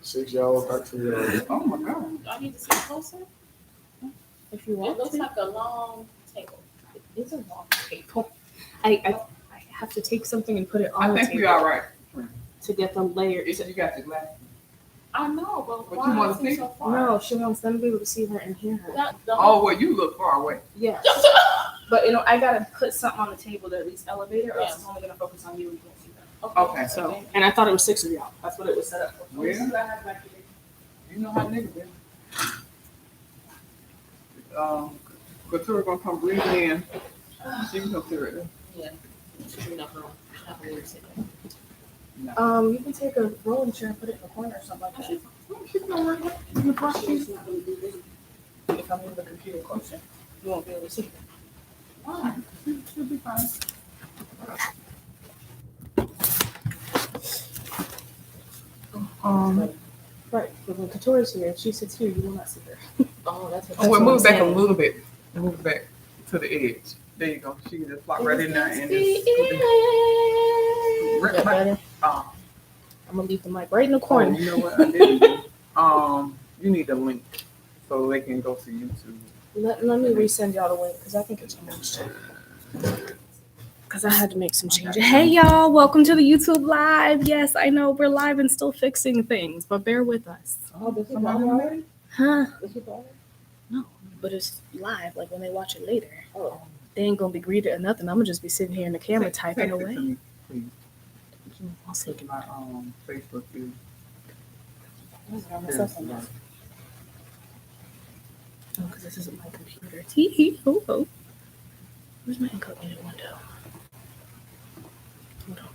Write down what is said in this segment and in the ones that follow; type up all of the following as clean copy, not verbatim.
6-year-old, 13-year-old. Oh my God. Do I need to sit closer? If you It want looks to. like a long table. It's a long table. I have to take something and put it on I the think table we all right. to get the layers. You got your glasses. I know, but What why you wanna is it see? so far? No, she wants them to be able to see her and hear her. Oh, well, you look far away. Yes. But I gotta put something on the table to at least elevate it, or else Yeah. it's only gonna focus on you and you won't see that. Okay. So, and I thought it was 6 of y'all. That's what it was set up for. Well, you know how niggas do. Couture gonna come breathing in. She can come through it. Yeah. Should be enough room. Not really sitting. You can take a rolling chair and put it in the corner or something like that. She's not worried about it. In the process. She's not gonna be busy. If I move the computer closer, you won't be able to see her. Why? She'll be fine. Right, but when Katora's here, if she sits here, you will not see her. Oh, that's what. Oh, well, what move I'm back a saying. little bit. Move back to the edge. There you go. She can just flop right in there and just. Is that better? I'm I'm gonna leave the mic right in the corner. You know what I didn't do? You need a link so they can go to YouTube. Let me resend y'all the link because I think it's changed. Because I had to make some changes. Hey y'all, welcome to the YouTube live. Yes, I know we're live and still fixing things, but bear with us. Oh, there's somebody already? Huh? No, but it's live. Like when they watch it later, they ain't gonna be greeted or nothing. I'm gonna just be sitting here in the camera typing Text it to away. me, please. I'll take it. My Facebook is. Oh, because this isn't my computer. Tee ho ho. Where's my incognito window? Hold on.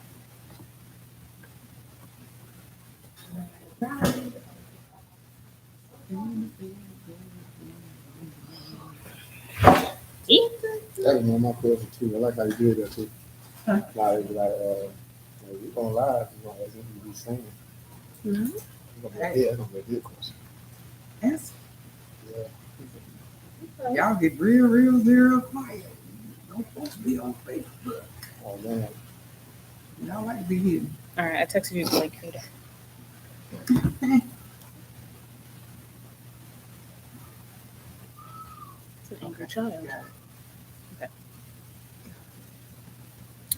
That was one of my questions too. I like how you did that too. Huh? Like, we going live, you know, as if we be saying. No? That's gonna be a good question. Yes. Yeah. Y'all get real quiet. Don't supposed to be on Facebook. Oh man. Y'all like to be hidden. All right, I texted you the link, Rita. It's an angry child.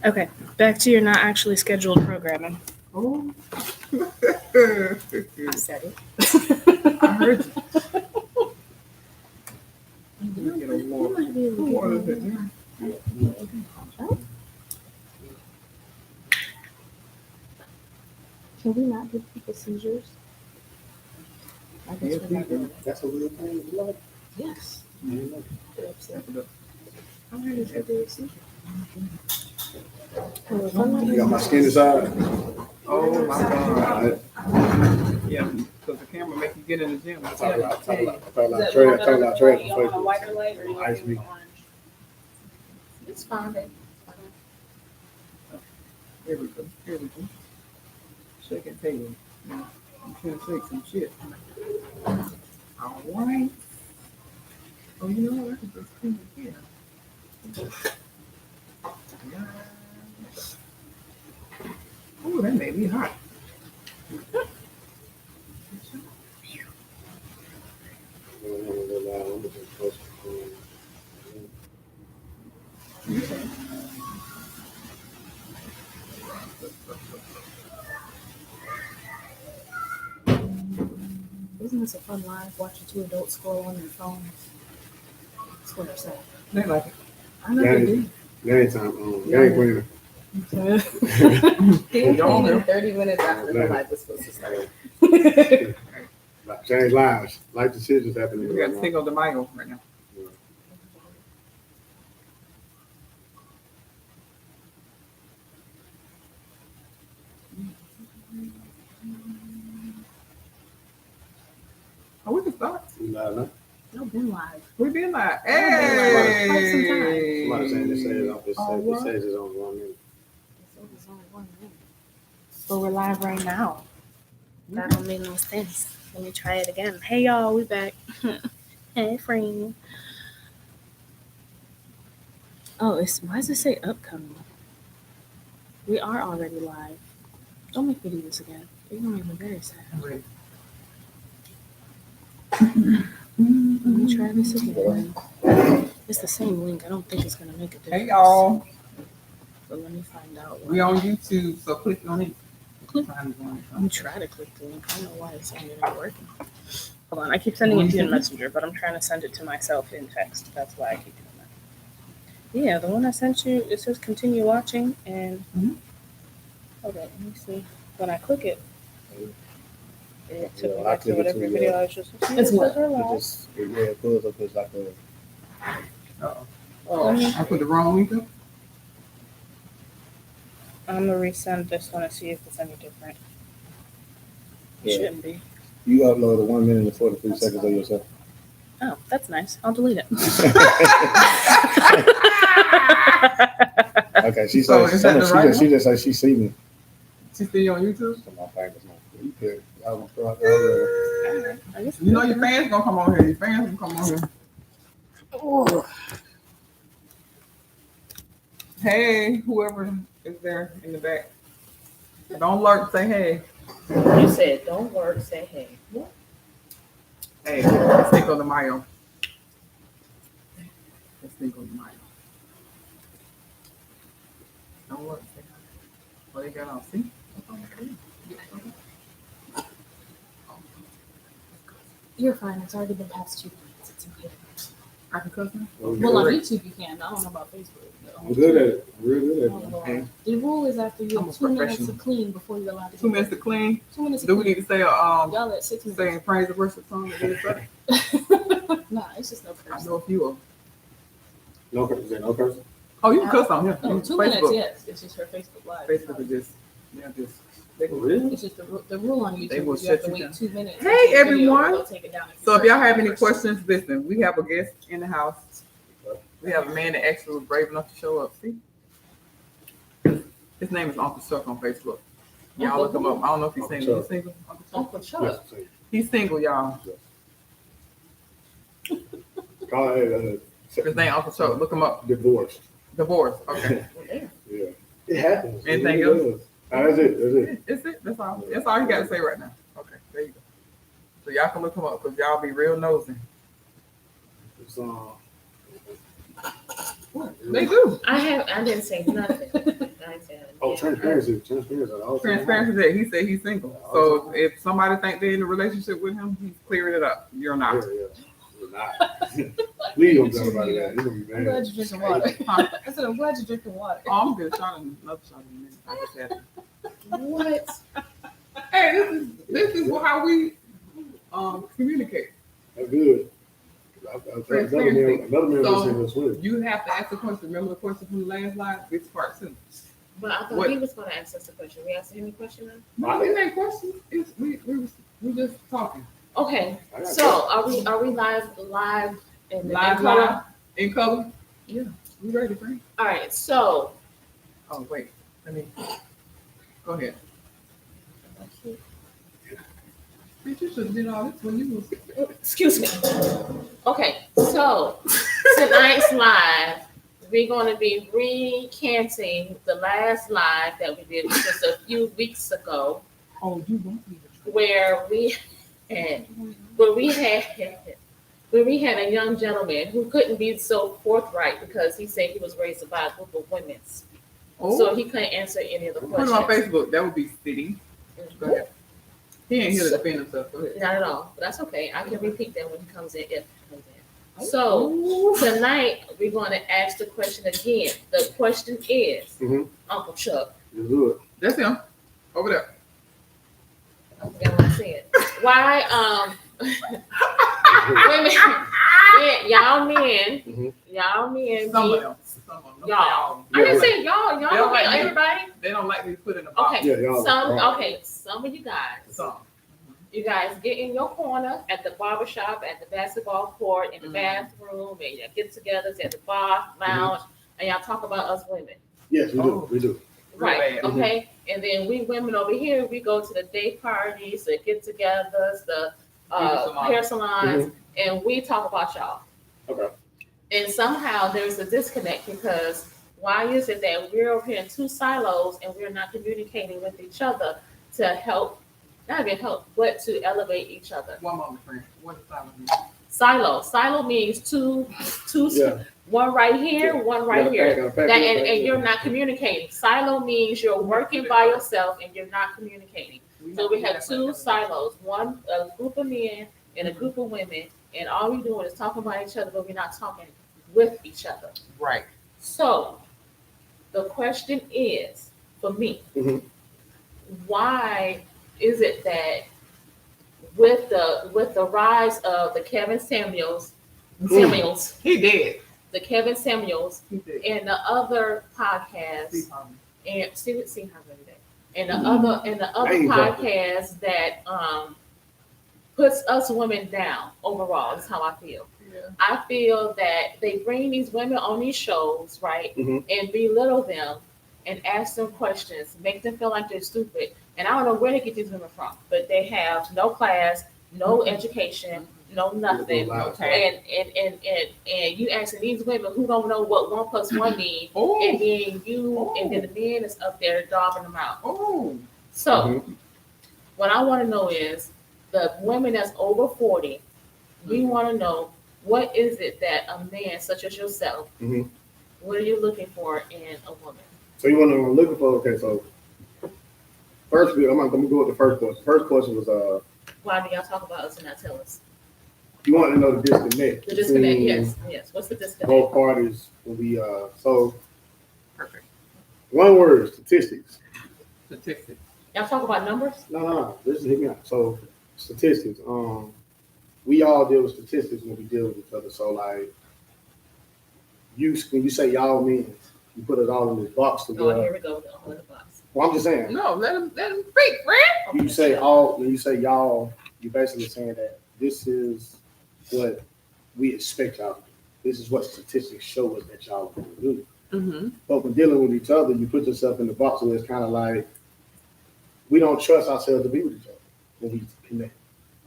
Okay, back to your not actually scheduled programming. Oh. I said it. I heard you. You Get a water. might be able to Who get ordered one. it? Can we not give people seizures? I guess Yeah, we're not people. doing it. That's a real thing. You like? Yes. Yeah. They're upset. Step it up. I heard it's a real seizure. Well, if I'm not You got my skin aside. Oh my God. I Yeah, because the camera make you get in the gym. talk a lot trash Is on that Facebook. you want a whiter light or you want Ice to me. do orange? It's fine, babe. Here we go. Here we go. Shake and tail. Now, I'm trying to shake some shit. All right. Oh, you know what? I can just clean it here. Oh, that made me hot. Isn't this a fun live watching two adults scroll on their phones? That's what I'm saying. They like it. I know they do. Game time, game winner. Y'all know. 30 minutes after the live was supposed to start. Like, change lives. Life decisions happening. We got right to now. take on the Michael right now. Oh, we can start. You live now? No, been live. We've been like, Hey! Somebody saying this says All this right. says it's on 1 minute. It's only 1 minute. But we're live right now. That don't make no sense. Let me try it again. Hey y'all, we back. Hey friend. Oh, why does it say upcoming? We are already live. Don't make me do this again. You're gonna make me very sad. Wait. Let me try this again. It's the same link. I don't think it's gonna make a difference. Hey y'all, But let me find out. we on YouTube, so click on it. Click. Let me try to click the link. I don't know why it's saying it ain't working. Hold on, I keep sending it to you in Messenger, but I'm trying to send it to myself in text. That's why I keep doing that. Yeah, the one I sent you, it says continue watching, and hold on, let me see. When I click it, it took me Yeah, I back to click it whatever too, video yeah. I was just looking It's at. what? It says we're It live. just it pulls up as like a Oh, I put the wrong link up. I'm gonna resend this one and see if it's any different. It Yeah. shouldn't be. you upload a 1 minute and 43 That's seconds of fine. yourself. Oh, that's nice. I'll delete it. Okay, she So said is that the right she just said she see me. She see on YouTube. So my fingers not. You could. I was throw out the other. I guess You know your fans gonna come on here. Your fans gonna come on here. Ooh. Hey, whoever is there in the back. Don't lurk, say hey. You said don't work, say hey. What? Hey, Cinco de Mayo. It's Cinco de Mayo. Don't lurk, say hi. What they got on? See? You're fine. It's already been past 2 minutes. It's okay. I can cuss now? Well, on YouTube you can. I don't know about Facebook. I'm good at it. I'm real good I at don't it. know why. The rule is after you I'm have a 2 minutes to professional. clean before you're allowed to 2 minutes to clean. 2 minutes to Do we clean. need to say Y'all at 6 minutes. saying praise and worship song? It is better. Nah, it's just no I curse. know a few of them. No curse. Is there no curse? Oh, you can cuss on here. Oh, 2 minutes, yes. It's just her Facebook Live. Facebook is just, they can Really? It's just the rule on They YouTube will is you have shut to you wait down. 2 minutes. Hey, until the video everyone. will take it down So if y'all have any curse. questions, listen, we have a guest in the house. We have a man that actually was brave enough to show up. See? His name is Uncle Chuck on Facebook. Y'all look him up. I don't know if he's Uncle single. Chuck. He's single? Uncle Chuck? Uncle Chuck. Yes. say- He's single, y'all. Call it His name Uncle Chuck. Look him up. divorced. Divorce. Okay. Yeah. It happens. Anything It else? really does. That's it. That's it. That's it. That's all. That's all you got to say right now. Okay. There you go. So y'all can look him up because y'all be real nosy. It's, They do. I didn't say nothing. I didn't say nothing. oh, transparency. Transparency. Transparency that he said he's single. So if somebody think they're in a relationship with him, he's clearing it up. You're Yeah, not. yeah. We're not. Please don't tell anybody that. You're going to be I'm mad. glad you're drinking water. I said, I'm glad you're drinking water. Oh, I'm good. Shot in another shot in a minute. I just had it. What? Hey, this is how we communicate. That's good. Another man was So- saying this with. You have to ask the question. Remember the question from the last slide? It's part two. But I thought What? he was going to ask us a question. We asked him a question now? No, it ain't questions. It's we just talking. Okay. I got So are we live in the Live in color? color, in color. Yeah. We ready, Frank? All right. So Oh wait, let me. Go ahead. Bitch, you should have did all this when you was. excuse me. Okay. So tonight's live, we're going to be recanting the last live that we did just a few weeks ago, Oh, you want me to try? where we had a young gentleman who couldn't be so forthright because he said he was raised by a group of women. Oh, So he couldn't answer any of the put it on questions. Facebook. That would be fitting. Go ahead. He ain't here to defend himself. Go ahead. Not at all. But that's okay. I can repeat that when he comes in, if he comes in. So tonight we're going to ask the question again. The question is, Mhm. Uncle Chuck, Just do it. That's him. Over there. I forgot what I said. Why women, y'all men, Some be- of them. Some of them. y'all. I Yeah, didn't right. say y'all They don't don't like mean me. everybody. They don't like to be put in a box. Okay, Yeah, y'all. some of you guys. Some. You guys get in your corner at the barbershop, at the basketball court, in the Mhm. bathroom, and you get togethers at the bar, lounge, and y'all talk about us women. Yes, we Oh. do. We do. Right, bad. okay? And then we women over here, we go to the day parties, the get-togethers, the Beauty salon. hair salons, and we talk about y'all. Okay. And somehow there's a disconnect because why is it that we're over here in two silos and we're not communicating with each other to help not even help, but to elevate each other. One moment, friend. What is silo mean? Silo means two, Yeah. one right here, one right here. That, And you're not communicating. Silo means you're working by yourself and you're not communicating. So we have two silos, one a group of men and a group of women, and all we're doing is talking about each other, but we're not talking with each other. Right. So the question is, for me, Mhm. why is it that with the rise of the Kevin Samuels, He did. the Kevin Samuels, He did. and the other podcasts, See, Tommy. and see how every day, and the other There you go. podcasts that puts us women down overall is how I feel. Yeah. I feel that they bring these women on these shows, right, Mhm. and belittle them and ask them questions, make them feel like they're stupid. And I don't know where they get these women from, but they have no class, no education, no nothing. Okay. And you asking these women who don't know what 1 + 1 means, and Oh. then the men is up there dogging them out. Oh. So Mhm. what I want to know is the women that's over 40, we want to know, what is it that a man such as yourself, Mhm. what are you looking for in a woman? So you want to know what I'm looking for? Okay, so first, I'm gonna go with the first question. First question was, Why do y'all talk about us and not tell us? you want to know the disconnect. The disconnect, between yes. What's the disconnect? Both parties when we so Perfect. one word, statistics. Statistics. Y'all talk about numbers? No. This is hit me out. So statistics. We all deal with statistics when we deal with each other. So like when you say y'all mean, you put it all in this box Oh, together. here we go. The whole box. Well, I'm just saying. No, let him speak, friend. You say all when you say y'all, you're basically saying that this is what we expect y'all to do. This is what statistics show us that y'all are going to do. Mm-hmm. But when dealing with each other, you put yourself in the box where it's kind of like we don't trust ourselves to be with each other when we connect.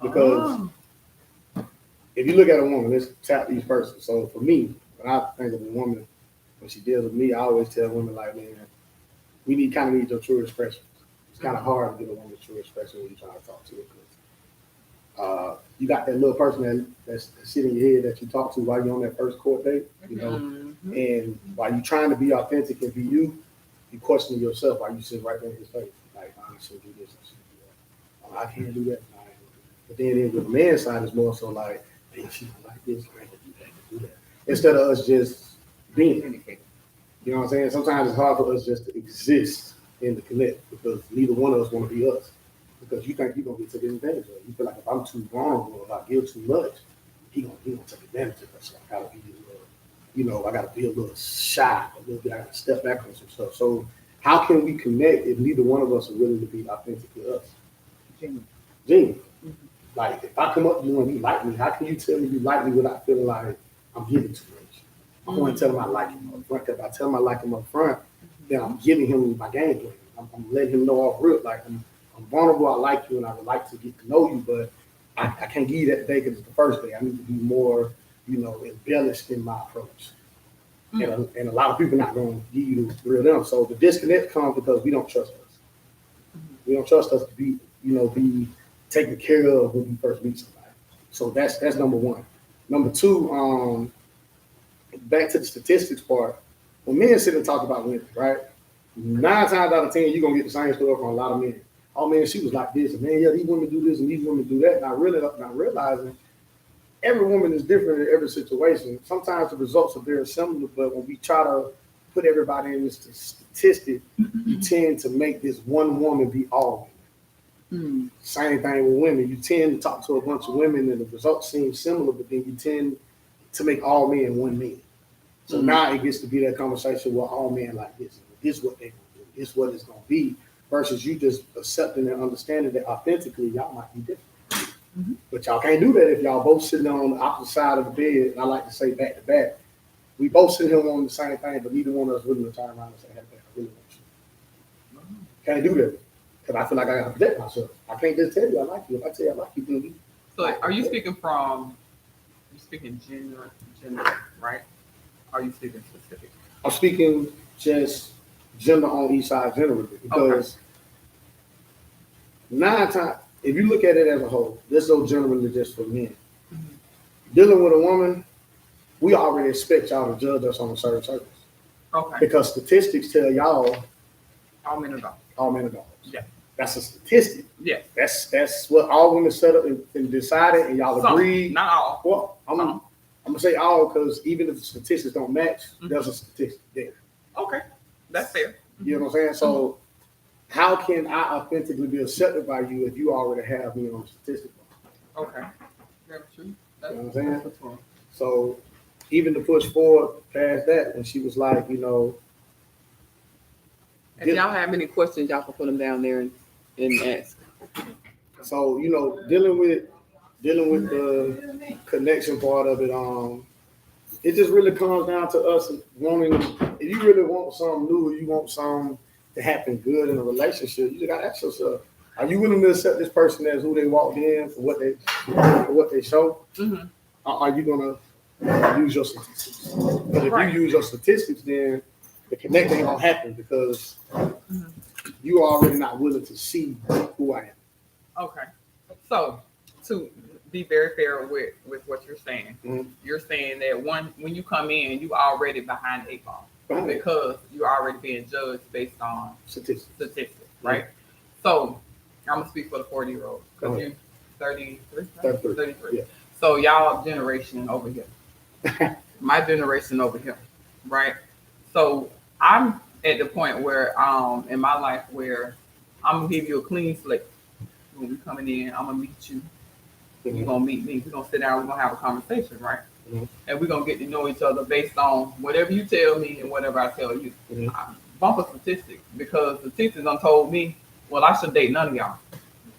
Because if you look at a woman, let's tap these first. So for me, when I think of a woman, when she deals with me, I always tell women like, man, we need your true expression. It's kind of hard to get a woman's true expression when you're trying to talk to her. You got that little person that's sitting in your head that you talk to while you're on that first court date, you know, Mm-hmm. and while you're trying to be authentic and be you question yourself while you sit right there in his face. Like, I should do this, I should do that. Oh, I can't do that. No, I ain't gonna do that. But then with the man's side, it's more so like, hey, she don't like this, I ain't gonna do that. Instead of us just being. You know what I'm saying? Sometimes it's hard for us just to exist in the connect because neither one of us want to be us. Because you think you're gonna get taken advantage of. You feel like if I'm too vulnerable, if I give too much, he gonna take advantage of us. So I gotta be a little, I gotta be a little shy, a little bit. I gotta step back on some stuff. So how can we connect if neither one of us are willing to be authentically us? Genuine. Like if I come up to you and you like me, how can you tell me you like me without feeling like I'm giving too much? I'm going to tell him I like him up front. If I tell him I like him up front, then I'm giving him my game plan. I'm letting him know off rip, like I'm vulnerable, I like you, and I would like to get to know you, but I can't give you that day because it's the first day. I need to be more, embellished in my approach. And a lot of people not going to give you the real them. So the disconnect comes because we don't trust us. We don't trust us to be taken care of when we first meet somebody. So that's number one. Number two, back to the statistics part. When men sit and talk about women, right? 9 times out of 10, you're gonna get the same story from a lot of men. Oh man, she was like this, and man, yeah, these women do this and these women do that. Not realizing every woman is different in every situation. Sometimes the results are very similar, but when we try to put everybody in this statistic, you tend to make this one woman be all women. Same thing with women. You tend to talk to a bunch of women and the results seem similar, but then you tend to make all men one man. So now it gets to be that conversation where all men like this. This is what they're going to do. This is what it's going to be. Versus you just accepting and understanding that authentically y'all might be different. But y'all can't do that if y'all both sitting on the opposite side of the bed. And I like to say back to back. We both sitting here on the same thing, but neither one of us willing to turn around and say, hey, I really want you. Can't do that. Because I feel like I got to protect myself. I can't just tell you I like you. If I tell you I like you, then So are you speaking gender, right? Are you speaking specific? I'm speaking just gender on each side generally because 9 times, if you look at it as a whole, this is so generally just for men. Dealing with a woman, we already expect y'all to judge us on a certain surface. Okay. Because statistics tell y'all All men are gone. all men are dogs. Yeah. That's a statistic. Yeah. That's what all women set up and decided, and y'all Some, agree. not all. Well, I'm gonna say all because even if the statistics don't match, there's a statistic there. Okay. That's fair. You know what I'm saying? So how can I authentically be accepted by you if you already have me on statistic? Okay. Very true. That's, You know what I'm saying? that's what's wrong. So even to push forward past that, and she was like, you know, If y'all have any questions, y'all can put them down there and ask. so you know, dealing with the connection part of it, it just really comes down to us wanting. If you really want something new, you want something to happen good in a relationship, you just gotta ask yourself: are you willing to accept this person as who they walked in for what they show? Mm-hmm. Or are you gonna use your statistics? Because if Right. you use your statistics, then the connection ain't gonna happen because you are already not willing to see who I am. Okay. So to be very fair with what you're saying, you're saying that when you come in, you already behind the 8 ball Behind it. because you're already being judged based on Statistics. statistics, right? So I'm gonna speak for the 40-year-olds Go because you're 33, 33, 33. yeah. So y'all generation over here, my generation over here, right? So I'm at the point where in my life where I'm gonna give you a clean slate. When we coming in, I'm gonna meet you. You're gonna meet me. We're gonna sit down. We're gonna have a conversation, right? Mhm. And we're gonna get to know each other based on whatever you tell me and whatever I tell you. Mhm. Bump a statistic because statistics done told me, well, I should date none of y'all.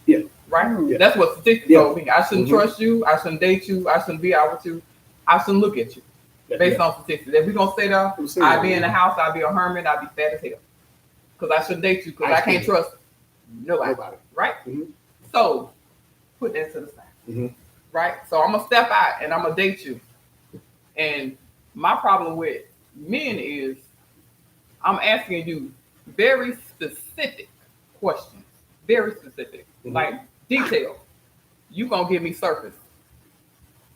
Yeah. Right? Yeah. That's what statistics Yeah. told me. I shouldn't Mhm. trust you. I shouldn't date you. I shouldn't be out with you. I shouldn't look at you based on statistics. If we're gonna stay there, I'd be in the house. I'd be a hermit. I'd be fat as hell because I shouldn't date you because I can't trust nobody. Nobody. Right? Mhm. So put that to the side. Mhm. Right? So I'm gonna step out and I'm gonna date you. And my problem with men is I'm asking you very specific questions. Very specific. Mhm. Like detail. You gonna give me surface.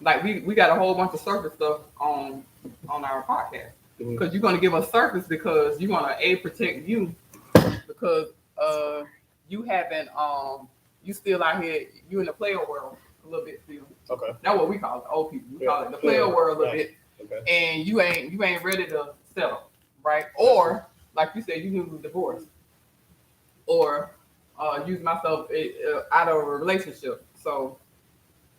Like we got a whole bunch of surface stuff on our podcast. Mhm. Because you're gonna give us surface because you wanna protect you because you haven't you still out here, you in the player world a little bit still. Okay. That's what we call it, old people. We Yeah, call it the player player world a little right. bit. Okay. And you ain't ready to settle, right? Or like you said, you knew divorce. Or use myself out of a relationship. So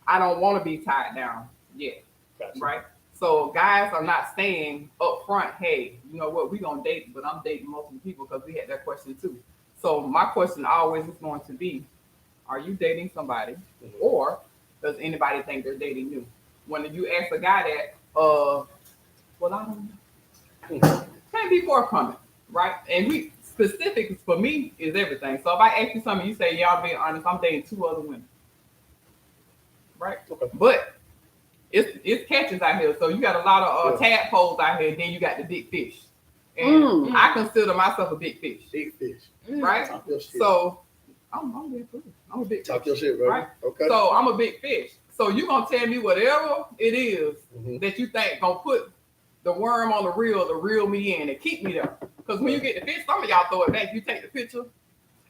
I don't want to be tied down yet. Gotcha. Right? So guys are not saying up front, hey, you know what, we're gonna date, but I'm dating multiple people because we had that question too. So my question always is going to be, are you dating somebody Mhm. or does anybody think they're dating you? When you ask a guy that, well, I don't know. Can't be forthcoming, right? And we specifics for me is everything. So if I ask you something, you say, yeah, I'm being honest, I'm dating 2 other women. Right? Okay. But it's catches out here. So you got a lot of tadpoles out here, then you got the big fish. And I consider myself a big fish. Big fish. Right? Talk your shit. So I'm big fish. I'm a big fish. Talk your shit, bro. Right? Okay. So I'm a big fish. So you gonna tell me whatever it is Mhm. that you think gonna put the worm on the reel to reel me in and keep me there. Because when you get the fish, some of y'all throw it back. You take the picture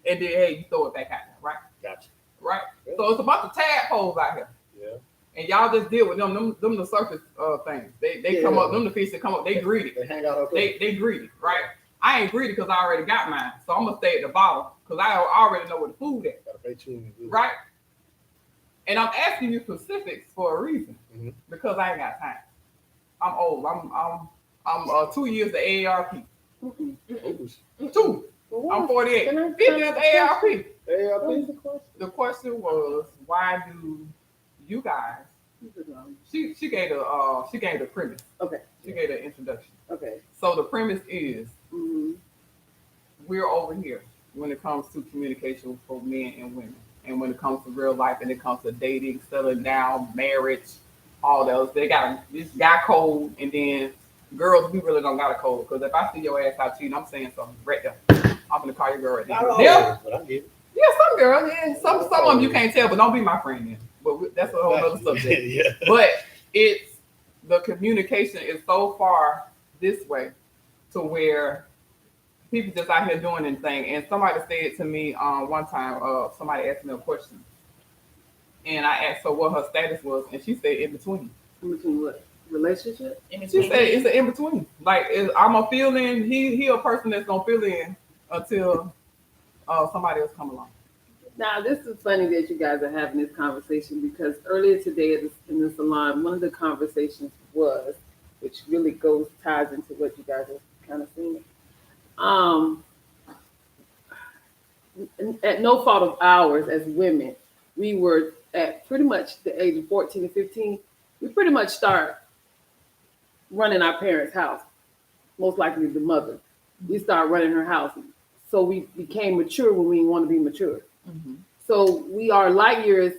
and then hey, you throw it back out there, right? Gotcha. Right? Yeah. So it's a bunch of tadpoles out here. Yeah. And y'all just deal with them the surface things. They come up, them the fish that come up, they greedy. They hang out up there. They greedy, right? I ain't greedy because I already got mine. So I'm gonna stay at the bottom because I already know where the food at. Gotta pay tuned. Right? And I'm asking you specifics for a reason Mhm. because I ain't got time. I'm old. I'm 2 years to AARP. Oops. 2. I'm 48. 50 is AARP. Hey, I What was think. the question? The question was, why do you guys? She gave the premise. Okay. She gave the introduction. Okay. So the premise is Mm-hmm. we're over here when it comes to communication for men and women. And when it comes to real life and it comes to dating, settling down, marriage, all those, they got this guy code, and then girls, we really don't got a code. Because if I see your ass out cheating, I'm saying something right there. I'm gonna call your girl right Not there. always, Yeah, but I get it. Yeah, some girls, yeah. Some of them you can't tell, but don't be my friend then. But that's a whole other subject. Yeah. But it's the communication is so far this way to where people just out here doing anything. And somebody said to me one time, somebody asked me a question. And I asked her what her status was, and she said in between. In between what? Relationship? In She between said it's an in between. Like I'm a fill in. He a person that's gonna fill in until somebody else come along. Now, this is funny that you guys are having this conversation because earlier today in the salon, one of the conversations was, which really ties into what you guys are kind of saying. At no fault of ours as women, we were at pretty much the age of 14 and 15, we pretty much start running our parents' house, most likely the mother. We start running her house. So we became mature when we want to be mature. Mm-hmm. So we are light years,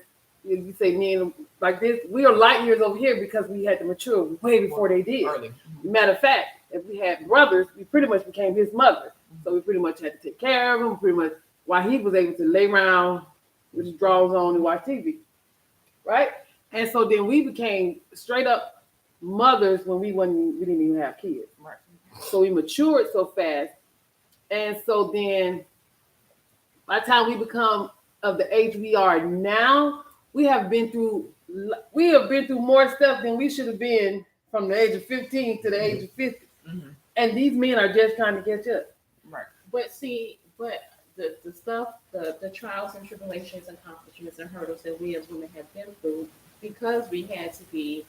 if you say men like this, we are light years over here because we had to mature way before they did. Early. Matter of fact, if we had brothers, we pretty much became his mother. So we pretty much had to take care of him, pretty much while he was able to lay around with his drawers on and watch TV. Right? And so then we became straight up mothers when we didn't even have kids. Right. So we matured so fast. And so then by the time we become of the age we are now, we have been through more stuff than we should have been from the age of 15 to the age of 50. Mm-hmm. And these men are just trying to catch up. Right. But the stuff, the trials and tribulations and accomplishments and hurdles that we as women have been through, because we had to be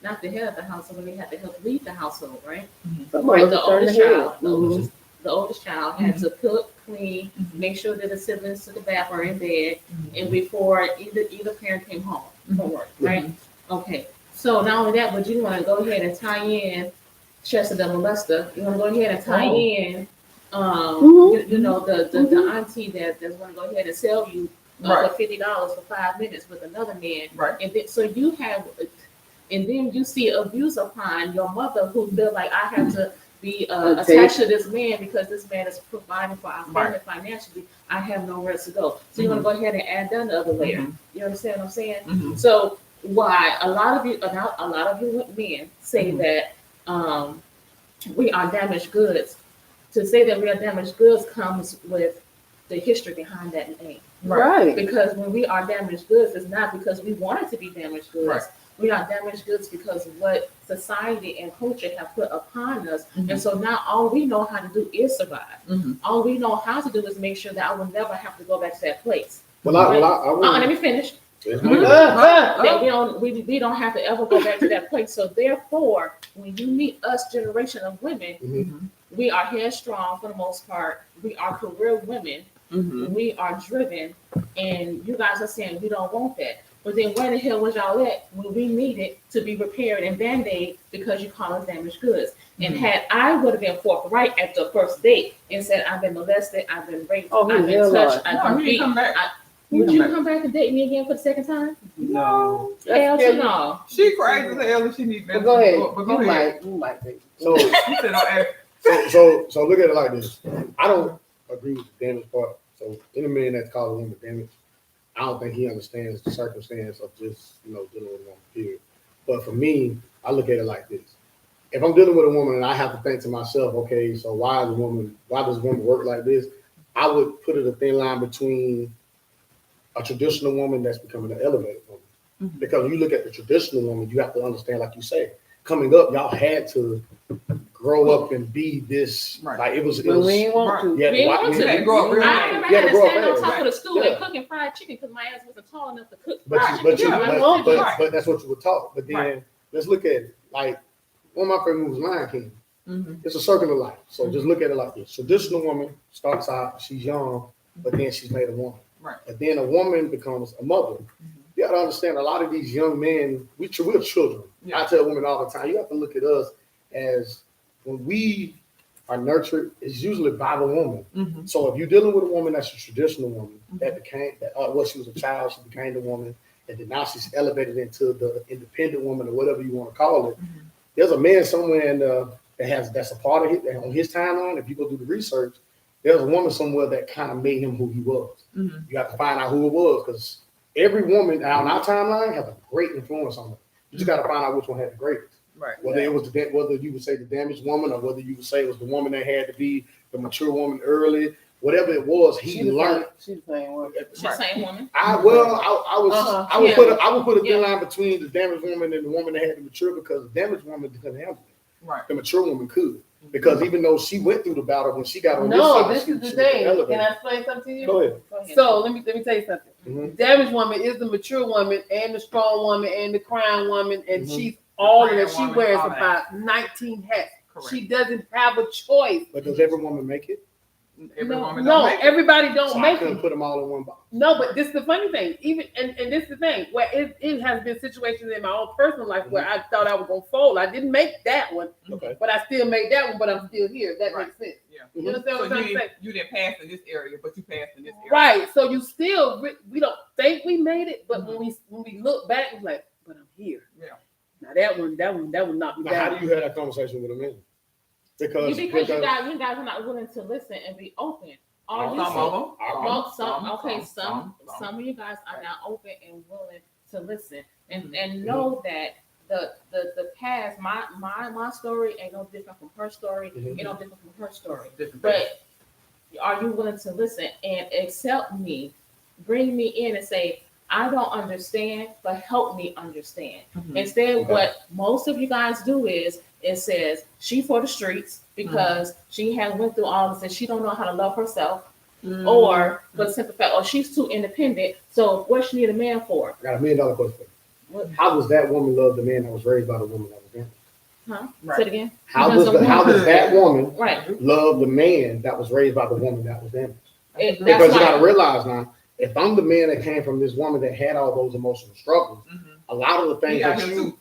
not the head of the household, but we had to help lead the household, right? Some Right, of us turn the head. the oldest child had to cook, clean, make sure that the siblings took a bath or in bed, and before either parent came home from work, right? Okay. So not only that, but you want to go ahead and tie in Chester the molester. You want to go ahead and tie in, you know, the auntie that's going to go ahead and sell you Right. for $50 for 5 minutes with another man, Right. and then so you have, and then you see abuse upon your mother who feel like I have to be attached to this man because this man is providing for our family financially. I have nowhere to go. So you want to go ahead and add that other layer. Mhm. You understand what I'm saying? Mhm. So why a lot of you men say Mhm. that we are damaged goods. To say that we are damaged goods comes with the history behind that name. Right. Because when we are damaged goods, it's not because we wanted to be damaged goods. Right. We are damaged goods because of what society and culture have put upon us. Mhm. And so now all we know how to do is survive. Mhm. All we know how to do is make sure that I will never have to go back to that place. I Let me finish. Mhm. That we don't have to ever go back to that place. So therefore, when you meet us generation of women, Mhm. we are headstrong for the most part. We are career women. Mhm. We are driven, and you guys are saying we don't want that. But then where the hell was y'all at when we needed to be repaired and band-aid because you call us damaged goods? And Mhm. had I would have been forthright at the first date and said, I've been molested, I've been raped, Oh, I've been hell touched, no. I've No, been you beat. come back. Would you come back and date me again for the second time? No. Hell to no. She crazy as hell and she needs But go ahead. But go ahead. You might think. So, She said, "Don't ask." so look at it like this. I don't agree with the damage part. So any man that's called a woman damage, I don't think he understands the circumstance of just, dealing with a woman, period. But for me, I look at it like this. If I'm dealing with a woman and I have to think to myself, okay, so why does a woman work like this? I would put it a thin line between a traditional woman that's becoming an elevated woman. Mhm. Because when you look at the traditional woman, you have to understand, like you say, coming up, y'all had to grow up and be this. Right. Like it was. But we ain't want to. Yeah, We ain't why- want you to. had grow up real I fast. remember You I had had to to grow stand up on top fast. of the stool Yeah. and cooking fried chicken because my ass wasn't tall enough to cook But fried you, but, chicken. you, Yeah, but, I want but, that. but that's what you were taught. But then Right. let's look at it. Like one of my favorite movies, Lion King. Mhm. It's a circle of life. So just look at it like this. Traditional woman starts out, she's young, but then she's made a woman. Right. But then a woman becomes a mother. You got to understand a lot of these young men, we're children. Yeah. I tell women all the time, you have to look at us as when we are nurtured, it's usually by the woman. Mhm. So if you're dealing with a woman that's a traditional woman, she was a child, she became the woman, and then now she's elevated into the independent woman or whatever you want to call it. Mhm. There's a man somewhere that's a part of it on his timeline. If you go do the research, there's a woman somewhere that kind of made him who he was. Mhm. You have to find out who it was because every woman on our timeline has a great influence on her. You just got to find out which one had the greatest. Right. Whether it was whether you would say the damaged woman or whether you would say it was the woman that had to be the mature woman early, whatever it was, he learned. She's the same one. She's the same woman. I would Yeah. put a thin Yeah. line between the damaged woman and the woman that had to mature because the damaged woman couldn't handle it. Right. The mature woman could because even though she went through the battle when she got on No, this this side, is the she thing. elevated. Can I explain something to you? Go ahead. Go ahead. So let me tell you something. Mhm. The damaged woman is the mature woman and the strong woman and the crying woman, and Mhm. she's all of crying that. She woman, wears all that. about 19 hats. Correct. She doesn't have a choice. But does every woman make it? Every woman don't No, make it. everybody don't So I make couldn't it. put them all in one box. No, but this is the funny thing. Even and this is the thing where it has been situations in my own personal life where I thought I was gonna fold. I didn't make that one, Okay. but I still made that one. But I'm still here. That Right. makes sense. Yeah. You understand So what I'm trying to say? you didn't pass in this area, but you passed in this area. Right. So you still we don't think we made it, but Mhm. when we look back, it's like, but I'm here. Yeah. Now that one knocked me Now, how down. do you have that conversation with a man? Because You guys are not willing to listen and be open. Are you Some saying- of them. Well, some of you guys are not open and willing to listen and know that the past, my story ain't no different from her story, Mhm. ain't no different from her story. Different But are you willing to listen and accept me, bring me in and say, I don't understand, but help me understand. Mhm. Instead, Okay. what most of you guys do is it says she for the streets because she has went through all this and she don't know how to love herself, Mhm. or for the simple fact, or she's too independent. So what she need a man for? I got $1 million question. What? How does that woman love the man that was raised by the woman that was damaged? Huh? Right. Say it again. How Because does that woman Right. love the man that was raised by the woman that was damaged? That's Because you why- got to realize now, if I'm the man that came from this woman that had all those emotional struggles, Mhm. a lot of the things He got that him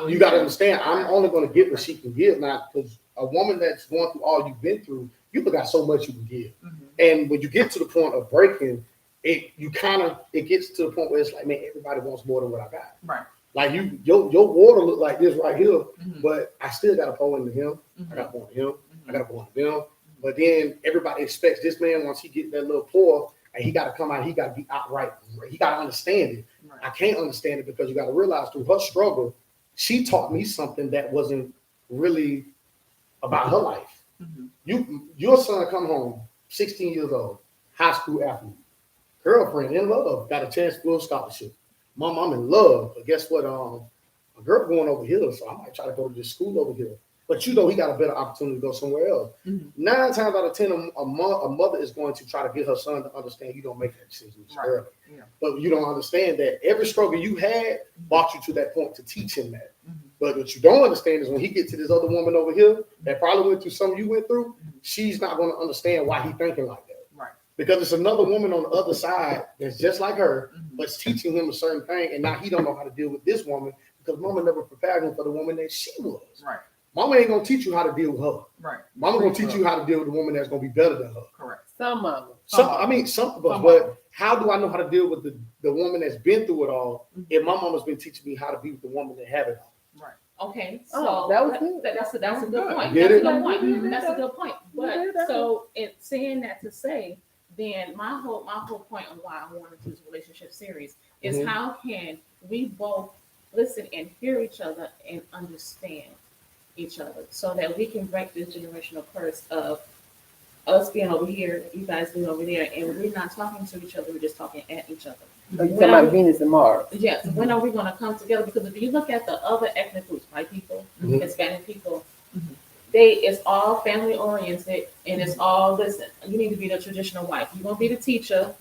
you got to understand, I'm only going to get what she can give now because a woman that's going through all you've been through, you got so much you can give. Mhm. And when you get to the point of breaking, it gets to the point where it's like, man, everybody wants more than what I got. Right. Like your water look like this right here, Mhm. but I still got to pour into him. I got to pour into him. I got to pour into them. But then everybody expects this man once he get that little pour, and he got to come out. He got to be outright. He got to understand it. Right. I can't understand it because you got to realize through her struggle, she taught me something that wasn't really about her life. Mhm. Your son come home, 16 years old, high school athlete, girlfriend in love, got a chance to go a scholarship. Mom, I'm in love, but guess what? A girl going over here, so I might try to go to this school over here. But you know he got a better opportunity to go somewhere else. Mhm. 9 times out of 10, a mother is going to try to get her son to understand you don't make that decision Right. early. Yeah. But you don't understand that every struggle you had brought you to that point to teach him that. Mhm. But what you don't understand is when he gets to this other woman over here that probably went through something you went through, she's not going to understand why he thinking like that. Right. Because it's another woman on the other side that's just like her, Mhm. but it's teaching him a certain thing, and now he don't know how to deal with this woman because mama never prepared him for the woman that she was. Right. Mama ain't gonna teach you how to deal with her. Right. Mama gonna teach you how to deal with the woman that's gonna be better than her. Correct. Some of them. Some of us, Some but how do I know how to deal with the woman that's been through it all if my mama's been teaching me how to be with the woman that had it all? Okay, so Oh, that was good. that's a good point. Get That's a it? good point. Mhm. That's a good point. You did But that. so in saying that to say, then my whole point of why I wanted to do this relationship series is Mhm. how can we both listen and hear each other and understand each other so that we can break this generational curse of us being over here, you guys being over there, and we're not talking to each other, we're just talking at each other. Are you talking about Venus and Mars? Yes, when are we gonna come together? Because if you look at the other ethnic groups, white people, Mhm. Hispanic people, Mhm. it's all family oriented and it's all, listen, you need to be the traditional wife. You're gonna be the teacher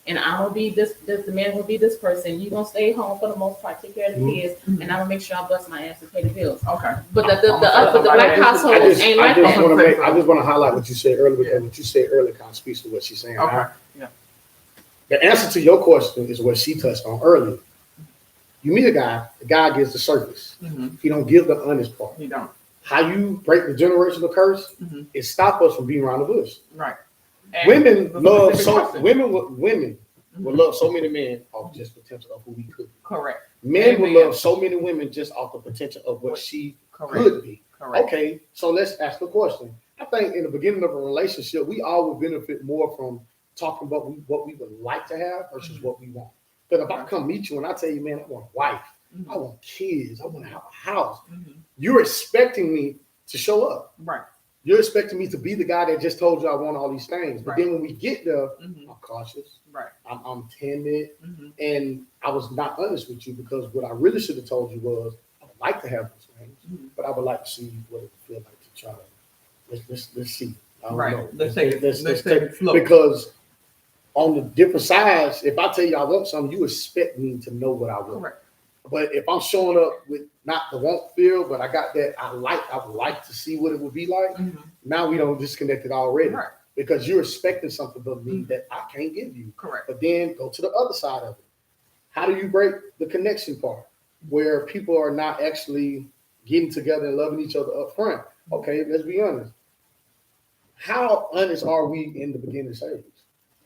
and I'm gonna be the man will be this person. You're gonna stay home for the most part, take care of the Mhm. kids, and I'm gonna make sure I bust my ass and pay the bills. Okay. But the I'm gonna say black something. household ain't like that. I just want to highlight what you said earlier because what you said earlier kind of speaks to what she's saying. Okay. now. Yeah. The answer to your question is what she touched on earlier. You meet a guy, the guy gives the surface. Mhm. He don't give the honest part. You don't. How you break the generational curse Mhm. is stop us from being around the bush. Right. And Women the love specific so question. women will love so many men off just potential of who he could be. Correct. Men will Amen. love so many women just off the potential of what she Correct. could be. Correct. Okay, so let's ask the question. think in the beginning of a relationship, we all would benefit more from talking about what we would like to have versus what we want. Because if I come meet you and I tell you, man, I want a wife, I want kids, I want to have a house, you're expecting me to show up. Right. You're expecting me to be the guy that just told you I want all these things. But Right. then when we get there, I'm cautious. Right. I'm timid. And I was not honest with you because what I really should have told you was I would like to have those things, but I would like to see what it would feel like to try to let's see. I don't Right. know. Let's take it. Let's take take it slow. because on the different sides, if I tell you I want something, you expect me to know what I want. Correct. But if I'm showing up with not the want feel, but I got that I would like to see what it would be like. Now we don't disconnect it already Right. because you're expecting something from me that I can't give you. Correct. But then go to the other side of it. How do you break the connection part where people are not actually getting together and loving each other up front? Okay, let's be honest. How honest are we in the beginning stage?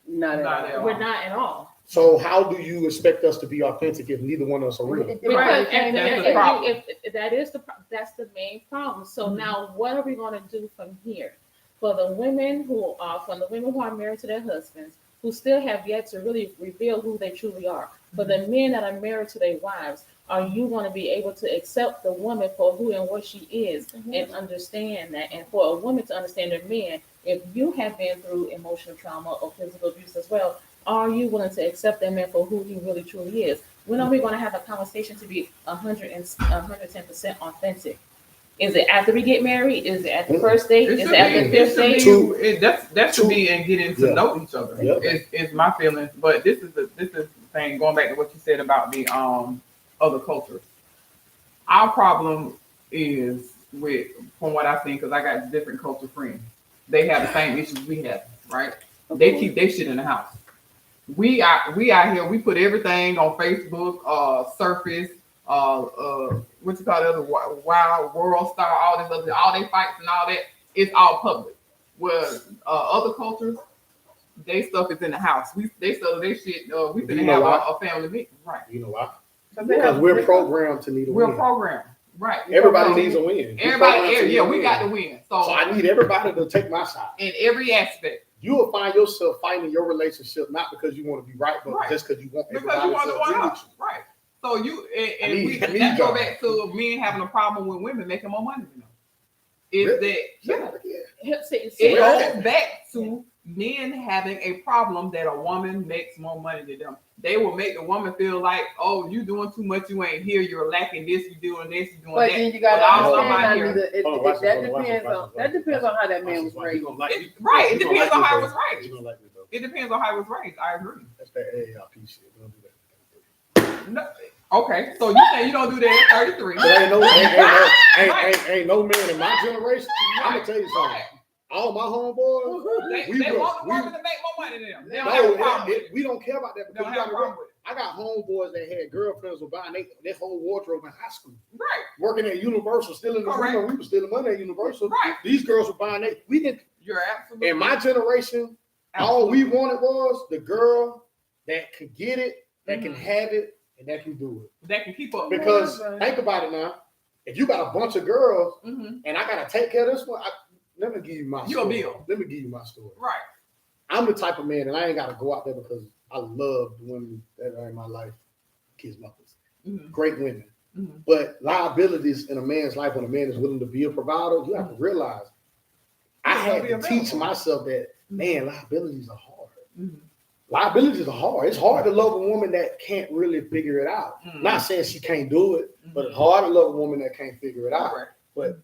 Not at Not all. at all. We're not at all. So how do you expect us to be authentic if neither one of us are real? Because Right. That's the problem. that's the main problem. So now, what are we going to do from here? For the women who are married to their husbands, who still have yet to really reveal who they truly are. For the men that are married to their wives, are you going to be able to accept the woman for who and what she is and understand that? And for a woman to understand her man, if you have been through emotional trauma or physical abuse as well, are you willing to accept that man for who he really truly is? When are we going to have a conversation to be 110% authentic? Is it after we get married? Is it at the first date? Is it at the fifth date? That should be in getting to Yeah. know each other. Yeah. Is my feelings. But this is the thing. Going back to what you said about the other cultures. Our problem is with, from what I think, because I got different culture friends. They have the same issues we have, right? They keep their shit in the house. We out here. We put everything on Facebook, Surface, what you call the other Wild World Star, all they fights and all that. It's all public. Where other cultures, they stuff is in the house. They sell their shit. We You finna know have why? a family meeting, right? You know why? They Because have- we're programmed to need a we're win. programmed, right? Everybody needs a win. We're Everybody, programmed to need a we win. got to win. So I need everybody to take my side. In every aspect, You will find yourself fighting your relationship not because you want to be right, but Right. just because you want because everybody you want to to agree one with up, right? So you I need that go y'all. back to men having a problem with women making more money than them. Is Really? that you. yeah? See, It Well, goes back to men having a problem that a woman makes more money than them. They will make the woman feel like, oh, you doing too much, you ain't here, you're lacking this, you doing this, you doing But that. then you got But all to of my understand, here- Anita, Hold on, watch this, that hold on, watch this, depends watch on this, that depends on how that man was raised. Like It depends on how it was raised. You don't like me, though. It depends on how it was raised. I agree. That's that AARP shit. Don't do that. No, okay, so you say you don't do that at 33. But Right. ain't no man in my generation. I'm gonna tell you something. Right. All my homeboys, They want the woman to make more money than them. They don't have no, a problem with it. we don't care about that They don't because you have a gotta problem with it. I got homeboys that had girlfriends who were buying their whole wardrobe in high school, Right, working at Universal, stealing the Correct. we were stealing money at Universal. right. These girls were buying we didn't. You're absolutely In my generation, all we absolutely. wanted was the girl that could get it, that can Mhm. have it, and that can do it. That can keep up. Because Right. think about it now. If you got a bunch of girls Mhm. and I gotta take care of this one, let me give you my You a story. bill. Let me give you my story. Right. I'm the type of man, and I ain't gotta go out there because I love the women that are in my life, kids, mothers, Mhm. great women. Mhm. But liabilities in a man's life, when a man is willing to be a provider, you have to realize I You gotta had be to teach available. myself that, man, liabilities are hard. Mhm. Liabilities are hard. It's hard to love a woman that can't really figure it out. Mhm. Not saying she can't do it, but it's hard to love a woman that can't figure it out. Correct.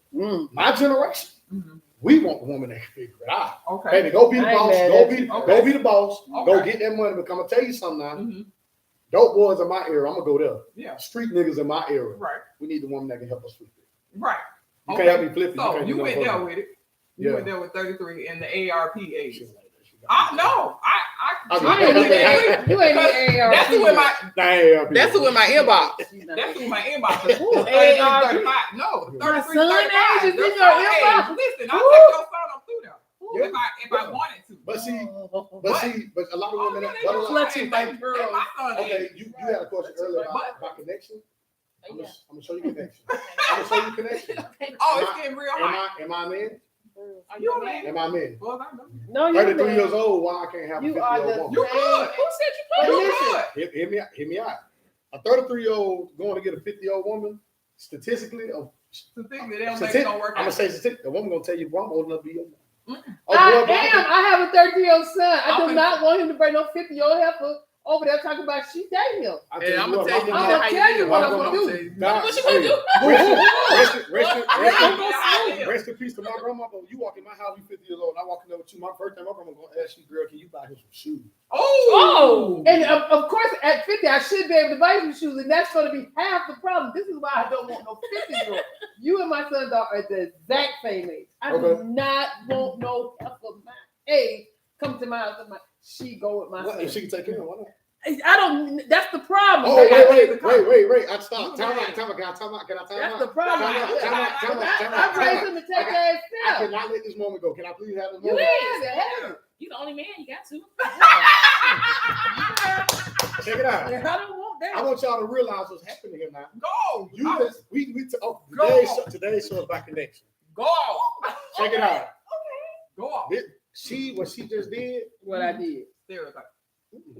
My generation, Mhm. we want the woman that can figure it out. Okay. Baby, go be the I ain't boss. mad Go at be, you. go be the boss. Go Okay. get that money. Because I'm gonna tell you something now. Mhm. Dope boys in my era, I'm gonna go there. Yeah. Street niggas in my era, Right. we need the woman that can help us flip it. Right. You Okay. can't help me flip it. So can't you do went nothing there for with it. You Yeah. went there with 33 in the ARP age. Shit like that. She got I me. no, I I believe that. You ain't need AARP. That's who in my Damn, that's who in my inbox. She's not- That's who in my inbox is. Ooh, 33, AARP. 35. No, 33, son 35. age is in Your your son inbox? age. Listen, I'll Ooh. take your son up through there. Yeah. If I wanted to. But see, Oh. but a lot of women, yeah, but a lot- Let you hey, think, hey, my son okay, age. you had a question earlier But- about connection. I'm Yeah. gonna show you connection. I'm gonna show you connection. Oh, it's getting real hot. Am I a man? Are You you a a man? Am I man? Well, I know. No, you're 33 man. years old, why I can't have a You 50 are year the old You woman? could. Who said you But couldn't? You listen, could. Hear me out. A 33-year-old going to get a 50-year-old woman, statistically, Statistically, they don't make it gonna work I'm gonna out. say statistically, the woman gonna tell you, well, I'm old enough to be your man. Mm. Oh, I boy, but am. I have a 30-year-old son. I do I'm not want him to bring no 50-year-old heifer over there talking about she dating him. I And I'm gonna what, tell you my I'm mama- gonna tell you what I'm I'm gonna gonna do. God, What you gonna hey, do? Rest in peace to my grandmother. You walk in my house, you 50 years old. I walk in there with you. My first time, my grandma gonna ask you, girl, can you buy him some shoes? Oh. And of course, at 50, I should be able to buy you shoes, and that's going to be half the problem. This is why I don't want no 50-year-old. You and my sons are at the exact same age. I do Okay. not want no heifer my age come to my house. And she go with my What? son. If she can take care of it, why not? I don't. That's the problem. Oh, They got things to come. wait. I stopped. Time out. Can I time out? That's the problem. I raised him to take care of I himself. cannot let this moment go. Can I please have this You moment? have it, have it. You the only man. You got to. Check it out. I don't want I that. want y'all to realize what's happening here now. Go. You just, Go. today's show is about connection. Go off. Check it out. Go off. What she just did, What I did. Stereotype.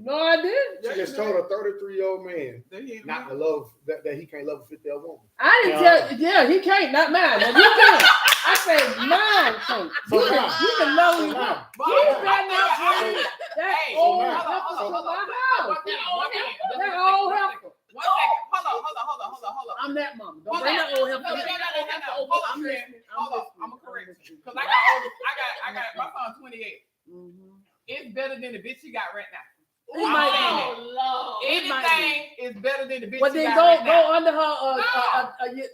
No, I didn't. she just told a 33-year-old man There you not go. to love that he can't love a 50-year-old woman. I didn't tell. Yeah, he can't. Not mine. Now, you can't. I said mine can't. So You now- can, you can love So me. now, You better not bring that Hey, old hold on, heifer hold to on, hold my on. house. That old heifer. One second. Hold on. I'm that mama. Don't Hold bring on. that old heifer. No, Bring that old heifer over. Hold on, I'm Chris. listening. Hold on. listening. I'm gonna correct you. listening. Cause I got my son's 28. Mhm. It's better than the bitch you got right now. It might be. Oh Lord. It might Anything is better than the bitch But you then got right go now. under her.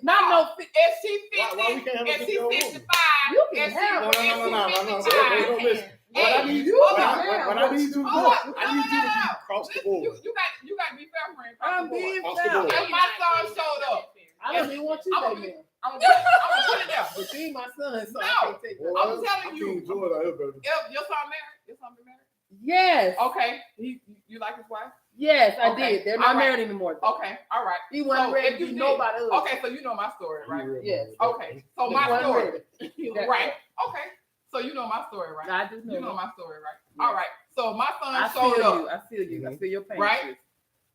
Not no. If she 50, why we can't have a if she 50-year-old woman? 55, You can if she have No, her. if she no. 55, Listen. What Hey, I need you what can I- have what I need you to do, Hold on. I need you to be across the board. You got to be fair, friend. I'm being Across the fair. board. If my son showed up, I don't even want you I'm to gonna be be- there. I'm gonna put it there. But you my son, so No. I can't take that. I'm telling you. I can't enjoy it out here, baby. If your son married, your son been married. Yes. Okay, you like his wife? Yes, I Okay. did. They're not All right. married anymore. Okay, all right. He wasn't So, ready if to you be did- nobody else. Okay, so you know my story, right? Yes. Okay, so He my wasn't story, ready. right? Okay, so you know my story, right? I do know. You know my story, right? Yeah. All right. So my I son showed feel up. you. I feel you. I feel your pain. Right? sis.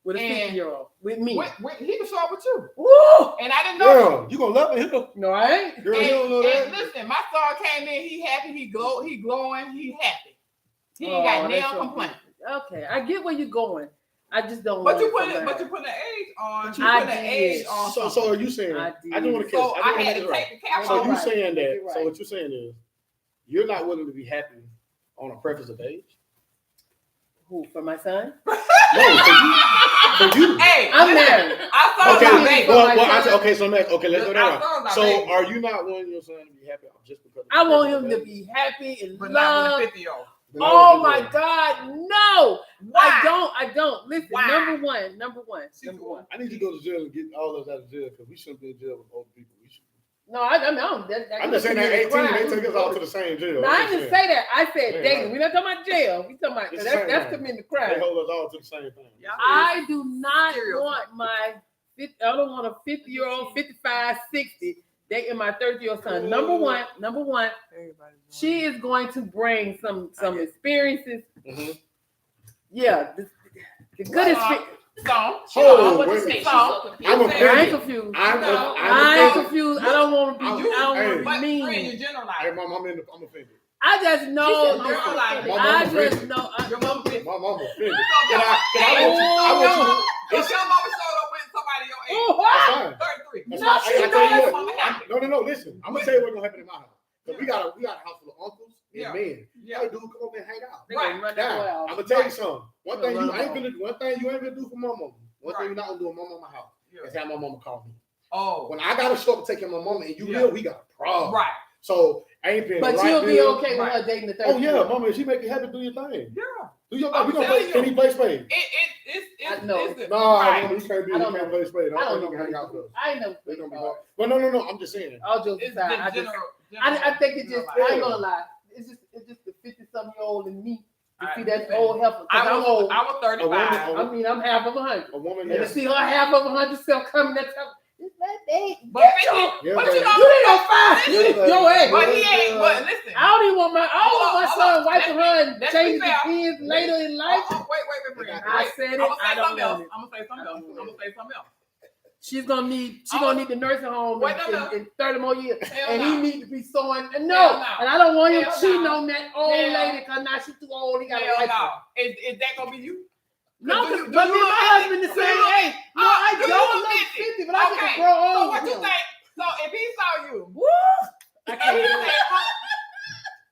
With a And- 50-year-old. With me. He can show up with you, Woo! and I didn't know. Girl, you gonna love it? No, I ain't. Girl, you don't know And that? listen, my son came in. He happy. He glowing. He happy. He ain't Oh, got that's nail so complaint. good. Okay, I get where you're going. I just don't But want you it put from it. But her. you put the age on. But You I put the did. age on. So are you saying? I I did. just want to catch. So I just had to wanna take the cap So off. you Right. saying that? You're right. So what you're saying is, you're not willing to be happy on a preface of age? Who, for my son? No, for you. Hey, I'm listen, married. I saw Okay, my baby. well, my son. okay, so next, okay, let's go Our down. sons are So babies. are you not wanting your son to be happy just because? I want him to be happy and But not love. with a 50-year-old. Oh my God, no! Why? I don't. Listen, Why? number one. Number cool. one. I need you to go to jail and get all of us out of jail because we shouldn't be in jail with old people. We should. No, I don't. I'm just saying that 18, they take us all to the same jail. No, I didn't say that. I said Yeah, dating. right. We're not talking about jail. We talking about It's that's the same thing. committing the They crime. hold us all to the same thing. Yeah. I do not Stereotype. want my. I don't want a 50-year-old, 55, 60 dating my 30-year-old son. Number one. She is going to bring some experiences. Mhm. Yeah, the good experience. Oh, What wait you a say? minute. She's so I'm confused. a I ain't fan. confused. I'm I ain't offended. confused. I don't want to be. I'm- I don't want to But be friend, mean. you Hey, generalize. I'm offended. I just know. She said, "Girl, like, my I mama just offended. know. Your mama did. My mama offended. Can I want you. If your mama showed up with somebody your age, Oh, what? That's fine. 33. That's No, fine. she I tell you knows. what. No. Listen, I'm gonna tell you what's gonna happen in my house. 'Cause we got a house full of uncles and Yeah. men. Yeah. Hey, dude, come over and hang out. They gonna run that boy Now, out. I'm gonna tell you Right. something. One Gonna thing run you them ain't off. gonna do for my mama. One thing you're not gonna do in my mama house Yeah. is have my mama call me. Oh, When I gotta show up to take care of my mama and you Yeah. will, we got a problem. right. So I ain't paying But the right you'll be bill. okay with Right. her dating the 30. Oh yeah, mama, if she make you happy, do your thing. Yeah. Do your I'm thing. We gonna telling play. you. Can he play spades? It's I know. it's No, right. mama, you can't be. I You don't can't know. play spades. I don't You know. can hang out with us. I know. They gonna be hard. But no. I'm just saying. All jokes It's aside, just general. I think it just. I generalized. ain't gonna lie. It's just the 50-something-year-old in me to I see that understand. old heifer. 'Cause I'm I old. was 35. A woman- I mean, I'm half of 100. A woman And to that's see her half of 100 self coming, that's how this man 8. But Get 50, Yeah, but but- you know, You ain't on 5. You Listen, your age. but he ain't. But listen, I don't even want my Hold son on. wiping her and Let's changing be the fair. kids later in life. wait, friend. I said it. I'm gonna I say don't something else. want it. I'm gonna say something else. She's gonna need the nursing home Wait, no. in 30 more years. Hell And no. he need to be sewing. And no, Hell no. and I don't want him Hell cheating no. on that old Hell. lady because now she's too old. He got a Hell life. no. Is that gonna be you? No, Do you- but do me you and my look husband the 50? same Do you- age. No, I do you don't look look 50? 50, but I get Okay. to grow old. So what with you him. think? So if he saw you, Woo! I and can't he do it. said,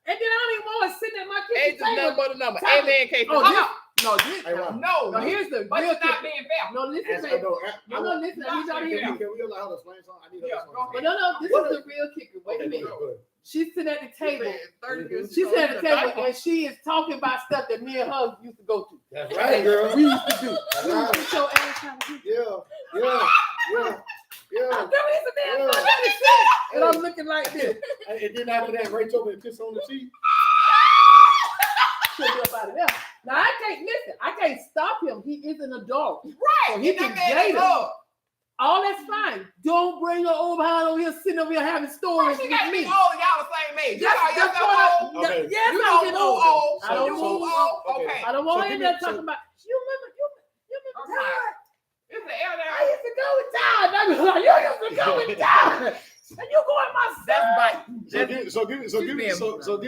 And then I don't even want to sit at my age kitchen is nothing table. but a number. Tell me. Amen. Case. Oh, Hold this, on. no, this. Hey, Rob. No. No, here's the But real it's not kicker. being fair. No, listen, Ask- baby. no, No, listen. I need y'all to hear me. Can we allow her to explain something? I need her Yeah, to explain go something. But no, this is the real kicker. Wait a Okay, minute. go ahead. She's sitting at the table. 30 years She's ago, sitting at the he was a table diaper. and she is talking about stuff that me and her used to go to. That's right, girl. We used to do. That's We used to right. show ass how to do. Yeah. I'm telling you, it's a damn Yeah. funny shit. And I'm looking like this. And then after that, Ray told me to kiss on the cheek. Should be up out of there. Now I can't stop him. He is an adult. Right. So he And can that man date is her. love. All that's fine. Don't bring her over behind over here sitting over here having stories She with got to me. be old. Y'all the same age. You That's call the yourself point. old. Okay. Yes, You I'm don't getting move older. old. I don't You move move old. Okay. Okay. I don't want So to give end me- up talking about. You remember Okay. Todd? It's the air I down. used to go with Todd. I was like, you used to go with Todd. And you go with my son. That's bite.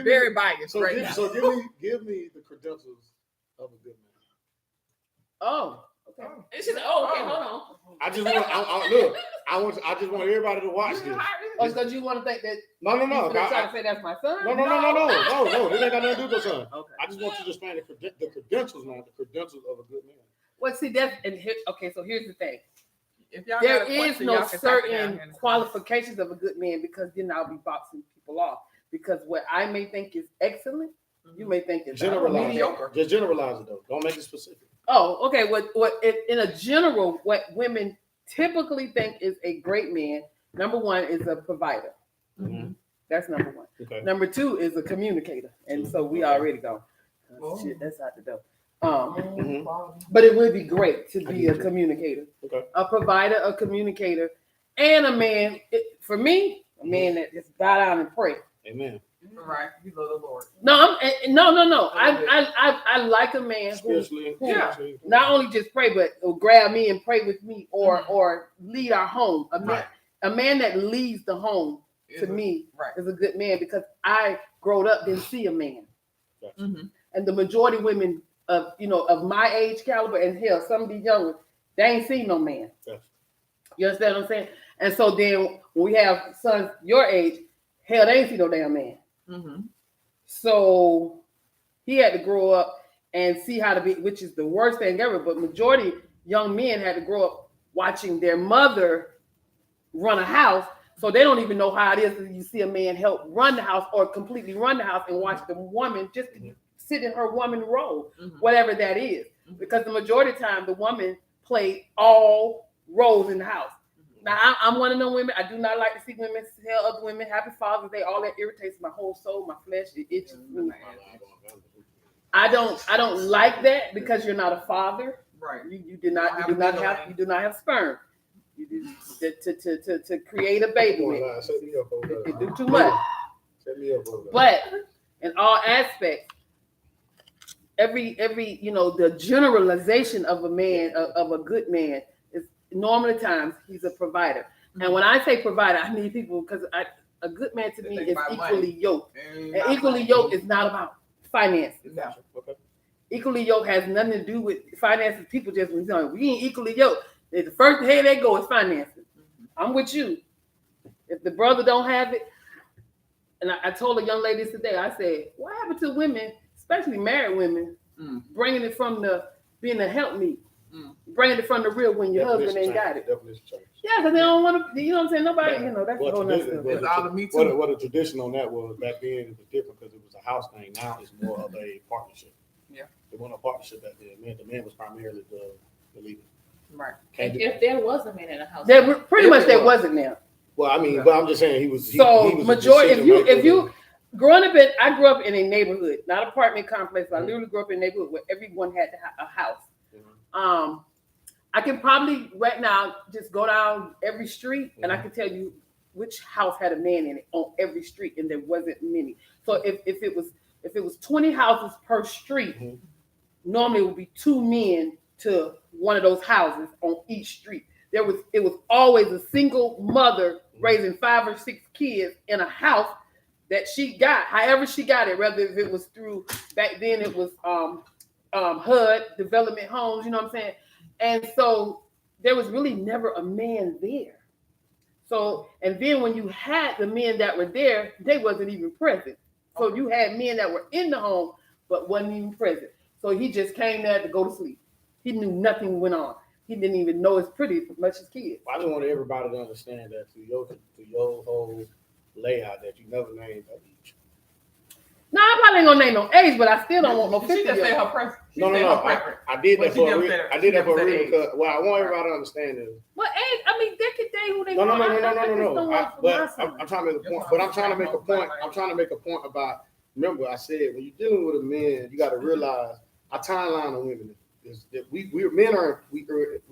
Very biased right now. Give me the credentials of a good man. Oh, okay. And she said, "Oh, okay, hold on." I just want everybody to watch this. Oh, because you want to think that No. you gonna try to say that's my son? No. It ain't got nothing to do with your son. Okay. I just want you to explain the credentials now, the credentials of a good man. Well, see, that's and here, okay. So here's the thing: If y'all there got a is question, no y'all can type it down certain here in the qualifications of a good man because then I'll be boxing people off. Because what I may think is excellent, you may think is Generalize mediocre. it. Just generalize it though. Don't make it specific. Oh, okay. In a general, what women typically think is a great man, number one is a provider. Mhm. That's number one. Okay. Number two is a communicator, and so we already go. Oh. Shit, that's out the door. Mhm. But it would be great to I be get a you. communicator, Okay. a provider, a communicator, and a man. For me, a man that just bow down and pray. Amen. Right. You love the Lord. No, no. I like a man who Spiritually, Yeah. spiritually. not only just pray, but will grab me and pray with me, or lead our home. A man that leads the home to me Right. is a good man because I growed up didn't see a man, Mm-hmm. and the majority of women of my age caliber and hell, some of these younger, they ain't seen no man. Yes. You understand what I'm saying? And so then when we have sons your age, hell, they ain't see no damn man. Mm-hmm. So he had to grow up and see how to be, which is the worst thing ever. But majority young men had to grow up watching their mother run a house, so they don't even know how it is that you see a man help run the house or completely run the house and watch the woman just sit in her woman role, Mm-hmm. whatever that is. Because the majority of the time, the woman played all roles in the house. Now, I'm one of them women. I do not like to see women tell other women Happy Father's Day. All that irritates my whole soul, my flesh. It itches me. I don't like that because you're not a father. Right. You do not have sperm. You do, to create a baby with. Set me up over there. You do too much. Set me up over there. But in all aspects, every the generalization of a man, of a good man, is normally times he's a provider. And when I say provider, I need people because a good man to me They is think about equally yoked. And equally yoked is not about finances. Yeah. Okay. Equally yoked has nothing to do with finances. People just we ain't equally yoked. The first head they go is finances. I'm with you. If the brother don't have it, and I told a young lady today, I said, what happened to women, especially married women, bringing it from being a helpmeet, bringing it from the real when your husband ain't got it. Definition change. Yeah, because they don't want to, you know what I'm saying? Nobody, that's Well, a whole nother tradition- stuff. It's all of me too. What a tradition on that was back then, it was different because it was a house thing. Now it's more of a partnership. Yeah. It wasn't a partnership back then. The man was primarily the leader. Right. Can't do If there was a man in the house, There pretty much there was. wasn't now. Well, I mean, Yeah. but I'm just saying he was. So he was a majority, decision maker. if you growing up I grew up in a neighborhood, not apartment complex. But I literally grew up in a neighborhood where everyone had a house. I can probably right now just go down every street and I can tell you which house had a man in it on every street, and there wasn't many. So if it was 20 houses per street, Mhm. normally it would be 2 men to one of those houses on each street. It was always a single mother raising 5 or 6 kids in a house that she got, however she got it, whether if it was through, back then it was HUD, development homes, you know what I'm saying? And so there was really never a man there. So, and then when you had the men that were there, they wasn't even present. So you had men that were in the home, but wasn't even present. So he just came there to go to sleep. He knew nothing went on. He didn't even know his pretty as much as kids. I just want everybody to understand that through your whole layout that you never named that age. No, I probably ain't gonna name no age, but I still don't want no She 50 just said year her preference. No. I did But that she for a never reason. said- I she did that never for a said reason age. because what I want everybody to understand is What age? I mean, they could date who they no. want. I just don't But want for my son. I'm trying to make a point. But I'm trying to make a point. I'm trying to make a point about. Remember, I said when you're dealing with a man, you got to realize our timeline of women is that we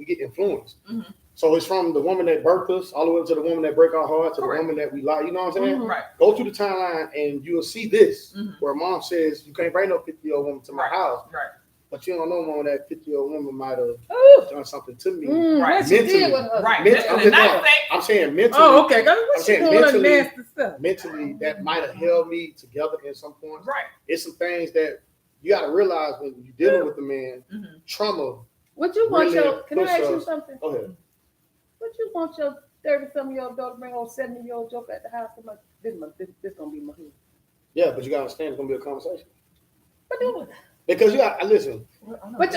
get influenced. Mhm. So it's from the woman that birthed us all the way to the woman that break our heart to Correct. the woman that we like. You know what I'm saying? Mhm. Right. Go through the timeline and you'll see this Mhm. where mom says you can't bring no 50-year-old woman to my Right. house, Right. but you don't know, mom, that 50-year-old woman might have Ooh. done something to me. Right. What she Mentally. did with her? Right. Mentally, Listen, not say- I'm saying mentally. Oh, okay. Cause I'm what she saying doing mentally- nasty stuff? Mentally, that might have held me together in some points. Right. It's some things that you got to realize when you're dealing with the man. Mhm. Trauma. What you want Really your? Can I push ask you us. something? Go ahead. What you want your 30-some-year-old daughter bring on 70-year-old joke at the house? I'm like, this gonna be my hood. Yeah, but you got to understand it's gonna be a conversation What do? because you got listen. But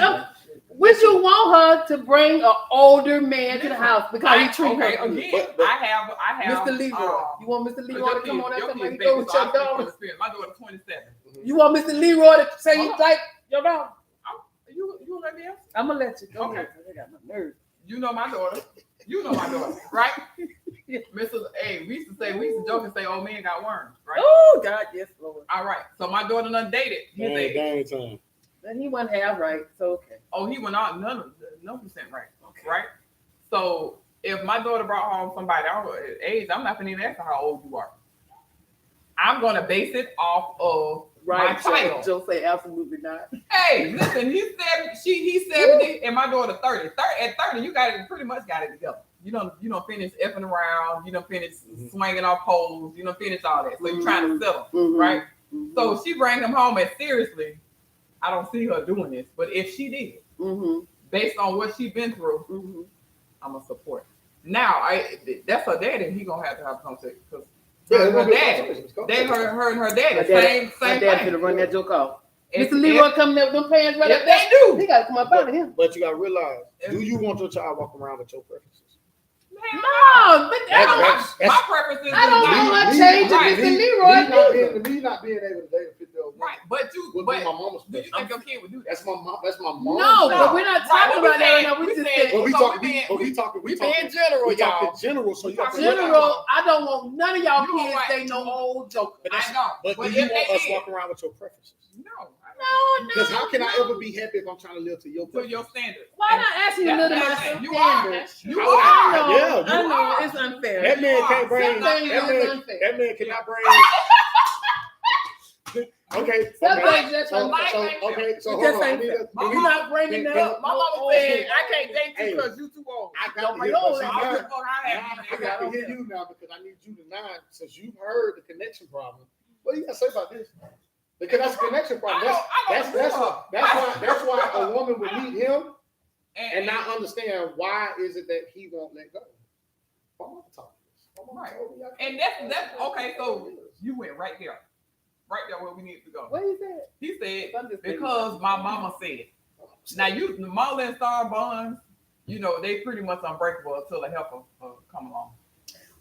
would you want her to bring an older man to the house because he treat okay, her good? again, But- I have Mr. Leroy, you want Mr. Leroy to come on that your somebody kids go big, with so I your speak from daughter? experience. My daughter's 27. You want Mr. Leroy to say Hold you on. like your daughter? You let me answer? I'm gonna let you go. Okay. Ahead. I got my nerves. You know my daughter. You know my daughter, right? Mrs. A, we used to joke and say, "Oh, man got worms," right? Oh God, yes, Lord. All right. So my daughter done dated his age. Dang time. And he wasn't half right, so okay. Oh, he went out no percent right. Right. So if my daughter brought home somebody our age, I'm not gonna even ask her how old you are. I'm gonna base it off of my child. Joe say absolutely not. Hey, listen, he's 70, and my daughter 30. At 30, you pretty much got it together. You don't finish effing around, you don't finish swinging off poles, you don't finish all that. So you're trying to settle, Mhm. right? Mhm. So she bring him home, and seriously, I don't see her doing this. But if she did, Mhm. based on what she's been through, Mhm. I'm gonna support. Now, that's her daddy. He gonna have to have a conversation because Yeah, her it's gonna be a daddy, conversation. It's they gonna- her and her daddy, My dad- same My dad thing. should have run that joke off. If- Mr. Leroy coming up with them pants right if up there. they do, He gotta come up out of him. But you got to realize, do you want your child walking around with your preferences? No, but That's- my preference is I don't not- want my change to right, Mr. Leroy. Me not being able to date a 50-year-old right, but would but be my mama's do you preference. think your kid would do that? That's my mom. That's my mom. No, but we're not Right, talking what about that right now. we We just said- said But we So talking. we being- We talking. We being general, We talking y'all. general. So you got to general. I don't want none of y'all You kids right. say no old joke. I know, But but do you if want they us did, walking around with your preferences? no, No, Because how can I no. ever be happy if I'm trying to live to your to preferences? your standards. Why not asking you to live to my You standards? are. You I are. I know, Yeah, I you know, are. it's unfair. That man You can't are. bring. Some things That is man. unfair. That man cannot bring. Okay. Some okay. things just So, unfair. okay. So It hold just on. I ain't need fair. to- My You're mama- not bringing Can- it up. My mama Okay. said I can't date Hey. you because you too old. I Don't got to bring hear. all But see, that. I now- just thought I now I got to hear you now because I need you to now, since you've heard the connection problem. What do you got to say about this? Because that's a connection problem. That's why a woman would meet him and not understand why is it that he won't let go. My mama taught me this. My mama Right. told me I And can't- that's okay. So you went right there where we need to go. What you said? He said I'm just because my mama said. Now you, Marla and Star bonds, you know they pretty much unbreakable until the helper come along.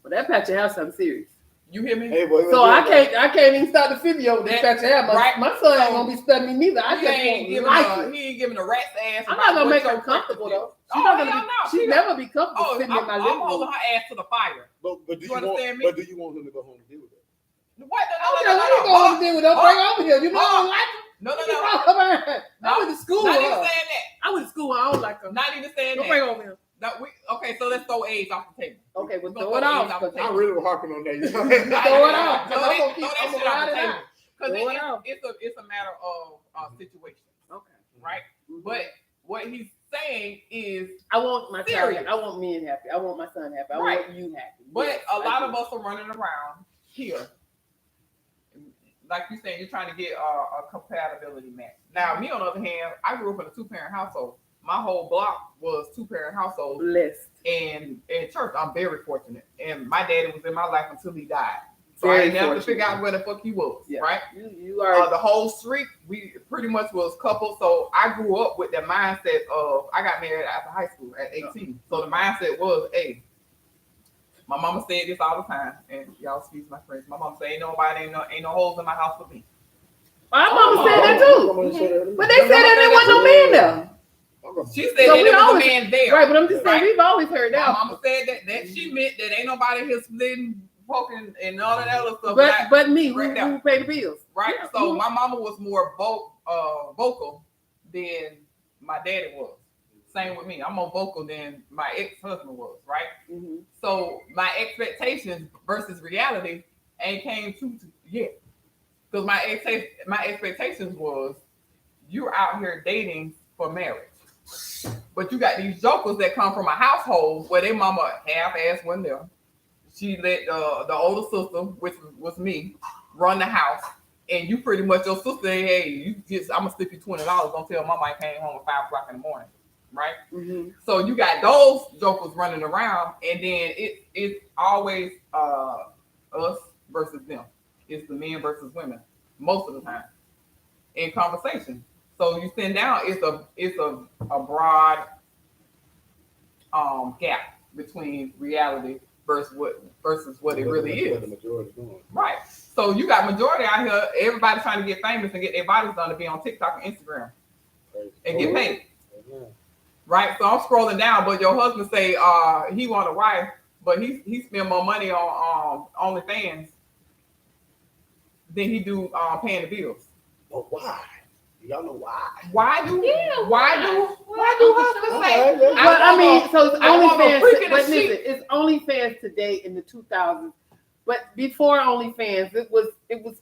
Well, that patch your house something serious. You hear me? Hey, boy, So I can't even start the video with this patch your house. Right. My son ain't gonna be studying me neither. I He just ain't want giving life. he ain't giving a rat's ass. I'm about not gonna what make your her comfortable preference though. is. She's Oh, not gonna hell be. no. She'd never be comfortable Oh, sitting I'm in my I'm living holding room. her ass to the fire. But do You you want? understand me? But do you want him to go home and deal with it? What? Okay, what you going to do with her? Bring her over here. You know I don't like her. No. I went to school. Not with even her. saying that. I went to school. I don't like her. Not even saying Don't that. bring over him. No, okay, so let's throw age off the table. Okay, well, We're gonna throw it age off. the 'cause table. I really was harping on that. Throw it off. Throw I'm that- gonna throw that I'm shit gonna off ride the it table. out. Because Throw it off. it's a matter of situation, Okay. right? But what he's saying is, I want my Serious. child. I want men happy. I want my son happy. I Right. want you happy. but Yes, a I lot do. of us are running around here. Like you saying, you're trying to get a compatibility match. Now, me on the other hand, I grew up in a 2-parent household. My whole block was 2-parent household. blessed. And in church, I'm very fortunate. And my daddy was in my life until he died. So I Very didn't have to fortunate. figure out where the fuck he was, Yeah. right? You are. The whole street, we pretty much was coupled. So I grew up with that mindset of, I got married after high school at 18. So the mindset was, hey, my mama said this all the time, and y'all excuse my friends. My mama said, ain't no holes in my house for me. My mama said that too. But they said that there wasn't no man there. She said So that we there was always- a man there. Right, but I'm just saying Right. we've always heard My that. mama said that she meant that ain't nobody here splitting, poking, and all of that other stuff. But me, Right who now. pay the bills? Right? Yeah. So my mama was more vocal than my daddy was. Same with me. I'm more vocal than my ex-husband was, right? Mhm. So my expectations versus reality ain't came true yet. Because my expectations was you're out here dating for marriage. But you got these jokers that come from a household where their mama half-ass wasn't there. She let the older sister, which was me, run the house. And you pretty much, your sister, hey, I'm gonna slip you $20. Don't tell mama I came home at 5 o'clock in the morning, right? Mhm. So you got those jokers running around, and then it's always us versus them. It's the men versus women most of the time in conversation. So you send down, it's a broad gap between reality versus what it really is. The majority doing. Right. So you got majority out here, everybody trying to get famous and get their bodies done to be on TikTok and Instagram and get paid. Right. So I'm scrolling down, but your husband say he want a wife, but he spend more money on OnlyFans than he do paying the bills. But why? Y'all know why? Why do Yeah, why do husbands say? Okay, But I mean, so it's I want a OnlyFans. freak in But a sheet. listen, it's OnlyFans today in the 2000s. But before OnlyFans, it was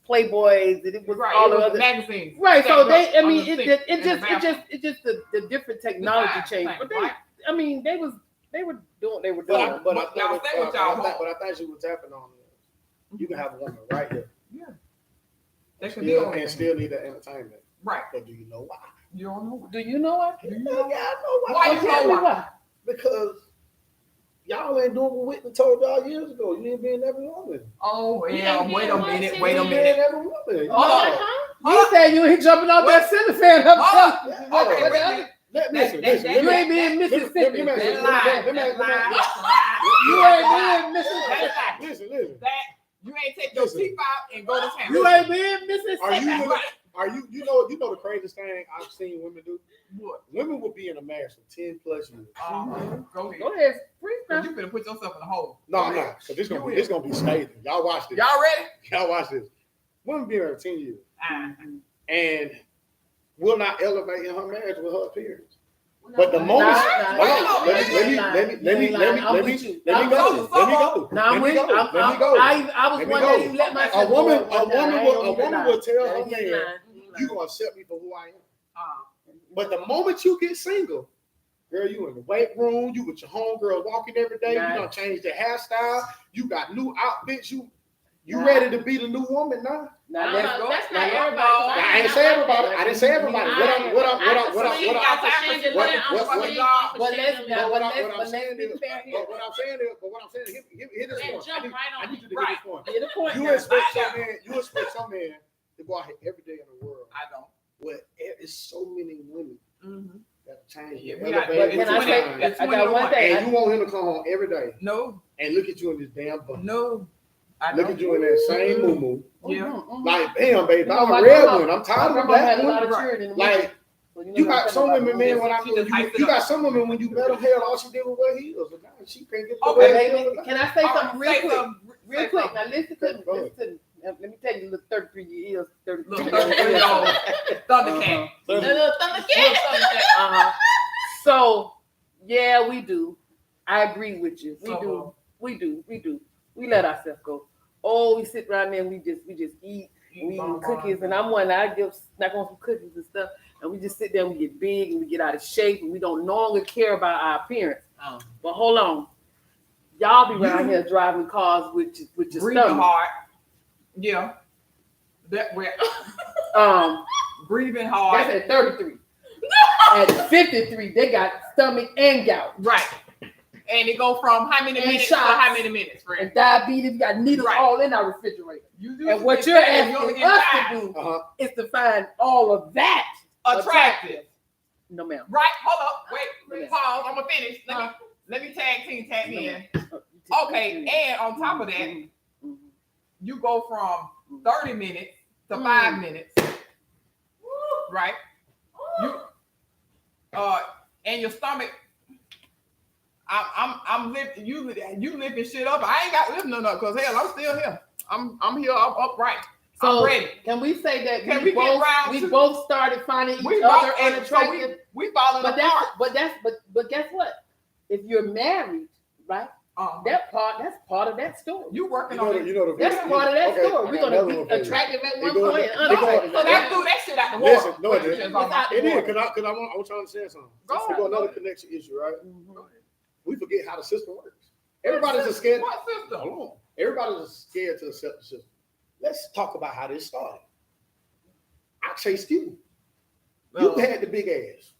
Playboys and it was Right, all it the was other. magazines. Right, so stacked they. up I on mean, the it sink just in the bathroom. the different technology Design changed. thing, But they, right? I mean, they were doing what they were But doing. I Y'all stay with y'all home. think she was tapping on it. You can have a woman right here They could be on and still need the entertainment. Right. But do you know why? You don't know. Do you know what? Do you Yeah, know? I know why. Why Oh, you tell know me why? why? Because y'all ain't doing what Whitney told y'all years ago. You ain't being every woman. Oh You yeah. ain't Wait a being minute. what? Wait a You ain't minute. being every woman. Hold on. You said you ain't jumping off that ceiling fan. Hold up. Yeah, What- Okay, what wait a else? minute. Listen. You ain't being Mississippi. Let me- That let me- lie. You ain't being Mississippi. Listen. That you ain't take your Listen. teeth out and go to town. You ain't being Mississippi. Are you you know the craziest thing I've seen women do? What? Women will be in a marriage for 10 plus years. Go ahead. Go ahead, freak Cause now. you finna put yourself in a hole. No, I'm not. So this gonna be scathing. Y'all watch this. Y'all ready? Y'all watch this. Women be married 10 years Ah. and will not elevate in her marriage with her appearance. But the moment, Nah, hold on, let me go. Let me go. No, I'm with you. Let me go. I was Let me one go. day you let myself A woman go one time. I ain't gonna will tell lie. her You ain't man, lying. you gonna accept me for who I am. Ah. But the moment you get single, girl, you in the weight room, you with your homegirl walking every day, Right. you done change your hairstyle, you got new outfits, you Right. ready to be the new woman now. Now No, let's no, go. that's Now not let's everybody. go. So I ain't say everybody. I didn't say everybody. What I'm But let's saying is, but what I'm saying is, hit this point. I need you to hit this point. Get a point. You now. expect some man to go out here every day in the world I don't. where it's so many women Mm-hmm. that change. Yeah, their we got- elevator But can I with say, time. I got one thing. And you want him to come home every day No, and look at you in this damn bun. no. I Look don't. at you in that same moo. Yeah. Like, damn, baby, You know, I'm my a red grandma- one. I'm My tired of grandma had that a lot one. of children in the Like, morning. So you know got what some I'm women, man, when She just hyped it you up. got some women when you met them, hell, all she did was wear heels. And now she can't get the Okay, way Baby, heels. can I say All right, something real say quick? something. Real Say quick. something. Now listen to me. Let me tell you, look, 33 years, 33 Little years. 33-year-old Thundercat. The little Thundercat. Uh-huh. So, yeah, we do. I agree with you. We Uh-huh. do. We let ourselves go. Oh, we sit around there and we just eat. We eat cookies, and I'm one. I give snack on some cookies and stuff, and we just sit there and we get big and we get out of shape, and we don't no longer care about our appearance. But hold on, y'all be around here driving cars with your Breathing stomach. hard. Yeah. That way. Breathing hard. That's at 33. At 53, they got stomach and gout. Right. And it go from how many And minutes shots. to how many minutes, friend? And diabetes, got needles Right. all in our refrigerator. You And what it's you're sad, you asking only get us five. to do Uh-huh. is to find all of that Attractive. No, ma'am. Right? Hold up. Wait. Yes. Pause. I'm gonna finish. Let me tag me in. Okay. And on top of that, Mhm. you go from 30 minutes to Mm. 5 minutes. Right? You and your stomach. I'm lifting you lifting shit up. I ain't got lifting none up because hell, I'm still here. I'm here. I'm upright. So I'm ready. can we say that Can we we get both round we two? both started finding each We other both and so unattractive? we falling But apart. but guess what? If you're married, right? That's part of that story. You working You know, on the, it. you know the That's part of that okay, story. I We're got gonna another one be for you. attractive at It one goes- point it and goes- unattractive So at that's another. do that shit out the water. Listen, no, it Put didn't. shit on my- It is, because I'm trying to say something. Go Let's on. go another connection issue, right? Mhm. We forget how the system works. Everybody's just scared. What system? Hold on. Everybody's scared to accept the system. Let's talk about how this started. I chased you. You had the big ass.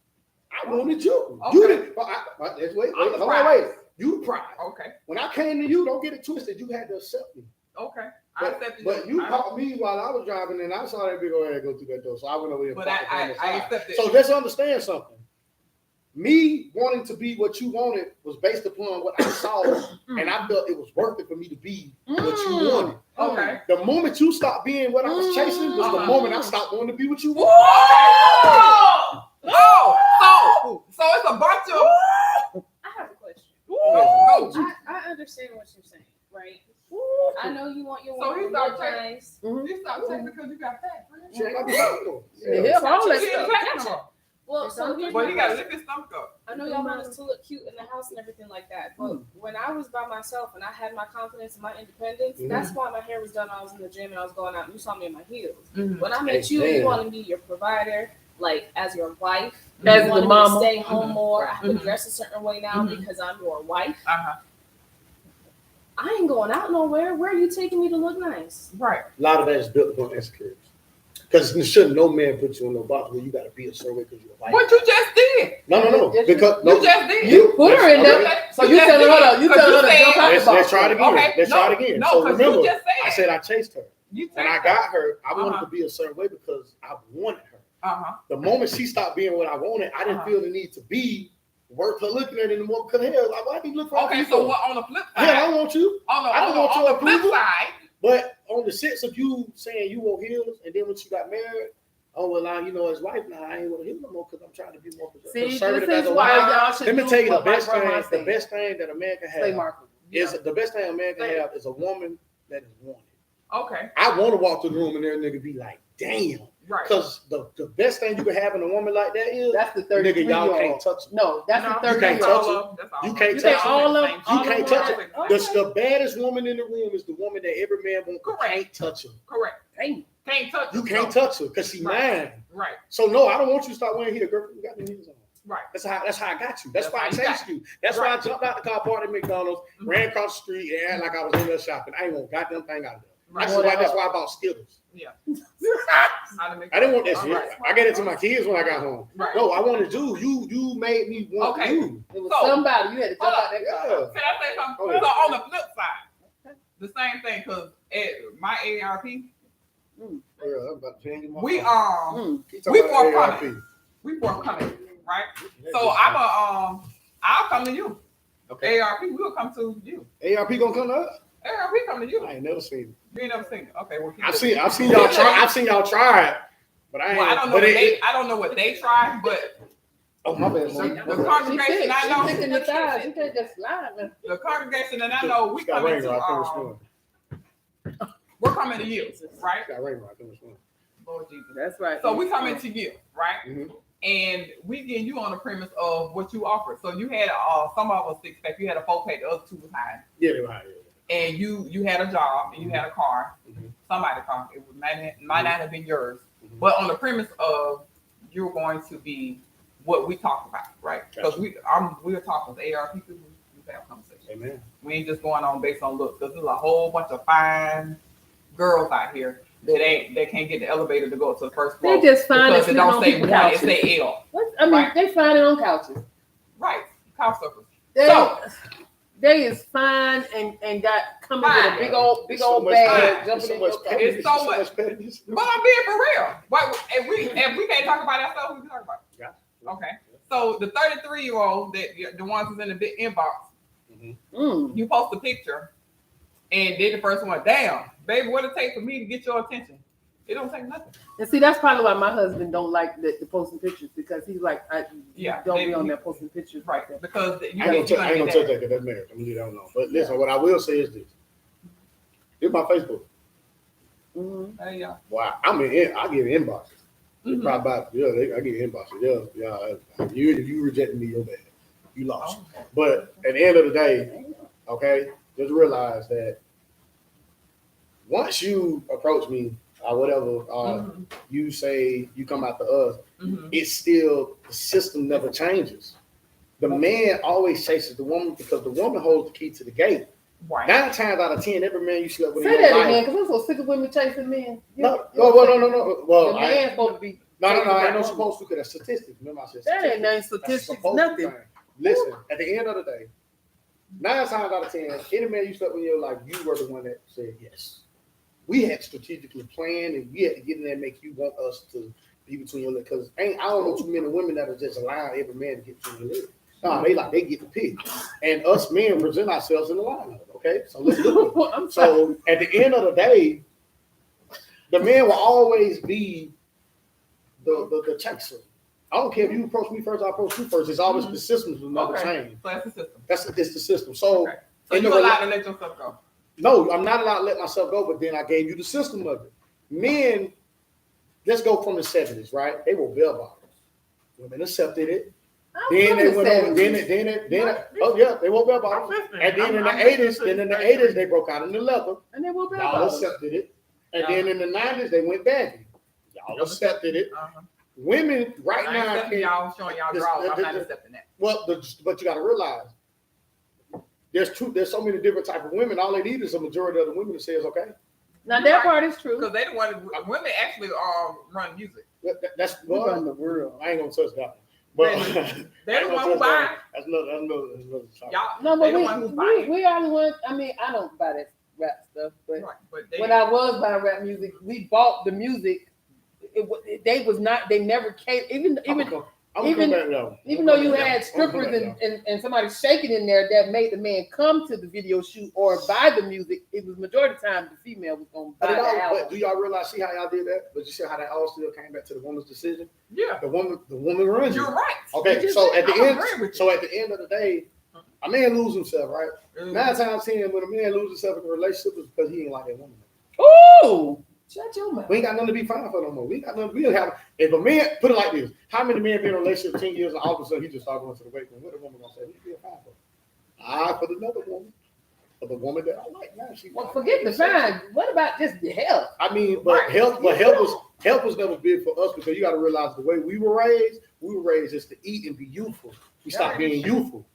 I wanted you. Okay. You didn't. Let's wait. I'm the Hold on, prize. wait. You prize. Okay. When I came to you, don't get it twisted. You had to accept me. Okay. I But, accepted but you I- caught me while I was driving, and I saw that big old ass go through that door. So I went over there. And But parked I on the I side. accepted. So let's understand something. Me wanting to be what you wanted was based upon what I saw, and I felt it was worth it for me to be what you wanted. Okay. The moment you stopped being what I was chasing was the Uh-huh. moment I stopped wanting to be what you wanted. So it's a bunch of. I have a question. Go. I understand what you're saying, right? I know you want your So woman he to started look taking- nice. You stop taking because you got fat. She ain't got to be single. Yeah, all that She stuff. ain't taking no more. Well, so here's But my he got to question. lift his stomach up. I know y'all want us to look cute in the house and everything like that, but when I was by myself and I had my confidence and my independence, that's why my hair was done. I was in the gym and I was going out and you saw me in my heels. When I met you, you wanted me your provider, like as your wife. As you the wanted mama. me to stay home more. I have to Mhm. dress a certain way now Mhm. because I'm your wife. Uh-huh. I ain't going out nowhere. Where are you taking me to look nice? Right. A lot of that is built upon insecurities. Because shouldn't no man put you in no box where you got to be a certain way because you're a wife. What you just did. No. Yes, you- Because You no. just did. You put her in there. Okay. So you just telling her did. to, you 'Cause telling her to said- jump out the Let's box. try it again. Okay. Let's try it again. No, So because remember, you just said. I said I chased her. You When I got her, I wanted to be a certain way because I wanted her. Uh-huh. The moment she stopped being what I wanted, I didn't Uh-huh. feel the need to be worth her looking at anymore. Because hell, like, why do you look for other Okay, people? so what on the flip Hell, side? I want you. On the, I don't on the, want on your the flip approval. side, But on the sense of you saying you wore heels, and then when you got married, oh well, as wife now, I ain't want to heal no more because I'm trying to be more See, conservative this as is a why wife. y'all should Let me do tell you the what my best thing. grandma The said. best thing that a man can Say have Marco. is the best thing a man can Say it. have is a woman that is wanted. okay, I want to walk through the room and there nigga be like, damn, right. because the best thing you can have in a woman like that is That's the nigga, 33 y'all year can't old. touch it. No, that's No, the you 30 can't year touch old. it. That's all. You can't You touch think it. all of You can't touch it. Okay. The baddest woman in the room is the woman that every man wants. Correct. Can't touch her. Correct. Damn. Can't touch You it, can't no. touch her because she Right. mine. Right. So no, I don't want you to start wearing heel, girlfriend. You got the heels on. Right. That's how I got you. That's That's why I how you chased got you. That's why I jumped out the car, parked at McDonald's, Mhm. ran across the street, and acted like I was in there shopping. I ain't want a goddamn thing out of there. Right. That's why I bought Skittles. How to make I didn't want that All shit. right. I gave it to my kids when I got home. Right. No, I wanted you. You made me want Okay. you. It was So- somebody. You had to jump Hold out that car. Yeah. Can I say something? Go ahead. So on the flip side, the same thing, because at my AARP, Yeah, I'm about to change my we Mm. Keep talking we about forthcoming. AARP. forthcoming, right? So I'll come to you. Okay. AARP, we'll come to you. AARP gonna come to us? AARP come to you. I ain't never seen it. You ain't never seen it. Okay, well, keep I've it. seen y'all try. I've seen y'all try it, but I ain't. Well, I don't know. but I don't know what they tried, but Oh my bad, the, Mom. the She congregation thick. I She know, thick in the thighs. You can't just slide, man. the congregation that I know, we She got come rain, into right? I couldn't respond. we're coming to you, right? Got rain right this one. Lord Jesus. That's right. So we coming to you, right? Mhm. And we getting you on the premise of what you offer. So you had some of us 6-pack, you had a 4-pack, the other 2 was high. Yeah, they were high. And you had a job and you had a car, somebody's car. It might not have been yours, but on the premise of you're going to be what we talked about, right? Because we're talking to AR people who have conversations. Amen. We ain't just going on based on looks, because there's a whole bunch of fine girls out here that can't get the elevator to go up to the first floor. They just find because it don't say one, it couches. say L. I mean, Right. they find it on couches. Right, couch surfers. They, So- they is fine and got coming with a Fine. big old So much bag pettiness. jumping So in much your car. pettiness. It's so much. pettiness. But I'm being for real. If we can't talk about that stuff, we can talk about it. Yeah. Okay. So the 33-year-old the ones who's in the big inbox, Mm. you post a picture and did the first one. Damn, baby, what it take for me to get your attention? It don't take nothing. And see, that's probably why my husband don't like the posting pictures, because he's like, Yeah, don't be they- on there posting pictures. Right. Like that. Because you I ain't get gonna touch that because that's marriage. I mean, you don't know. But listen, what I will say is this. Here's my Facebook. Mhm. Hey, yeah. Wow, I get inboxes. Mhm. Probably about, I get inboxes. Yeah. You rejected me, you're bad. You lost. Oh. But at the end of the day, okay, just realize that once you approach me or whatever, Mhm. you say you come out to us, Mhm. it's still, the system never changes. The man always chases the woman because the woman holds the key to the gate. Right. 9 times out of 10, every man you slept with in Say your that life. again, because I'm so sick of women chasing men. No. The Well, man's supposed to be. I ain't no woman. supposed to, because that's statistics. Remember I said That ain't nothing That's a statistics, supposed nothing. thing. Listen, at the end of the day, 9 times out of 10, any man you slept with in your life, you were the one that said yes. We had strategically planned, and we had to get in there and make you want us to be between your legs. Because I don't know too many women that are just allowing every man to get between your legs. No, they get the pick. And us men present ourselves in the lineup, okay? So let's look at it. I'm sorry. So at the end of the day, the man will always be the chaser. I don't care if you approach me first, I approach you first. It's always the systems will never Okay. change. So that's the system. It's the system. So Okay. So in you're the allowed to let yourself go. no, I'm not allowed to let myself go, but then I gave you the system of it. Men, let's go from the 70s, right? They were bell bottoms. Women accepted it. Then they went over, oh yeah, they were bell bottoms. And then in the 80s, they broke out in the leather. And they will be Y'all accepted it. And then in the 90s, they went baggy. Y'all accepted it. Uh-huh. Women right I ain't now accepting y'all showing y'all drawers. I'm not accepting that. Well, but you got to realize there's so many different type of women. All they need is a majority of the women that says okay. Now that part is true. Because they the one women actually run music. That's We well, run the world. I ain't gonna touch that. But They're the one who buy. That's another topic. Y'all, No, they but the one who's buying. we are the ones. I mean, I don't buy that rap stuff, but Right, but they, when I was buying rap music, we bought the music. They never came. Even though you had strippers and somebody shaking in there that made the man come to the video shoot or buy the music, it was majority of the time the female was gonna buy the But album. do y'all realize? See how y'all did that? But you see how that all still came back to the woman's decision. yeah, The woman runs you're it. right. Okay, You so just- at the I'm end, agreeing with you. so at the end of the day, a man loses himself, right? 9 times 10, when a man loses himself in a relationship, is because he ain't like that woman. Ooh, shut your mouth. We ain't got nothing to be fine for no more. We ain't got nothing. We don't have. If a man put it like this, how many men been in a relationship 10 years and all of a sudden he just started going to the weight room? What the woman gonna say? What you fine for? I for another woman, for the woman that I like. Now she. Well, forget the fine. What about just your health? I mean, but help was never big for us because you got to realize the way we were raised just to eat and be youthful. We stopped being youthful.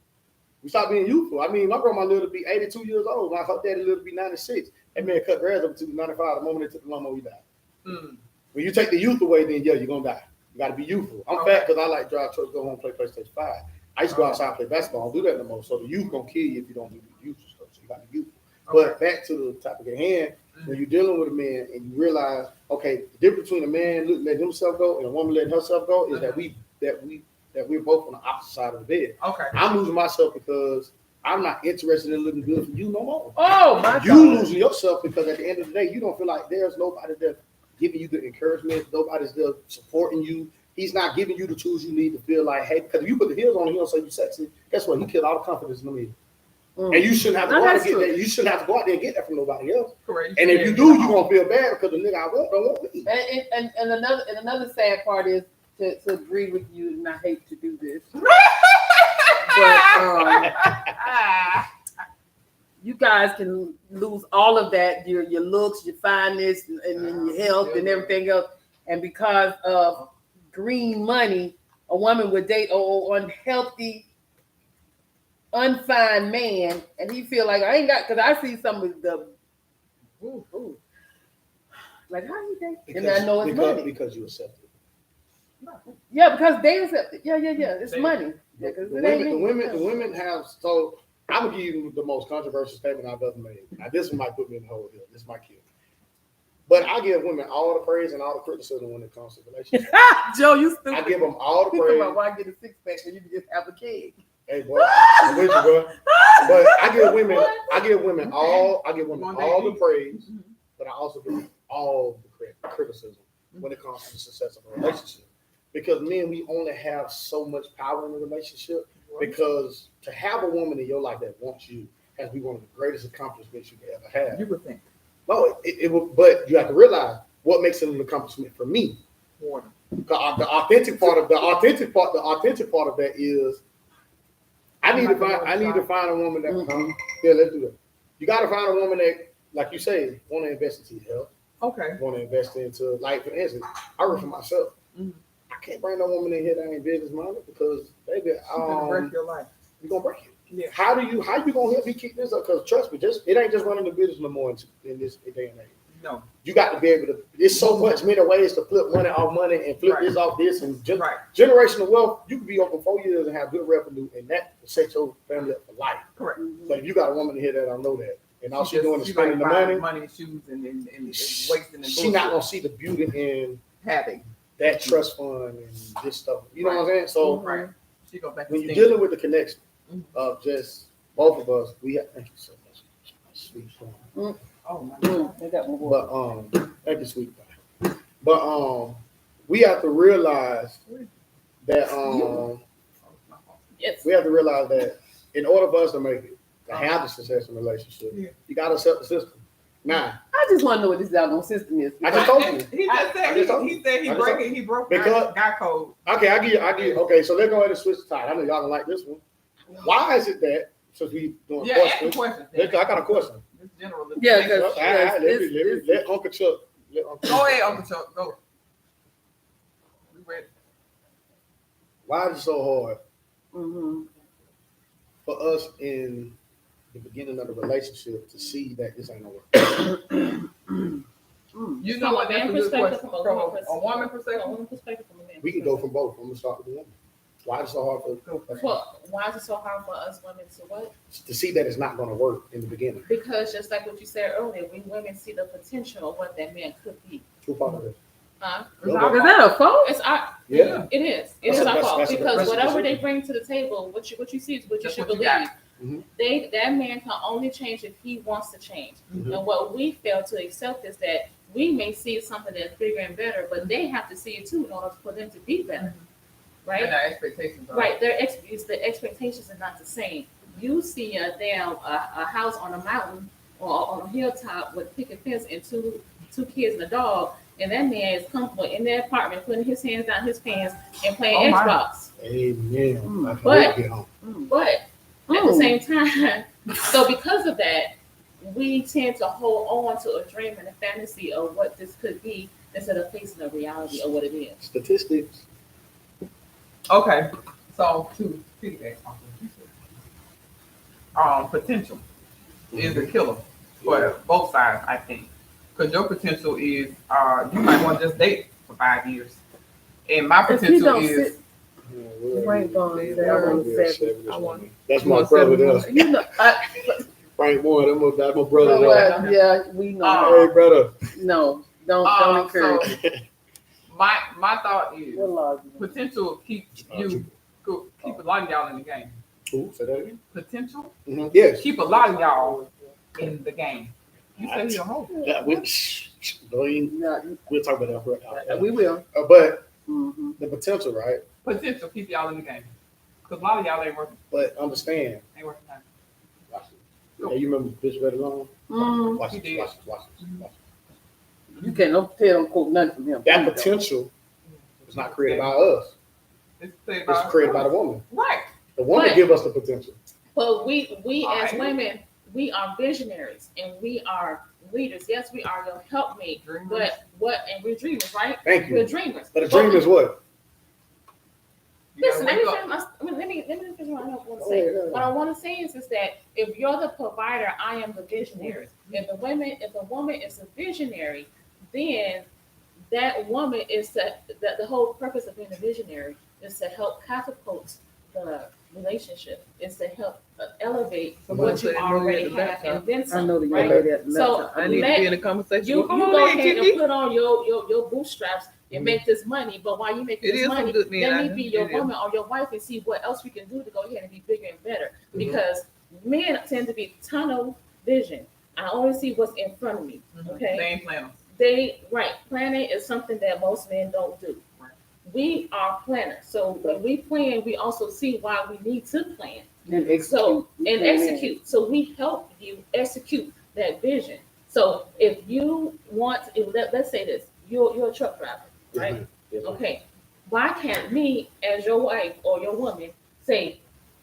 I mean, my grandma lived to be 82 years old. My daddy lived to be 96. That man cut grass up to 95. The moment they took the lawnmower, he died. When you take the youth away, then yeah, you're gonna die. You got to be youthful. I'm fat because I like drive trucks, go home, play PlayStation 5. I used to go outside and play basketball. I don't do that no more. So the youth gonna kill you if you don't do the youth stuff. So you got to be youthful. But back to the topic at hand, when you're dealing with a man and you realize, okay, the difference between a man letting himself go and a woman letting herself go is that we're both on the opposite side of the bed. Okay. I'm losing myself because I'm not interested in looking good for you no more. Oh my You God. losing yourself because at the end of the day, you don't feel like there's nobody there giving you the encouragement, nobody's there supporting you. He's not giving you the tools you need to feel like, hey, because if you put the heels on, he don't say you sexy. Guess what? He killed all the confidence in the man. And you shouldn't have to No, go out and that's get true. that. You shouldn't have to go out there and get that from nobody else. Correct. And if you do, you're gonna feel bad because the nigga I want don't want me. And another sad part is to agree with you, and I hate to do this, but you guys can lose all of that, your looks, your fineness, and your health and everything else, and because of green money, a woman would date an unhealthy, unfine man, and he feel like I ain't got, because I see some of the like how you date, and I know it's money. Because you accept it. Yeah, because they accept it. Yeah. It's money. Yeah, 'cause The it ain't women have, so I'm gonna give you the most controversial statement I've ever made. Now this one might put me in the hole here. This might kill me. But I give women all the praise and all the criticism when it comes to relationships. Joe, you stupid. I give them all the You talking about praise. why get a six pack when you can just have a kid? Hey boy, I'm with you, bro. But I give women all the praise, but I also give them all the criticism when it comes to the success of a relationship. Because men, we only have so much power in a relationship. Because to have a woman in your life that wants you has to be one of the greatest accomplishments you could ever have. You would think. No, it will, but you have to realize what makes it an accomplishment for me. Water. The authentic part of that is I need to find a woman that let's do that. You got to find a woman that, like you say, want to invest into your health, Okay. want to invest into, like for instance, I work for myself. Mhm. I can't bring no woman in here that ain't business minded because baby, She's gonna break your life. you're gonna break it. Yeah. How you gonna help me keep this up? Because trust me, it ain't just running the business no more in this day and age. No. You got to be able to. There's so much many ways to flip money off money and flip this off this and Right. generational wealth. You can be open 4 years and have good revenue, and that will set your family up for life. Correct. But if you got a woman in here that don't know that, and all she's Just- doing is she spending the buying money, and shoes and wasting the she not gonna see the beauty in having. that trust fund and this stuff. You know what I'm saying? So Right. She go back when to you're stinking. dealing with the connection of just both of us, we have. Thank you so much, sweet friend. Oh my God. They got one more. But thank you, sweet pie. But we have to realize that Yes. we have to realize that in order for us to make it, to have a successful relationship, you gotta accept the system. Now, I just want to know what this doggone system is. I just told you. He just said he broke Because- guy code. Okay, I give you. Okay, so let's go ahead and switch the tide. I know y'all don't like this one. Why is it that since we doing Yeah, ask the questions? question. I got a question. It's general. Yeah, All because right, let Uncle Chuck. Go ahead, Uncle Chuck. Go. We ready. Why is it so hard mm-hmm. for us in the beginning of the relationship to see that this ain't gonna work? You know what? That's a From a good man question. perspective, From from a woman From a perspective. woman perspective, from a man We can go from both. I'm gonna start with the woman. Why is it so hard Well, why is it so hard for us women to what? to see that it's not gonna work in the beginning? Because just like what you said earlier, we women see the potential of what that man could be. True part of it. Huh? It's Is our Is fault. that a fault? It's our. Yeah. It is. It That's is a- our that's- fault that's a- because that's a whatever they decision. bring to the table, what you see is what you That's should what you believe. got. Mhm. That man can only change if he wants to change. Mhm. And what we fail to accept is that we may see something that's bigger and better, but they have to see it too in order for them to be better. Right? And our expectations. Are Right, the expectations are not the same. You see a house on a mountain or on a hilltop with picket fence and two kids and a dog, and that man is comfortable in their apartment, putting his hands down his pants and playing Oh, my. Xbox. Amen. I can But- wait to get home. But at the same time, so because of that, we tend to hold on to a dream and a fantasy of what this could be instead of facing the reality of what it is. Statistics. Okay, so to piggyback on what you said, potential is a killer for both sides, I think, because your potential is you might want to just date for 5 years, and my If he potential don't is sit- Frank Vaughn, I want- That's my brother there. You know, Frank Moore, that's my brother there. well, yeah, we know. Hey, brother. No, don't encourage. so my thought is What laws? potential keeps keep a lot of y'all in the game. Ooh, say that again. Potential Yes. keep a lot of y'all in the game. You say you're a hoe. We'll talk about that. We will. But Mm-hmm. the potential, right? Potential keep y'all in the game. Because a lot of y'all ain't working But understand, time. watch this. Hey, you remember Bitch Better Long? Mm, Watch He this, did. watch this, watch this. Watch you can't don't quote nothing from him. this. That potential is not created by us. It's It's created by the woman. Right. The woman But- give us the potential. But we as Alright. women, we are visionaries and we are leaders. Yes, we are your helpmate, but and we're dreamers, right? Thank We're you. dreamers. But a dream is what? You Listen, gotta let me wake finish up. let me finish what I want to Go say. ahead, go ahead. What I want to say is that if you're the provider, I am the visionary. If a woman is a visionary, then that woman is the whole purpose of being a visionary is to help catapult the relationship, is to help elevate So what what's you the already movie at have the and then I some. know the young right? lady at the So, laptop. I need to be in a conversation. You Come on go in, ahead and Kiki. put on your bootstraps and make this money, but while you making It this is some money, good men out let me here. be your It is. woman or your wife and see what else we can do to go ahead and be bigger and better. Mm-hmm. Because men tend to be tunnel vision. I only see what's in front of me. Okay. They ain't playing. Planning is something that most men don't do. Right. We are planners. So when we plan, we also see why we need to plan. And execute. So You and can't execute. So we help you execute that vision. So if you want, let's say this, you're a truck driver, right? Yes, ma'am. Okay. Why can't me as your wife or your woman say,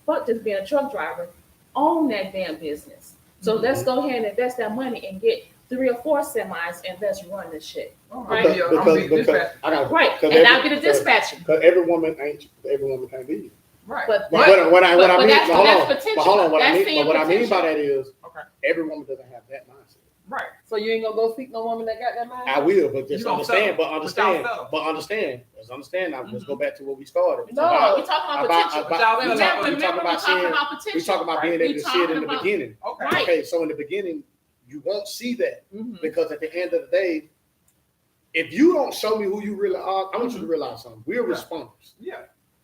fuck just being a truck driver, own that damn business. So let's go ahead and invest that money and get 3 or 4 semis and let's run this shit. Right. Because I got Right. And I'll be the dispatcher. Because every woman can't be you. Right. But What I but mean, that's- hold that's on, potential. but hold on. What I That's mean, seeing but what I mean by potential. that is, Okay. every woman doesn't have that mindset. Right. So you ain't gonna go seek no woman that got that mind? I will, but You just don't understand. settle. But understand. But y'all settle. But understand. Let's understand. Now, let's go back to what we started. No, About- we're talking about about- potential. about- Y'all we been talk- about- we talk Remember, about we're talking seeing- about potential. we talk about being We able to see it in talking the about- beginning. Okay. Right. Okay, so in the beginning, you won't see that Mhm. because at the end of the day, if you don't show me who you really are, I want you to realize something. We're responders. Yeah.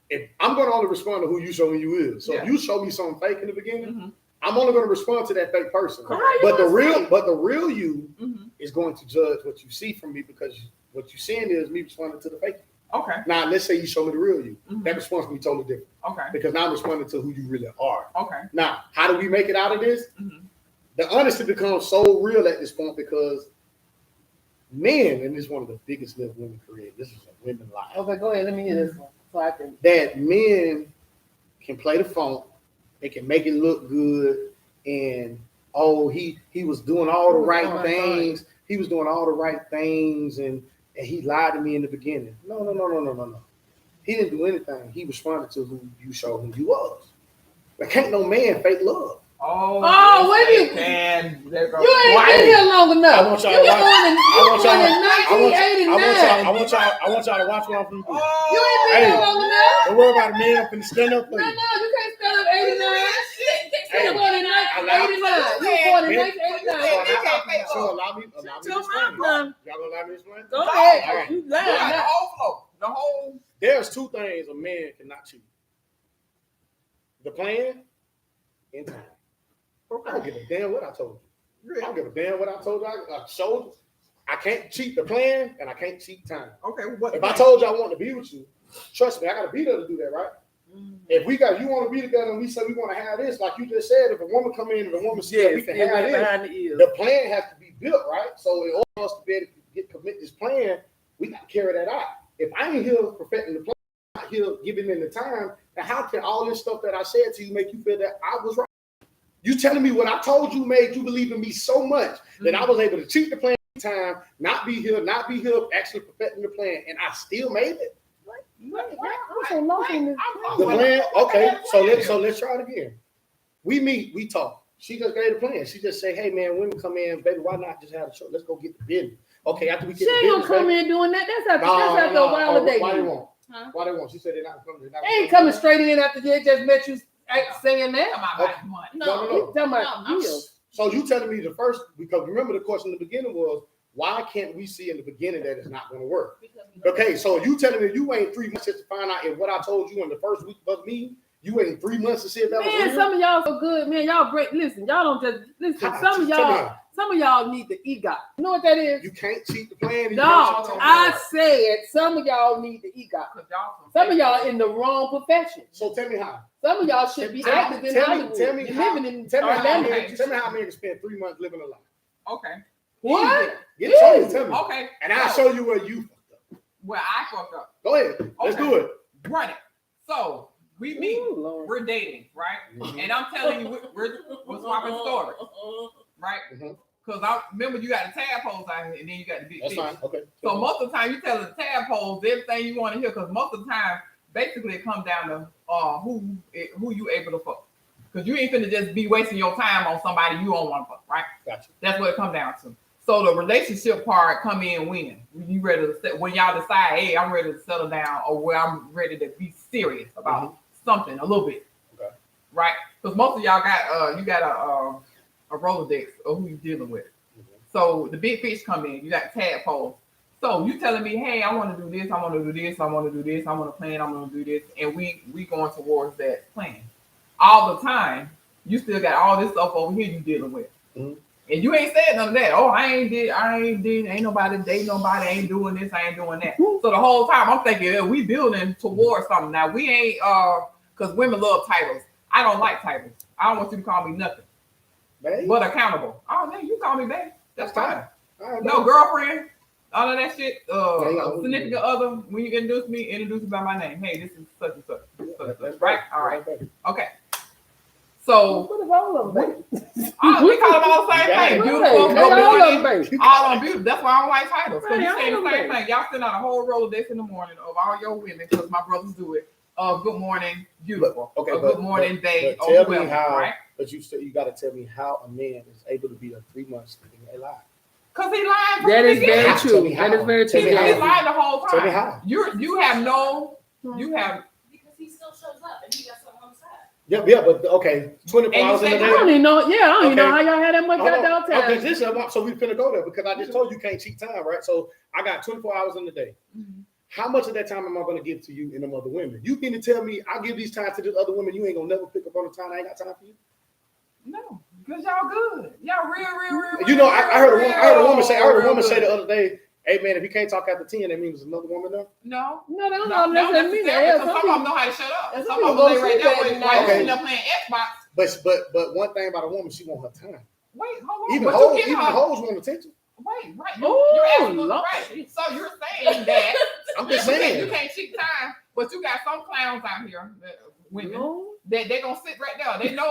If I'm going to only respond to who you show me you is. So Yeah. if you show me something fake in the beginning, Mhm. I'm only going to respond to that fake person. How you But the gonna real you Mhm. is going to judge what you see from me because what you're seeing is me responding to the fake. Okay. Now let's say you show me the real you. Mhm. That response will be totally different Okay. because now I'm responding to who you really are. Okay. Now, how do we make it out of this? Mhm. The honesty becomes so real at this point because men, and this is one of the biggest myths women create. This is a women lie. Okay, go ahead. Let me hear this one. So I can. That men can play the funk, they can make it look good, and he was doing all the right things. He was doing all the right things, and he lied to me in the beginning. No. He didn't do anything. He responded to who you showed him you was. There can't no man fake love. Oh, Oh, wait a minute. And there goes. You ain't been here long I enough. want y'all You to been watch. born in I 1989. want y'all to watch what I'm finna do. You ain't been here long enough. Don't worry about it, man. I'm finna stand up for No, you. you can't spell up 89. Hey, You were born in 1989. You were born in 1989. So allow me to explain. No. Y'all gonna allow me to explain? Go ahead. All right. You The lying now. whole flow. The whole. There's 2 things a man cannot cheat: the plan and time. I don't give a damn what I told you. I don't give a damn what I told you. I showed you. I can't cheat the plan and I can't cheat time. Okay. What? If I told you I want to be with you, trust me, I gotta be there to do that, right? If you want to be together and we say we want to have this, like you just said, if a woman come in, if a woman says we can have this, behind the ears. the plan has to be built, right? So in order for us to be able to commit this plan, we got to carry that out. If I ain't here perfecting the plan, I'm not here giving in the time, then how can all this stuff that I said to you make you feel that I was right? You telling me what I told you made you believe in me so much that I was able to cheat the plan time, not be here, actually perfecting the plan, and I still made it. I'm so lost in this. The plan, okay. So let's try it again. We meet, we talk. She just gave the plan. She just say, "Hey man, women come in, baby. Why not just have a show? Let's go get the business." Okay, after we She get ain't the gonna business, come in doing that. That's after a while of Why they dating. won't? Huh? Why they won't? She said they're not coming. They ain't coming straight in after they just met you saying that. Come on, back money. No. You talking about No, deals. So you telling me the first, because remember the question in the beginning was, why can't we see in the beginning that it's not going to work? Okay, so you telling me you ain't 3 months just to find out if what I told you in the first week of me, you ain't 3 months to see if that was Man, real? some of y'all so good, man. Y'all break. Listen, y'all don't just listen. How- Some of tell me y'all, how. Some of y'all need the EGOT. You know what that is? You can't cheat the plan. No, I said some of y'all need the EGOT. 'Cause y'all Some of y'all in the wrong profession. So tell me how. Some of y'all should be active in Hollywood. Tell me You're how. living in Tell me how. Orlando. Tell me how a man can spend 3 months living a life. Okay. What? Yeah, tell me. Okay. And I'll So, show you where you fucked up. where I fucked up. Go ahead. Let's Okay. do it. Run it. So we meet. Ooh, Lord. We're dating, right? Mhm. And I'm telling you, we're swapping stories, right? Mhm. Because I remember you got the tadpoles out here, and then you got the big That's fish. fine. Okay. So most of the time, you tell the tadpoles everything you want to hear, because most of the time, basically, it comes down to who you able to fuck. Because you ain't finna just be wasting your time on somebody you don't want to fuck, right? Gotcha. That's what it comes down to. So the relationship part come in when you ready to when y'all decide, hey, I'm ready to settle down, or where I'm ready to be serious about something a little bit, Okay. right? Because most of y'all got you got a Rolodex of who you dealing with. So the big fish come in, you got tadpoles. So you telling me, hey, I want to do this, I want to do this, I want to do this, I want to plan, I'm going to do this, and we going towards that plan. All the time, you still got all this stuff over here you dealing with. Mhm. And you ain't said none of that. Oh, ain't nobody dating nobody, ain't doing this, I ain't doing that. So the whole time I'm thinking we building towards something. Now we ain't because women love titles. I don't like titles. I don't want you to call me nothing. Babe. But accountable. Oh man, you call me babe. That's fine. All right, No babe. girlfriend, all of that shit. Yeah. Significant other, when you introduce me by my name. Hey, this is such and such. Such and such. Right? All right. Okay. So What if all of them, baby? we call them all the same Yeah. thing. Hey, Beautiful, they good all of them, morning. baby. All on beautiful. That's why I don't like titles. So Right, you all saying of the them, same baby. thing. Y'all send out a whole Rolodex in the morning of all your women, because my brothers do it. Good morning, beautiful. Okay, Good morning, babe. but Or tell me whoever, how. right? But you got to tell me how a man is able to be a 3 months living a lie. Because he lied from That the is beginning. very Tell true. me how. That is very Tell true. me He how. lied the whole time. Tell me how. You have no, you have, Because he still shows up and he got something on the side. Yeah, but okay, 24 And you hours in say a I day. don't even know. Yeah, I don't even know Okay. how y'all had that much Hold on. goddamn time. Okay, listen, so we finna go there because I just told you can't cheat time, right? So I got 24 hours in the day. How much of that time am I going to give to you and them other women? You can tell me I give these times to the other women. You ain't gonna never pick up on the time. I ain't got time for you. no, because y'all good. Y'all real. You know, I heard a woman say. I heard a woman say good. the other day, "Hey man, if you can't talk after 10, that means there's another woman there." No. No, they don't No, know no, nothing. necessarily, because Some some of people- them know how to shut up. and Some some of people them go lay right sleep there at while night. you sitting up playing Xbox. But one thing about a woman, she want her time. Wait, hold on. Even But hoes, you even get her. hoes want attention. Wait, right. Ooh, You're absolutely Lord. right. So you're saying that I'm just you saying. can't cheat time, but you got some clowns out here, women, No. that they're gonna sit right there. They know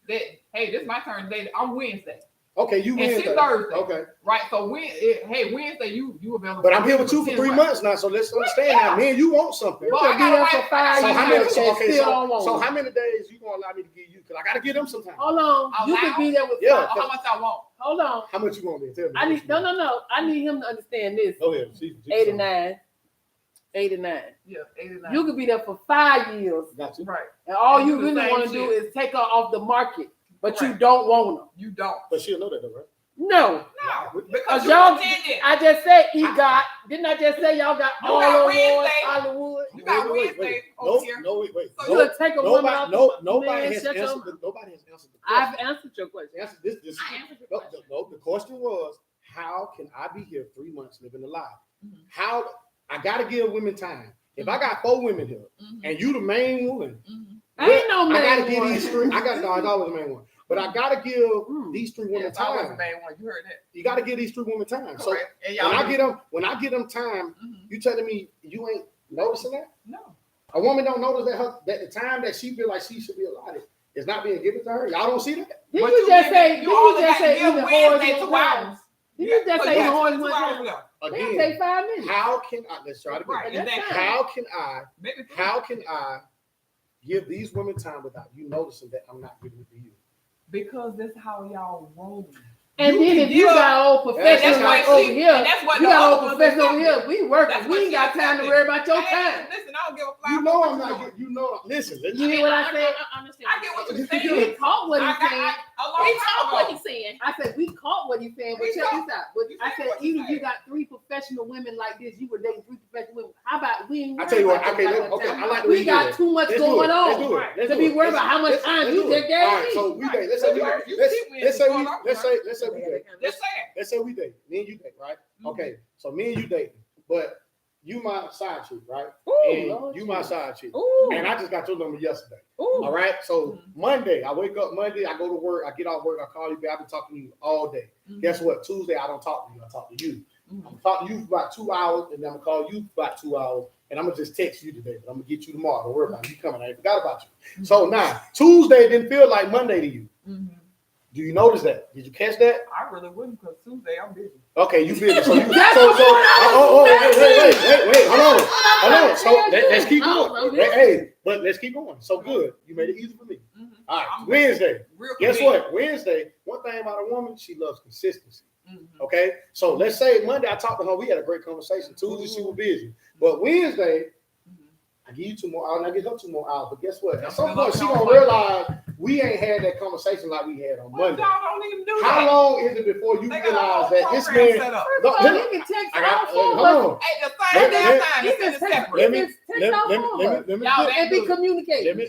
that, hey, this is my turn today. I'm Wednesday, Okay, you and win. she Thursday. Okay, Right? So Wednesday, you available. but I'm here with you for 10 3 what? months now, so let's understand now. Me and you want something. You Well, could I be gotta there wait. for 5 So years how many? and So, okay, still don't want so it. how many days you gonna allow me to give you? Because I gotta give them some time. Hold on. You Allow? could be there with Yeah. Or how much I want? Hold on. How much you want me to tell me? I need no. I need him to understand this. Go ahead. She 89. 89. Yeah, 89. You could be there for 5 years, Got you. right. and all And you do the really same want to do shit. is take her off the market, but you Correct. don't want her. You don't. But she'll know that though, right? No. No, because Cause you y'all, pretended. I just said EGOT. Didn't I just say y'all got You all got awards, Wednesday. Hollywood? You got Wednesday over No, here. no, wait. So You would take a woman off the Nobody man, has shut your answered. mouth. Nobody has answered the I've question. answered your question. Answer this. I answered your question. No, the question was, how can I be here 3 months living a lie? Mhm. How I gotta give women time. If I got 4 women here and you the main woman, Ain't no I gotta man give one. these 3. I always the main one, but I gotta give these 3 women Yes, I was the time. main one. You heard that. You gotta give these 3 women time. So Correct. And when I get them time, Mhm. you telling me you ain't noticing that? No. A woman don't notice that the time that she feel like she should be allotted is not being given to her. Y'all don't see that? Did But you just give say? it- Did you you only just got to say give even Wednesday whores 2 one hours. time? Did you just So say you even got whores 22 one hours time? left. They Again, take 5 minutes. how can I? Let's try it again. Right. That's Exactly. fine. How can I? Maybe three. How can I give these women time without you noticing that I'm not giving it to you? Because that's how y'all roll. And You then can if you give- got old professionals that's like what over she- here, and that's what you the got other old ones professionals over accepted. here. We working. That's We what ain't she got time to accepted. worry about your Hey, time. listen, I don't give a fly. You know for I'm what not. doing. You know. Listen. You hear what I said? I understand. I get what you're He saying. caught what he's saying. A long He time told ago. what he's saying. I said we caught what he's saying, but We check caught- this out. But you I said said what you even if you said. got 3 professional women like this, you were dating 3 professional women. How about we ain't I tell you what, worried about okay, that okay, time. I like the way We you do got it. too much Let's do going it. on Let's do it. Let's to do be it. worried about how much Let's time do you it. just gave All right, me. so we date. Let's So say we you let's keep me let's say in we the let's say we date. Just saying. Let's say we date. Me and you date, right? Mm-hmm. Okay, so me and you dating, but you my side chick, right? Ooh, And Lord you my Jesus. side chick. Ooh, And I just got your number yesterday. ooh. All right. So Mhm. Monday, I wake up Monday, I go to work, I get off work, I call you back. I've been talking to you all day. Mhm. Guess what? Tuesday, I don't talk to you. I talk to you. Mhm. I'm talking to you for about 2 hours, and then I'm gonna call you for about 2 hours, and I'm gonna just text you today. But I'm gonna get you tomorrow. Don't worry about it. You coming? I ain't forgot about you. So now Tuesday didn't feel like Monday to you. Mhm. Do you notice that? Did you catch that? I really wouldn't because Tuesday I'm busy. Okay, you busy. So you That's so what I was wait, hold on. So let's keep No, going. I'm busy. Hey, but let's keep going. So good. You made it easy for me. Mhm. All right, I'm Wednesday. Real Guess convenient. what? Wednesday, one thing about a woman, she loves consistency. Mhm. Okay, so let's say Monday I talked to her, we had a great conversation. Tuesday she was busy, but Wednesday Mhm. I give you 2 more hours, and I give her 2 more hours. But guess what? At Don't some feel point like she y'all gonna fight. realize we ain't had that conversation like we had on Well, Monday. y'all don't even do How that. long is it before you They got a realize whole that this program man? set up. No, First of all, you can text I got. our Hold phone, on. At the Let- same damn let- time, You it's can in the text, separate. Let me- you can let text our me phone let me Y'all, and be good. communicating. I That's a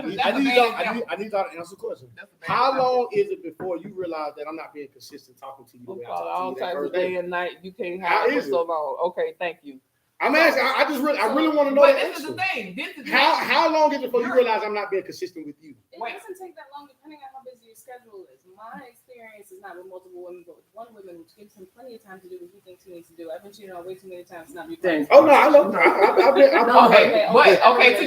need bad y'all example. I need y'all to answer the question. That's a bad How example. long is it before you realize that I'm not being consistent talking to you the way I All talk to you that types first of day day? and night. You can't How hide for is it? so long. Okay, thank you. I'm asking. I really want to know But that this is the answer. thing. This is How long is it before you realize I'm not being consistent with you? It Wait. doesn't take that long depending on how busy your schedule is. My experience is not with multiple women, but with one woman, which gives him plenty of time to do what he thinks he needs to do. I've been cheated on way too many times to not be Thank Oh no, I know. I've been. No, Okay, okay, but okay. to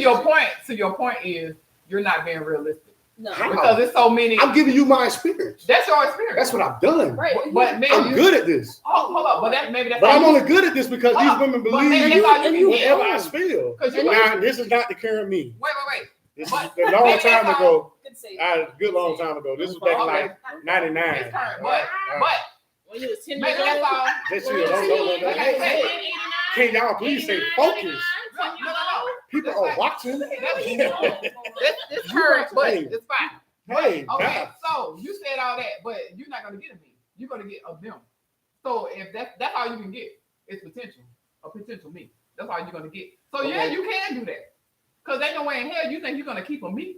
your point is you're not being realistic No. How? because there's so many. I'm giving you my experience. That's your experience. That's what I've done. Right. But maybe I'm good at this. Hold on, but maybe that's But all I'm you- only good at this because Hold these on, women but believe maybe me that's all you can whatever get. I feel. Because you Now, this is not the current me. wait. This But is a long maybe time that's ago. Good save. A good long time ago. This was back in like 99. It's current, All right. but When you was 10 maybe years that's old. all. Just When you you was don't know. 10, Like I said, Can y'all please stay 89, focused? 99, No, 10 years no. old. People That's are like- watching. It's current, but Hey. it's fine. Hey, Okay, God. so you said all that, but you're not gonna get a me. You're gonna get a them. So if that's all you can get, it's potential, a potential me. That's all you're gonna get. So yeah, Okay. you can do that. Cause ain't no way in hell you think you're gonna keep a me,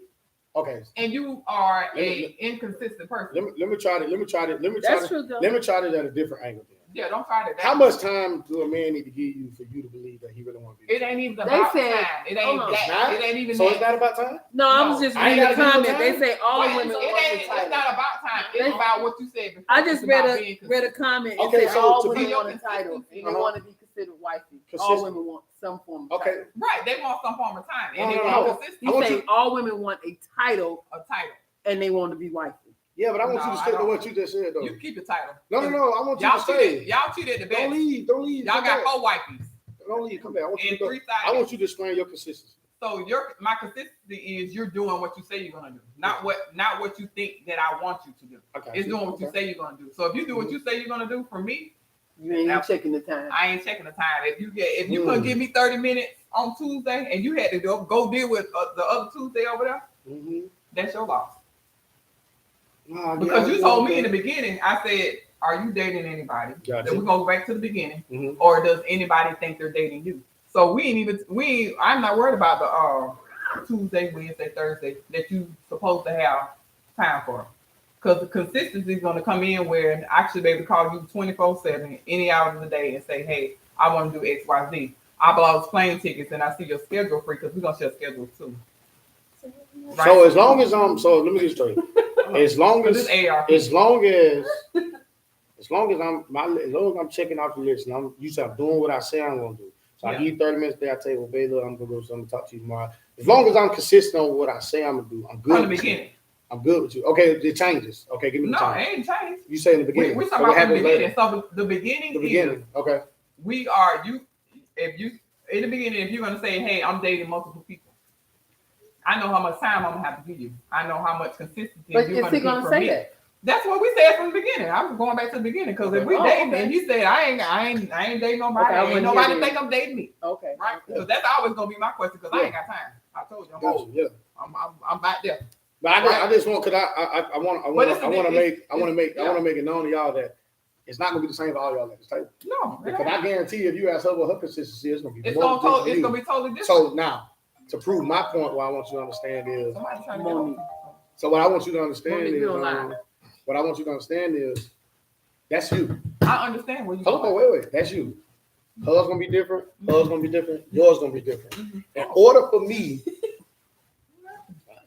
Okay. and you are Let me- a inconsistent person. Let me try it. That's true, though. Let me try it at a different angle then. Yeah, don't try that. How much time do a man need to give you for you to believe that he really wants to be? It ain't even They about said- time. It ain't hold on. that. Not? It ain't even So that. it's not about time? No, I No, was just I ain't reading the gotta do no comment. They time. say all Wait, women want the it's title. not about time. It's They- about what you said before. I just It's read about being a consistent. comment. It Okay, said so all to women be- want a title and they Uh-huh. want to be considered wifey. All Consistent. women want some form of Okay. title. Right, they want some form of time, and No, they no, want no. consistency. He I want say you- all women want a title A title. and they want to be wifey. Yeah, but I want No, you to I stick to don't. what you just said though. You keep the title. No. I want you Y'all to stay. cheated. Y'all cheated the best. Don't leave. Don't leave. Y'all Come got back. 4 wifeys Don't leave. Come back. I want you and to go. 3 I side. want you to explain your consistency. So my consistency is you're doing what you say you're gonna do, not what you think that I want you to do. Okay. It's doing what you say you're gonna do. So if you do what you say you're gonna do for me, You ain't even checking the time. I ain't checking the time. If you gonna give me 30 minutes on Tuesday and you had to go deal with the other Tuesday over there, Mm-hmm. that's your loss. Because you told me in the beginning, I said, "Are you dating anybody?" Gotcha. Then we go back to the beginning, Mhm. or does anybody think they're dating you? So I'm not worried about the Tuesday, Wednesday, Thursday that you supposed to have time for, because the consistency is going to come in where I should be able to call you 24/7, any hour of the day, and say, "Hey, I want to do X, Y, Z. I bought plane tickets, and I see your schedule free because we're gonna share schedules too." Right? So as long as so let me get straight. As long Because as this ARP. as long as I'm checking out the list and I'm doing what I say I'm gonna do. So I Yeah. give you 30 minutes there, I tell you, well, babe, look, I'm gonna talk to you tomorrow. As long as I'm consistent on what I say I'm gonna do, I'm good. From the with you. beginning. I'm good with you. Okay, it changes. Okay, give me the No, time. it ain't changed. You say in the We beginning. talking So what about from the happens later? beginning. So the beginning The is beginning. Okay. we are you. If you in the beginning, if you're gonna say, "Hey, I'm dating multiple people," I know how much time I'm gonna have to give you. I know how much consistency But you're is he get gonna from say me. that? That's what we said from the beginning. I'm going back to the beginning because if we Oh, dating okay. and he said, "I ain't dating nobody," Okay, I ain't wouldn't nobody hear think I'm dating me, Okay. right? Because that's always gonna be my question because I ain't got time. I told you, I'm Gotcha. old. Yeah. I'm back there. But I just want because I want But it's a- to make it's- it known to y'all that it's not gonna be the same for all y'all at this table. No, Because I guarantee you, if you ask her what her consistency is, it's gonna be it's more gonna, than it's you. gonna be totally different. So now, to prove my point, what I want you to understand is, Somebody trying to Come get on. on. so what I want you to understand Monique, is, you don't lie. what I want you to understand is, that's you. I understand where you Hold on, going. wait, that's you. Hers gonna be different. Hers gonna be different. Yours gonna be different. Mhm. In order for me,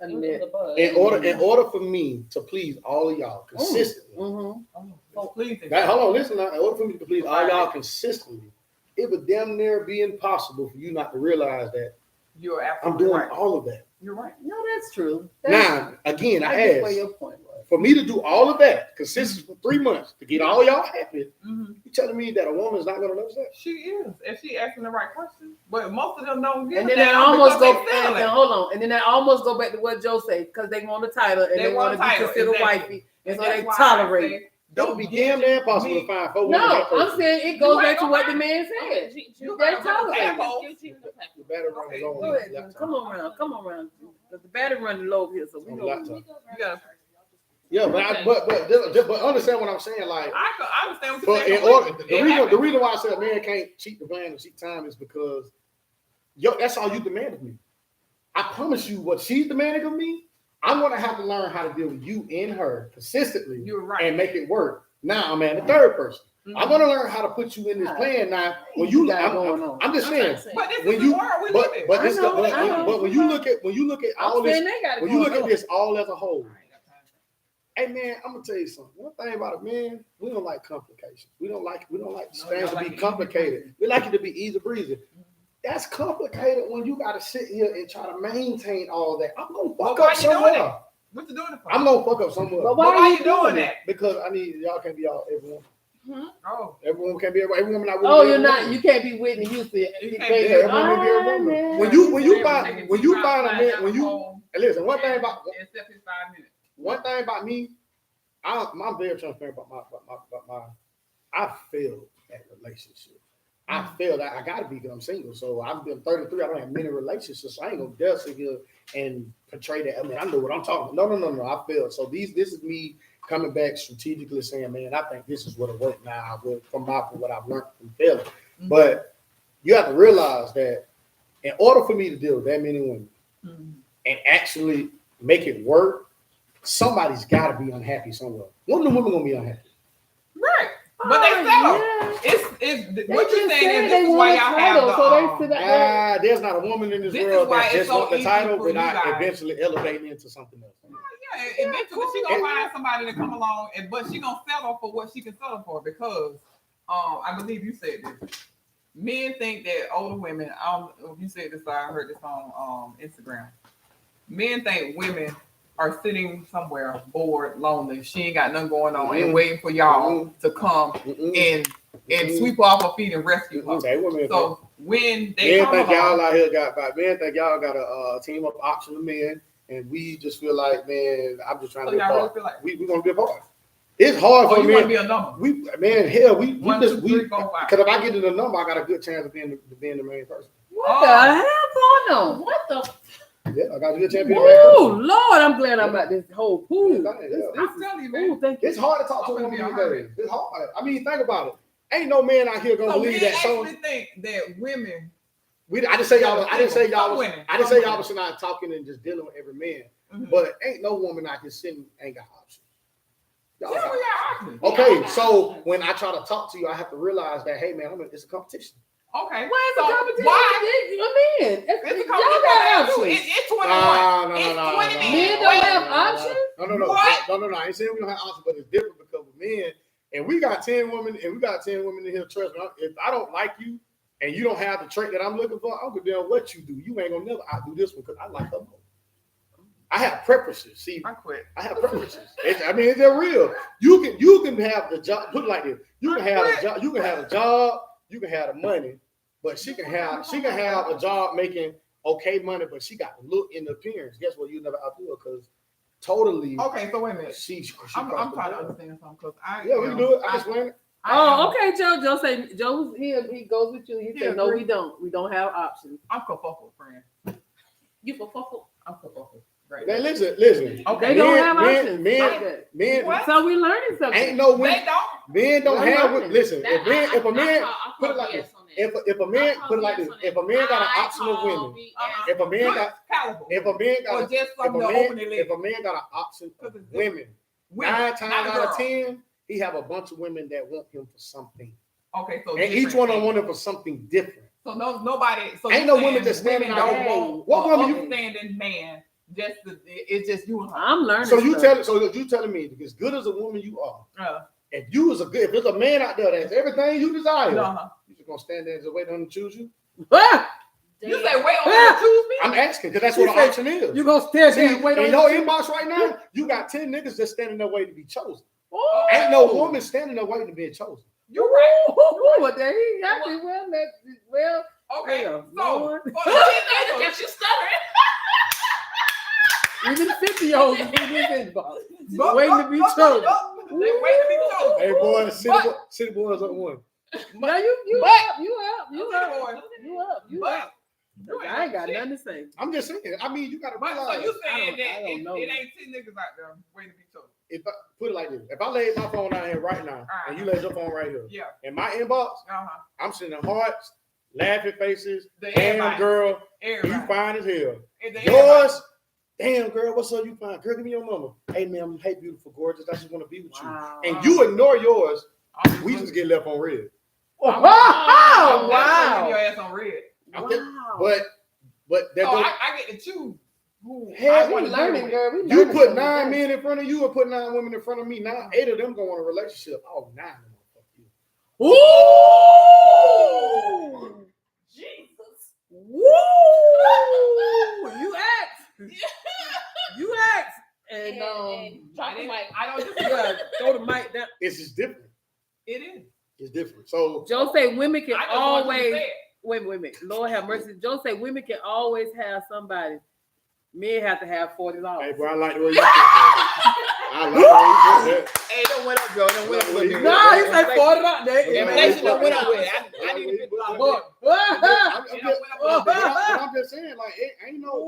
Mm-hmm. in order for me to please all of y'all consistently, Oh, please. now, hold on, listen now. In order for me to please all y'all consistently, it would damn near be impossible for you not to realize that You're I'm absolutely doing right. all of that. You're right. No, that's true. Now, again, I I get where asked your point was. for me to do all of that consistently for 3 months to get all y'all happy. Mhm. You telling me that a woman's not gonna notice that? She is, if she asking the right questions. But most of them don't get And it. then that almost go because they and selling. hold on, and then that almost go back to what Joe said because they want a title and they want to be title, considered exactly. wifey, and so that's they why I tolerate. say, Don't be damn near impossible to find 4 women. No, that I'm person. saying it goes You back ain't to what gonna the man find said. You They gotta go to tolerate. Apple. The battery run is on Go the ahead, laptop. come on around, because the battery running low here, so we On the know. laptop. You gotta, Yeah, but understand what I'm saying. Like, I understand what but you're in saying. order, the It reason happens. why I said a man can't cheat the plan and cheat time is because that's all you demand of me. I promise you, what she's demanding of me, I'm gonna have to learn how to deal with you and her consistently You're right. and make it work. Now I'm at the third person. Mhm. I'm gonna learn how to put you in this plan now. When you, got going on. I'm just saying. But this When is you, the world we but live in. but this, I know, I know. but when you look at all I'm this, saying they got it when you going look at on. this all as a whole, hey man, I'm gonna tell you something. One thing about a man, we don't like complications. We don't like things y'all to like be it complicated. We like it to be easy breezy. That's complicated when you gotta sit here and try to maintain all that. I'm gonna Well, fuck why up you doing somewhere. that? What you doing it for? I'm gonna fuck up somewhere. But But why you doing doing that? Because I need y'all can't be all everyone. Oh, Everyone can't be every woman. Not Oh, you're not. You can't be Whitney Houston. You can't Baby. be every woman be every woman. man. When you They find taking when two you rounds find a down man the when you hole and listen one thing about except it's 5 minutes. one thing about me, I'm very transparent about my I failed at relationships. I failed. I gotta be because I'm single. So I've been 33. I don't have many relationships. So I ain't gonna dare sit here and portray that. I mean, I know what I'm talking about. No. I failed. So this is me coming back strategically saying, man, I think this is what'll work now from what I've learned from failing. Mm-hmm. But you have to realize that in order for me to deal with that many women and actually make it work, somebody's got to be unhappy somewhere. One of the women gonna be unhappy. Right. But they settle. Yeah. It's They what you're just saying said is they this is want why a y'all title, have so they the sit up there. There's not a woman in this This is world why that it's just so want the easy title for you without guys. eventually elevating into something else. Yeah, eventually she gonna find somebody to come along, but she gonna settle for what she can settle for because I believe you said this. Men think that older women. You said this. I heard this on Instagram. Men think women are sitting somewhere bored, lonely. She ain't got nothing going on and waiting for y'all to come and sweep her off her feet and rescue her. They women. So when they Men come think along, y'all out here men think y'all got a team of option of men, and we just feel like, man, I'm just trying so to be a y'all really part. feel like, We gonna be a part. It's hard oh, for you want to men. be a number. We 1, just 2, 3, 4, 5. because if I get in the number, I got a good chance of being the main person. What the hell going on? What the? Yeah, I got a good chance of being the main person. Oh Lord, I'm glad I'm at this whole pool. I'm telling you, man. Ooh, thank you. It's hard to talk to a I'm woman gonna these be a hurry. days. It's hard. I mean, think about it. Ain't no man out here gonna So believe men that. So actually think that women. I didn't say y'all Some was women. not talking and just dealing with every man. Mhm. But ain't no woman out here sitting ain't got options. Y'all Yeah, got we are options. Okay, so when I try to talk to you, I have to realize that, hey man, it's a competition. Okay. Where's So the competition? why? I'm in. It's a Y'all competition. got Too. options. It's 21. No. It's 20 men. Men don't have options? No. What? No. I ain't saying we don't have options, but it's different because with men, and we got 10 women, in here. Trust me, if I don't like you and you don't have the trait that I'm looking for, I don't give a damn what you do. You ain't gonna never outdo this one because I like her more. I have preferences. See, I quit. I have preferences. It's real. You can have the job. Put it like this: you can have a job. You can have a job. You can have the money, but she can have a job making okay money, but she got the look and the appearance. Guess what? You never outdo her because totally. Okay, so wait a minute. She I'm crossed the trying to board. understand something because I. Yeah, we can do it. I explain it. Oh, okay, Joe. Joe say Joe's here. He goes with you. He Yeah, said, no, agree. we don't. We don't have options. I'm kerfuffle, friend. You for fuck? I'm kerfuffle. Great. Man, listen. Okay. They don't Men- have men- options men- like that. Men, What? So we learning something. ain't no They women. don't. Men don't We're have. learning. Listen, That- if a man, I put it call like BS this. on that. If a man, I call put it like BS this. on that. If a man got an I option of call women, BS. if a man Good got, caliber. if a man got, Or just if from a the man, opening if leg. a man got an option of 'Cause it's women, Women, 9 not times a out girl. of 10, he have a bunch of women that want him for something, Okay, so and each different one of them things. want him for something different. So nobody. So Ain't you no saying women just standing women out don't here. want What woman you- upstanding man? It's just you and her. I'm learning. So you stuff. telling me, as good as a woman you are, Uh, if there's a man out there that's everything you desire, uh-huh. you just gonna stand there and just wait on him to choose you? Ah! You say wait on me to choose me? I'm asking because that's She what the said, option is. You gonna stand there See, and wait on in your your inbox right now, you got 10 niggas just standing there waiting to be chosen. Oh. Ain't no woman standing there waiting to be chosen. You're right. What the hell? I think, well, Okay. Yeah, So Lord. for the Look at you stuttering. even 50-year-olds in his inbox. But- Waiting to be but- chosen. They waiting to be chosen. Hey boys, But- city boys up one. Now you But- up. But I ain't got nothing to say. I'm just saying. I mean, you gotta But so realize. you saying I that don't know. it ain't 10 niggas out there waiting to be chosen? If I put it like this, if I laid my phone down here right now, and you laid your phone right here, Yeah. in my inbox, Uh-huh. I'm sending hearts, laughing faces, The damn everybody. girl, Everybody. you fine as hell. And the Yours, damn girl, what's up? You fine, girl? Give me your number. Hey man, hey beautiful, gorgeous. I just want to be with Wow. you. And you ignore yours. everybody. We just get left on red. Oh, I'm wow. definitely your ass on red. But that Oh, don't, I get to choose. Who Hell, I We wanna deal learning, with. girl. We you learning put something 9 today. men in front of you or put 9 women in front of me. Now 8 of them go in a relationship. Oh, 9 of them fuck you. Ooh! Jesus. Woo! You asked. You asked. And Drop the mic. I don't yeah, throw the mic down. It's just different. It is. It's different. So Joe say women can I just want you to always say it. wait a minute. Lord have mercy. Joe say women can always have somebody. Men have to have $40. hey, bro, I like the way you put that. I like the way you put that. Hey, don't went up, Joe. Don't went up a little bit. No, he said $40. The inflation don't went up with it. I need to $50 more. I'm just saying, like, it ain't no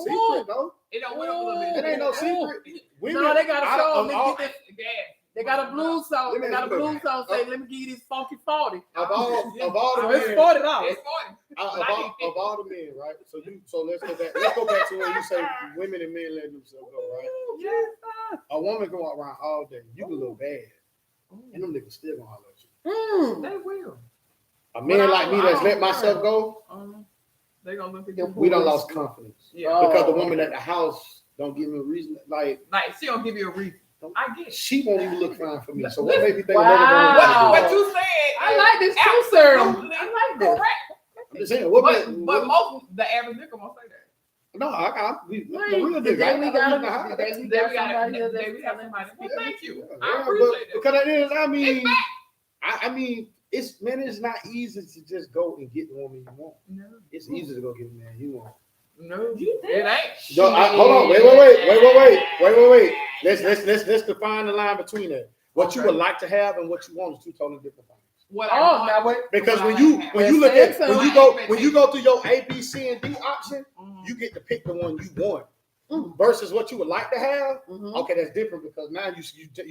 secret though. It don't went up a little bit. It ain't no secret. Women, No, they got a out show. of Let me all- get this. Gas. They got a blues song. They got a blues song. Say, let me give you this funky 40. Of all So the it's men, $40. It's 40. of all the men, right? So let's go back. Let's go back to when you say women and men let themselves go, right? Yes, A woman go around all day. You can look bad, and them niggas still gonna holler at you. sir. They will. A man like me that's let myself go, They gonna look at you. we done lost confidence Yeah. because the woman at the house don't give me a reason. Like Like she don't give you a reason. I get it. she won't even look fine for me. So what makes me think? Wow. Wow. What you said? I like this too, sir. Absolutely I like this. correct. I'm just saying. What But what- most the average nigga won't say that. No, the Wait, real today nigga. we I got don't know how. today we They got got somebody here they that's got telling somebody. Well, thank you. Yeah, I but appreciate that. because at the end, I mean, it's not easy to just go and get the woman you want. No, It's easy to go get the man you want. no, it ain't. No, hold on, wait. Let's define the line between that. What you Okay. would like to have and what you want is two totally different things. What Oh, now wait. Because What when I you like to when have. you look at Let's say when you go through your A, B, C, and D option, Mhm. you get to pick the one you want. Mm. Versus what you would like to have. Mhm. Okay, that's different because now you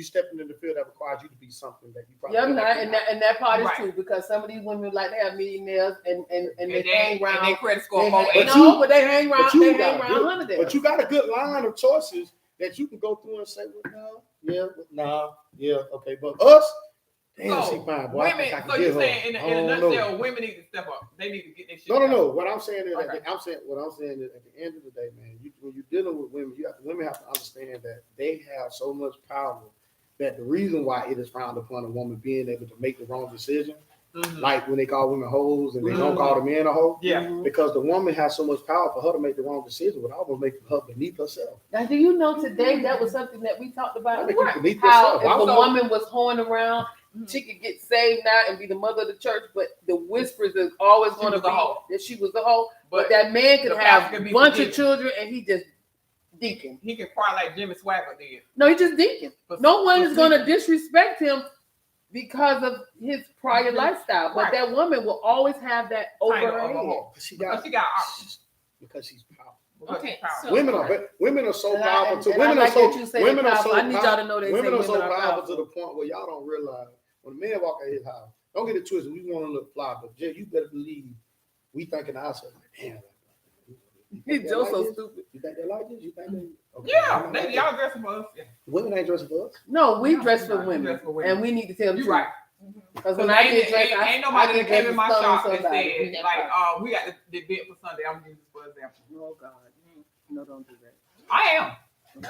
stepping in the field that requires you to be something that you probably Yeah, don't nah, like to and be. that part is Right. true because some of these women like to have millionaires and they And hang they around. credit score They more. hang, But no, you- but they hang around. But you They hang got around good- 100 there. But you got a good line of choices that you can go through and say, well, no, yeah, well, nah, yeah, okay. But us, damn, So, she fine, boy. I women, think I can so get you her. saying in I a don't nutshell, know. women need to step up. They need to get their shit. No. together. What I'm saying is, Okay. what I'm saying is, at the end of the day, man, when you're dealing with women, women have to understand that they have so much power that the reason why it is frowned upon a woman being able to make the wrong decision, Mhm. like when they call women hoes and they don't Mhm. call the man a hoe, Yeah. Mhm. because the woman has so much power for her to make the wrong decision would almost make her beneath herself. Now, do you know today that was something that we talked about? Make her What? beneath How herself. if Why a would- woman was hoeing around, Mhm. she could get saved now and be the mother of the church, but the whispers is always She going to was a be hoe. that she was a hoe. But But that man could the have pastor could a be bunch forgiven. of children and he just deacon. he can cry like Jimmy Swagger did. No, he just deacon. But- No one but is going to sleeping. disrespect him because of his prior Mhm. lifestyle. But Right. that woman will always have that over Title her of a head. hoe. She Because got she got options. because she's powerful. Okay, so- Women are so And I- powerful too. and I Women like are so that you say women they're are so powerful. I need y'all powerful. to know they Women say are so women are powerful powerful. to the point where y'all don't realize when a man walk in his house. Don't get it twisted. We want to look fly, but Jay, you better believe we thinking ourselves like, damn. You think Joe they so like this? stupid. You think they like this? You think they? Okay. Yeah, they, y'all dressing for us. Yeah. Women ain't dressing for us. No, we No, dress no, for we women, dress for women. and we need to tell the You truth. right. Because when Cause I ain't, get dressed, ain't nobody that came in my shop and said, That like, part. we got the bid for Sunday. I'm using this for example. Oh God, no, don't do that. I am.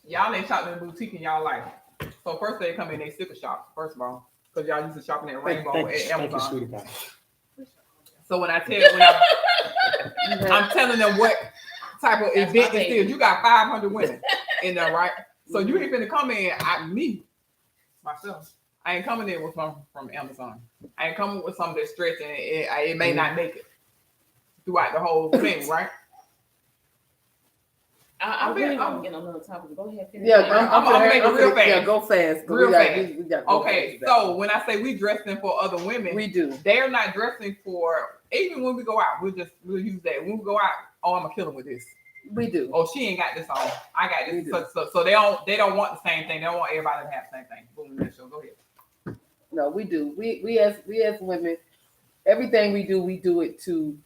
Y'all ain't shopping in a boutique in y'all life. So first they come in, they sticker shops, first of all. Because y'all used to shopping at Rainbow at Amazon. sweetie pie. So when I'm telling them what type of That's event my this baby. is, you got 500 women in there, right? So you ain't finna come in, myself. I ain't coming in with from Amazon. I ain't coming with something that's stretching. It may not make it throughout the whole thing, right? I I'm really being- want to get on another topic. Go ahead. finish Yeah, that. I'm gonna make it real fast. Yeah, go fast. 'cause Real we got- fast. we got to go Okay, fast. so when I say we dressing for other women, we do. they're not dressing for. Even when we go out, we'll use that. When we go out, oh, I'm gonna kill them with this. We do. Oh, she ain't got this on. I got We this. do. So they don't want the same thing. They don't want everybody to have the same thing. Boom, that show. Go ahead. No, we do. We as women, everything we do it to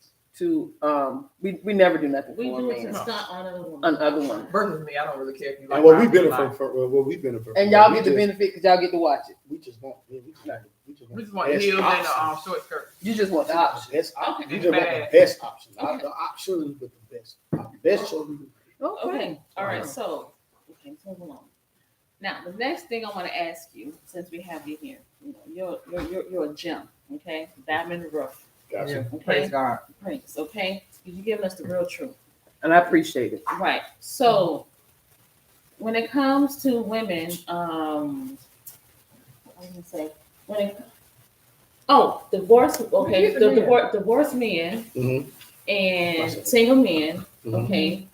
we never do nothing We for do a it to man. stunt on other women. On other women. Versus me, I don't really care if you like. And what we mine or benefit not. from, what we benefit from, And y'all we get the just- benefit because y'all get to watch it. We just want, we just We just want the best heels and the options. short skirt. You just want the option. Best option. Okay. We just want the Bad. best option, not Okay. the options, but the best. Best choice. Okay. All right. So, okay, so hold on. Now, the next thing I want to ask you, since we have you here, you're a gem, okay? Diamond in the rough, Gotcha. okay? Praise God. Prince, okay? You're giving us the real truth. And I appreciate it. Right. So when it comes to women, I was gonna say divorce. Okay, Get the men. divorce men Mhm. and single men. Mhm. Okay,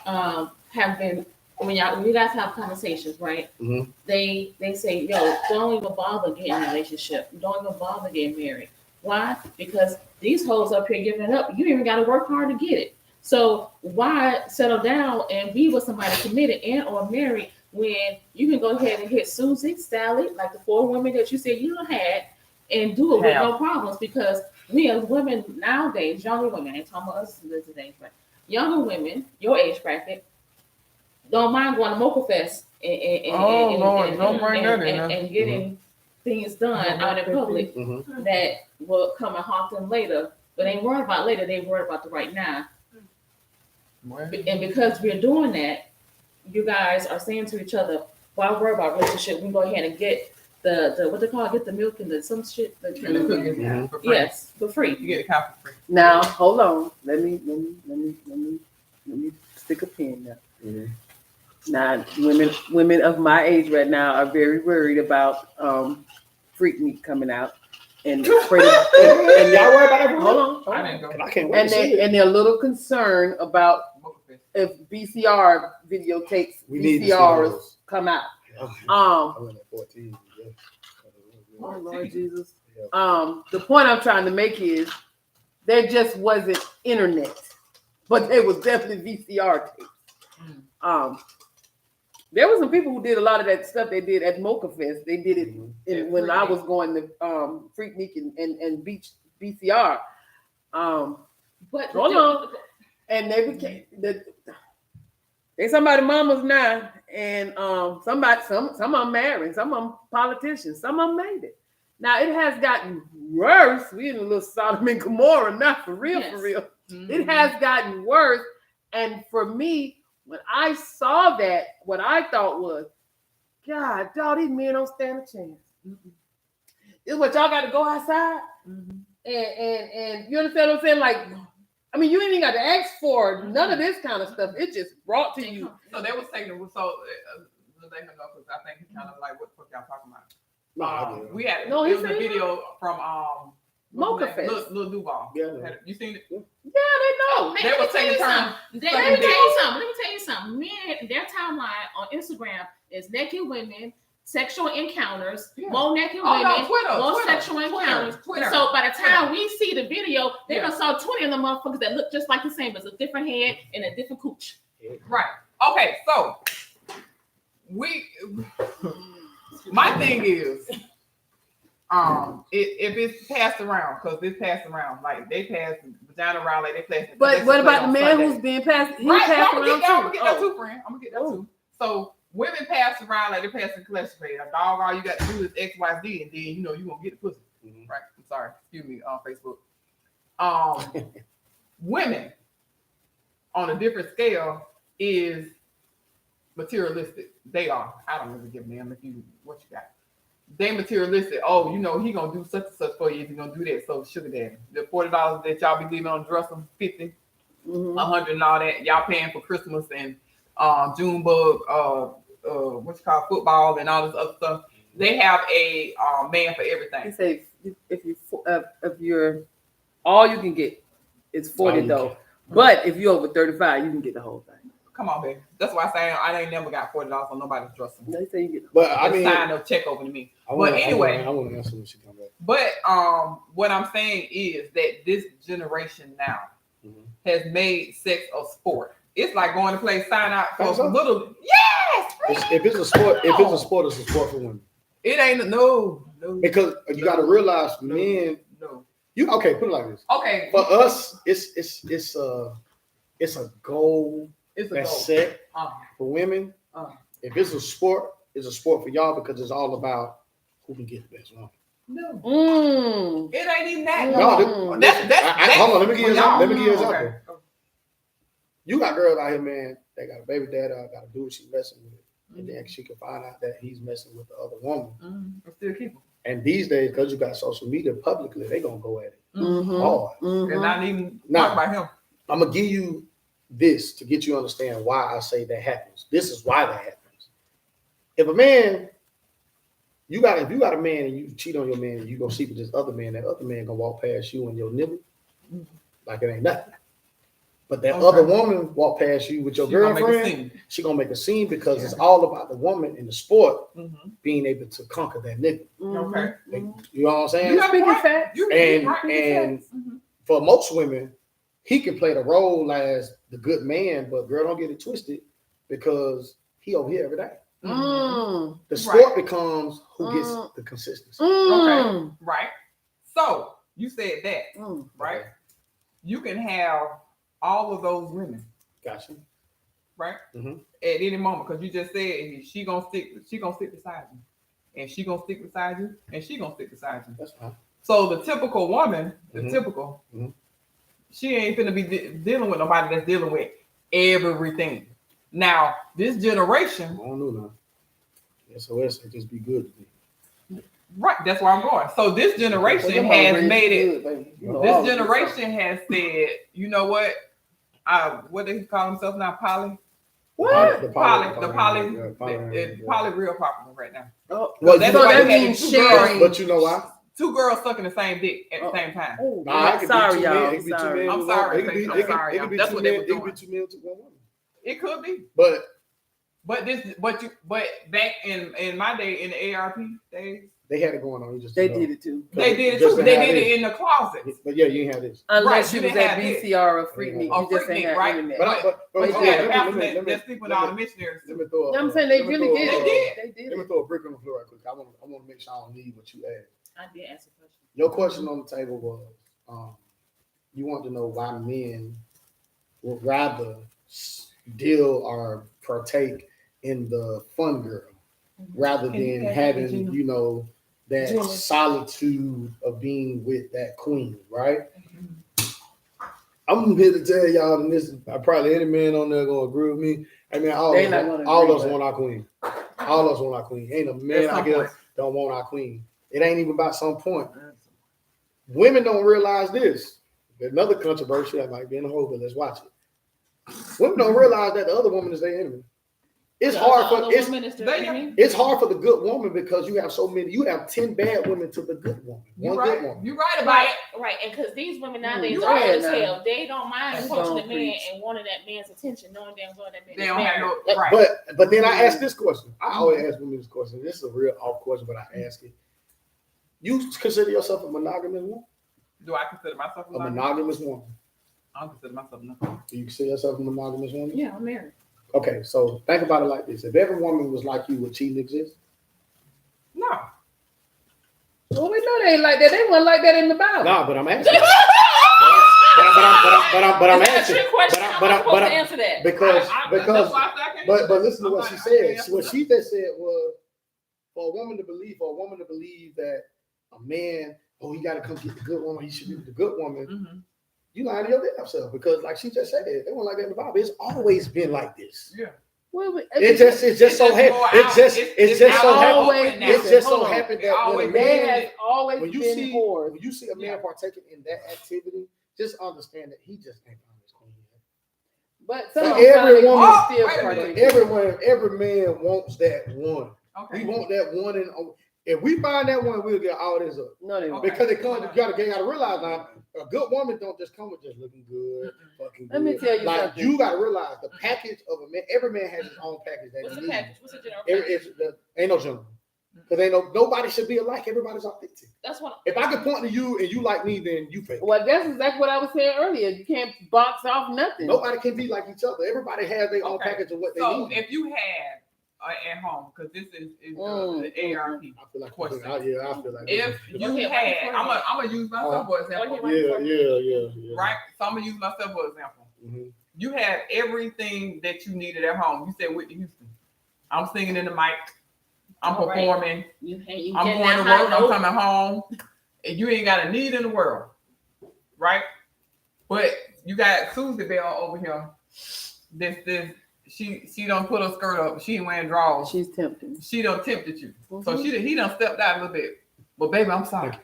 have been when you guys have conversations, right? Mhm. They say, yo, don't even bother getting in a relationship. Don't even bother getting married. Why? Because these hoes up here giving it up. You even got to work hard to get it. So why settle down and be with somebody committed and or married when you can go ahead and hit Susie, Sally, like the 4 women that you said you had, and do it with no problems? Because we as women nowadays, younger women, I ain't talking about us today, but younger women, your age bracket, don't mind going to Mocha Fest and getting things done out in public Mhm. that will come and haunt them later. But ain't worried about later, they worried about the right now. And because we're doing that, you guys are saying to each other, why worry about relationship? We can go ahead and get the what they call it, get the milk and the some shit. And the cookies Mhm. for free. Yes, for free. You get a copy for free. Now, hold on. Let me stick a pin now. Mhm. Now, women of my age right now are very worried about freak meat coming out and afraid of, And y'all worry about that? hold on. I didn't go. And I can't wait And to see it. they're a little concerned about Mocha Fest. if VCR videotapes We need to see VCRs those. come out. I went at 14. Yeah. Oh Lord Jesus. The point I'm trying to make is there just wasn't internet, but there was definitely VCR tapes. There were some people who did a lot of that stuff they did at Mocha Fest. They did it when I was going to Freaknik and Beach VCR. But Hold on. And they became they somebody mamas now, and some of them married, some of them politicians, some of them made it. Now it has gotten worse. We in a little Sodom and Gomorrah, not for real, Yes. for real. Mm-hmm. It has gotten worse. And for me, when I saw that, what I thought was, God, dog, these men don't stand a chance. It's what y'all got to go outside and you understand what I'm saying? Like, I mean, you ain't even got to ask for none of this kind of stuff. It's just brought to you. So they was taking let me know because I think it's kind of like what the fuck y'all talking about. No, I did. We had No, it he was a said- video from Mocha what's his name? Fest. Lil Duval. Yeah. You seen it? Yeah, they know. They were taking turns. Let me tell you something. Men, their timeline on Instagram is naked women sexual encounters, Yeah. more naked Oh, no, women, Twitter, more Twitter, sexual Twitter, encounters. Twitter, And so by the time Twitter. we see the video, they Yeah. done saw 20 of the motherfuckers that look just like the same, but it's a different head and a different cooch. Right. Okay, so my thing is, if it's passed around, because it's passed around, like they passed vagina around, like they passed. But what about the man who's being passed? He's Right, passed I'm around gonna get too. that Oh. too, friend. I'm gonna get that too. So women pass around like they're passing cholesterol. A dog, all you got to do is X, Y, Z, and then you know you're gonna get the pussy. Mhm. Right? I'm sorry, excuse me on Facebook. Women on a different scale is materialistic. They are. I don't really give a damn if you what you got. They materialistic. Oh, you know he gonna do such and such for you if you gonna do that. So sugar daddy, the $40 that y'all be leaving on the dresser, 50, Mhm. 100, and all that y'all paying for Christmas and Junebug, what you call football and all this other stuff. They have a man for He everything. say if you're all you can get is 40 All you though. can. But if you're over 35, you can get the whole thing. Come on, baby. That's why I say I ain't never got $40 on nobody's dresser. They say you get. But I mean, Sign no check over to me. I wanna anyway. answer when she come back. But what I'm saying is that this generation now Mhm. has made sex a sport. It's like going to play sign out for That's so? little. Yes, If it's a sport, it's a sport for women. it ain't no. Because you got to realize, No. men. No. You okay? Put it like this. Okay, For us, it's a goal it's a that's goal. set Uh, for women. uh. If it's a sport, it's a sport for y'all because it's all about who can get the best one. No, Mm. it ain't even that. No. That's Hold on, let me give you for y'all. Let me give you an example. Okay. You got girls out here, man. They got a baby daddy, got a dude she's messing with, and then she can find out that he's messing with the other woman. I still keep them. And these days, because you got social media publicly, they gonna go at it Mhm. hard. Mhm. And not even Nah. talk about him. I'm gonna give you this to get you to understand why I say that happens. This is why that happens. If a man, if you got a man and you cheat on your man and you gonna sleep with this other man, that other man gonna walk past you and your nipple like it ain't nothing. But that Okay. other woman walk past you with your She gonna make a girlfriend, scene. she gonna make a scene because it's all about the woman in the sport Mhm. being able to conquer that nipple. Mhm. Okay. Mhm. You know what I'm saying? You got Speaking point. facts. You And right. and Mhm. for most women, he can play the role as the good man, but girl, don't get it twisted because he over here every day. Mm. The sport becomes who gets Mm. the consistency. Mm. Right. So you said that, Mm. right? You can have all of those women, Gotcha. right? Mhm. At any moment, because you just said she gonna stick beside you, and she gonna stick beside you, and she gonna stick beside you. That's fine. So the typical woman, Mhm. she ain't finna be dealing with nobody that's dealing with everything. Now this I generation, don't know now. SOS, it just be good to me. right? That's where I'm going. So this generation Well, your mama has raised made you it. good, baby. You know all This of generation has said, you know what? What do he call himself now? Poly. What? The yeah, poly real popular right now. Oh, Well, That's so why that you had means two girls. sharing. But you know why? Two girls sucking the same dick at the Oh. same time. Oh, Nah, it could be sorry, two y'all. men. It could be two Sorry. men. I'm with sorry, one- It could be, I'm it could, sorry, it could be that's two what they men. were It could be doing. two men to one woman. It could be. But But back in my day, in the ARP days, they had it going on. You just They didn't know. did it too. they did it Just too. didn't They have did this. it in the closet. But yeah, you ain't have this. Unless Right, she you was didn't at have this. BCR or Freaknik, Or you just Freaknik, ain't have right? internet. But But you hold had on, a pastor let me- that's sleeping with all the missionaries let too. me throw You know what I'm saying? They let me really throw did They it. did. They did Let me it. throw a brick on the floor right quick. I want to make sure I don't leave what you asked. I did answer the question. Your question on the table was, you want to know why men would rather deal or partake in the fun girl rather Can you than pass having, me, Gina? you know, that Gina. solitude of being with that queen, right? I'm here to tell y'all, and this probably any man on there gonna agree with me. I mean, all They of not us, gonna all agree, of us but- want our queen. All of us want our queen. Ain't a man At some out here point. don't want our queen. It ain't even about some point. Women don't realize this. There's another controversy that might be in the hole, but let's watch it. Women don't realize that the other woman is their enemy. It's The hard other for women is the they- enemy? it's hard for the good woman because you have so many. You have 10 bad women to the good woman. You One good right. woman. You right about it. Right, and because these women nowadays You are right as now. hell. They don't mind You approaching gonna the man preach. and wanting that man's attention, knowing damn well that man They is don't have married. no right. But then I ask this question. I always ask women this question. This is a real off question, but I ask it. You consider yourself a monogamous woman? Do I consider myself A monogamous woman? I don't consider myself nothing. Do you consider yourself a monogamous woman? Yeah, I'm married. Okay, so think about it like this. If every woman was like you, would cheating exist? No. Well, we know they ain't like that. They wasn't like that in the Bible. Nah, but I'm asking. but I'm Is that a asking. trick question? but How am I supposed I- to answer that? Because That's why I said I can't but answer listen to I'm what not- she I said. can't answer What that. she just said was for a woman to believe that a man, oh, he got to come get the good woman. He should be with the good woman. Mhm. You lying to your damn self because, like she just said, they weren't like that in the Bible. It's always been like this. Yeah. Well, It just so It's happened. more It out- just so happened. always- It just so hold on. happened It that when a always there man, has always when you been see whores. when you see a man Yeah. partaking in that activity, just understand that he just ain't found his queen yet. But But some every woman- still wait a minute. partake. Every man wants that one. Okay. We want that one, and if we find that one, we'll get all this up. No, they won't. Okay. Because it comes, you gotta realize now, a good woman don't just come with just looking good, fucking good. Let me tell you like something. you gotta realize the package of a man. Every man has his own package that What's he the needs. package? What's the general package? Ain't no general. Because nobody should be alike. Everybody's authentic. That's what. If I can point to you and you like me, then you fake. Well, that's exactly what I was saying earlier. You can't box off nothing. Nobody can be like each other. Everybody has their own Okay. package of what they So need. if you had at home, because this is the ARP. I feel like question. I feel like If you Okay, had, I'm gonna use myself for example, Okay. right? So I'm gonna use myself for example. Mhm. You had everything that you needed at home. You said Whitney Houston. I'm singing in the mic. I'm All right. performing. You I'm getting going to that work. high I'm note. coming home. And you ain't got a need in the world, right? But you got Susie Bell over here. She don't put her skirt up. She ain't wearing drawers. She's tempting. She done tempted you. So Mhm. he done stepped out a little bit. But baby, I'm sorry.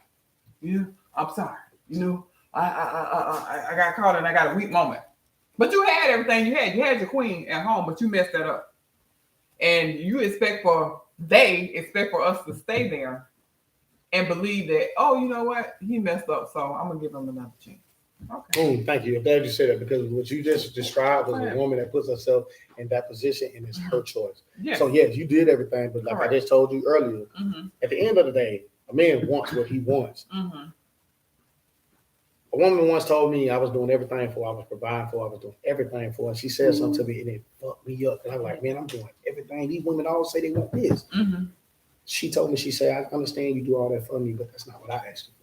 You know, I'm sorry. You know, I got caught and I got a weak moment. But you had everything you had. You had your queen at home, but you messed that up. And you expect for us to stay there and believe that, oh, you know what? He messed up, so I'm gonna give him another chance. Okay. Boom, thank you. I'm glad you said that because what you just described was a woman that puts herself in that position and it's her choice. Yeah. So yes, you did everything, but like Correct. I just told you earlier, Mm-hmm. at the end of the day, a man wants what he wants. Mm-hmm. A woman once told me I was doing everything for her, I was providing for her, I was doing everything for her. She said something to me and it fucked me up. And I'm like, man, I'm doing everything. These women always say they want this. Mm-hmm. She told me, she said, I understand you do all that for me, but that's not what I asked you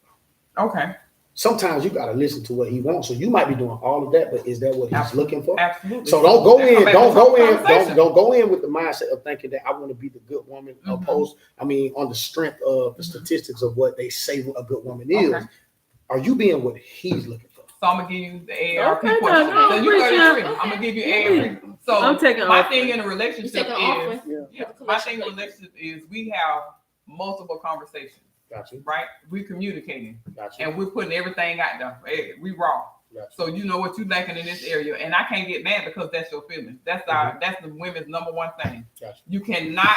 for. Okay. Sometimes you got to listen to what he wants. So you might be doing all of that, but is that what he's looking for? Absolutely. So don't go in, That's my conversation. don't go in with the mindset of thinking that I want to be the good woman Mhm. opposed. I mean, on the strength of the Mhm. statistics of what they say what a good woman is. Okay. Are you being what he's looking for? So I'm gonna give you the ARP Okay, question. no, So I'm you reaching 33. out. I'm gonna give you Yeah. ARP. So I'm taking my offering. thing in a You relationship taking an offering? is Yeah. my thing in a relationship is we have multiple conversations, Gotcha. right? We're communicating Gotcha. and we're putting everything out there. Hey, we raw. Gotcha. So you know what you lacking in this area, and I can't get mad because that's your feelings. That's that's the women's number one thing. Gotcha. You cannot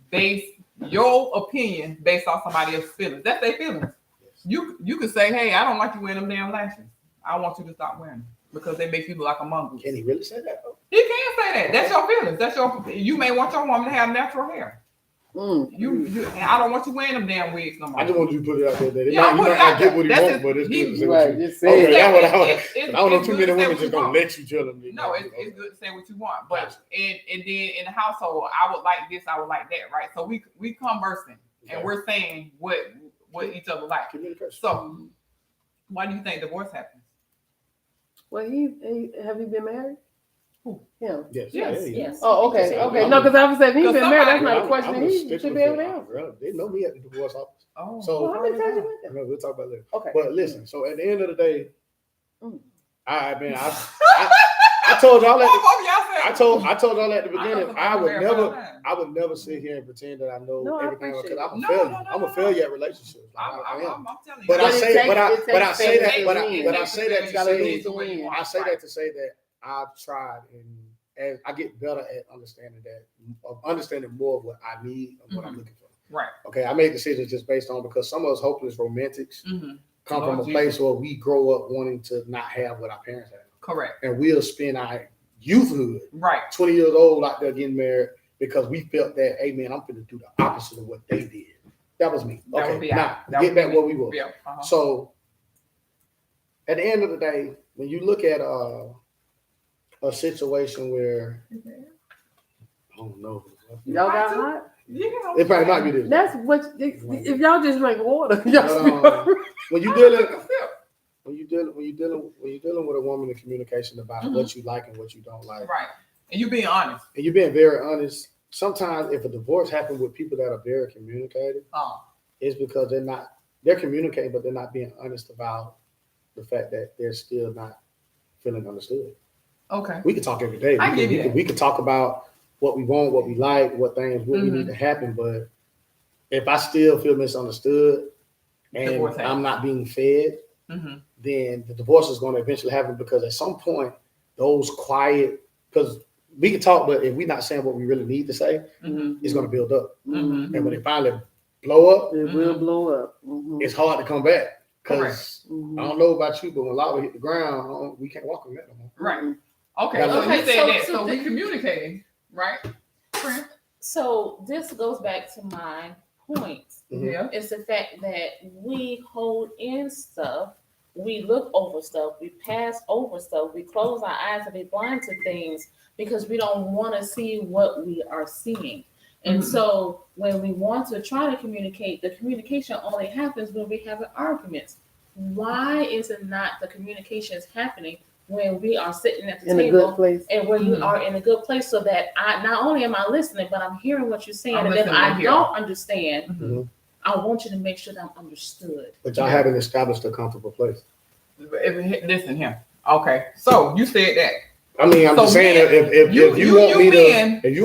base your opinion based on somebody else's feelings. That's their feelings. You can say, hey, I don't like you wearing them damn lashes. I want you to stop wearing them because they make you look like a mongoose. Can he really say that though? He can say that. That's your feelings. That's your. You may want your woman to have natural hair. You. I don't want you wearing them damn wigs no more. I just want you to put it out there that Yeah, I he put might it not out get there. what he That's wants, his- but it's he- good to say Right, what you. just say Okay, it. that's what I want. It's I don't know good too to many say women what just you gonna want. let you tell them. No, it's good to say what you want, but and then in the household, I would like this, I would like that, right? So we conversing and we're saying what each other like. Communication. So why do you think divorce happens? Well, he have you been married? Who? Him. Yes. Yes, yeah. yes. Oh, okay, Yes. okay. No, because I was saying if he's Because been married, that's somebody- not a question I'm he stickler should be able to for- answer. girl, they know me at the divorce office. Oh, So Well, how many times you went there? we'll talk about that later. Okay. But listen, so at the end of the day, Mm. I told y'all both at of y'all said. I told y'all at the I beginning, know I would something never about that. I would never sit here and pretend that I know No, I everything because appreciate I'm a it. failure. No, no, I'm no, a failure at relationships. I'm I am. telling you. But I But it say, takes- but I it but I takes say faith that, to but win. I say that You to gotta say lose to win. I say that to say that I've tried and as I get better at understanding more of what I need and what I'm looking for. Right. Okay, I make decisions just based on because some of us hopeless romantics Mm-hmm. come from a place where we grow up wanting to not have what our parents have. Correct. And we'll spend our youthhood, Right. 20 years old, out there getting married because we felt that, hey man, I'm going to do the opposite of what they did. That was me. That would Okay, be now out. That get would back be where we were. Yeah. Uh-huh. So at the end of the day, when you look at a situation where I don't know, Y'all got hot? Yeah. it probably might be this. That's what, if y'all just drink water, But, y'all when you dealing when you dealing with a woman in communication about what you like and what you don't like, Right. And you being honest. and you being very honest. Sometimes if a divorce happens with people that are very communicative, it's because they're communicating, but they're not being honest about the fact that they're still not feeling understood. Okay. We can talk every day. I give you that. We can talk about what we want, what we like, what we need to happen. But if I still feel misunderstood and Divorce I'm happens. not being fed, Mm-hmm. then the divorce is going to eventually happen because at some point, those quiet, because we can talk, but if we're not saying what we really need to say, Mm-hmm. it's going to build up. Mm-hmm. And when it finally blow up, It will blow up. Mhm. it's hard to come back. Because Correct. I don't know about you, but when lava hit the ground, we can't walk on that no more. Right. Okay. Yeah. So Okay, you said so- that. so So we the- communicating, right? Friend? So this goes back to my point. Mhm. Yeah. It's the fact that we hold in stuff, we look over stuff, we pass over stuff, we close our eyes and be blind to things because we don't want to see what we are seeing. And Mhm. so when we want to try to communicate, the communication only happens when we have arguments. Why is it not the communications happening when we are sitting at the In a table good place. and when you Mhm. are in a good place so that I not only am I listening, but I'm hearing what you're saying. I'm And if listening I here. don't understand, Mhm. I want you to make sure that I'm understood. But y'all haven't established a comfortable place. Listen here. Okay. So you said that. I mean, I'm So just saying men- if you you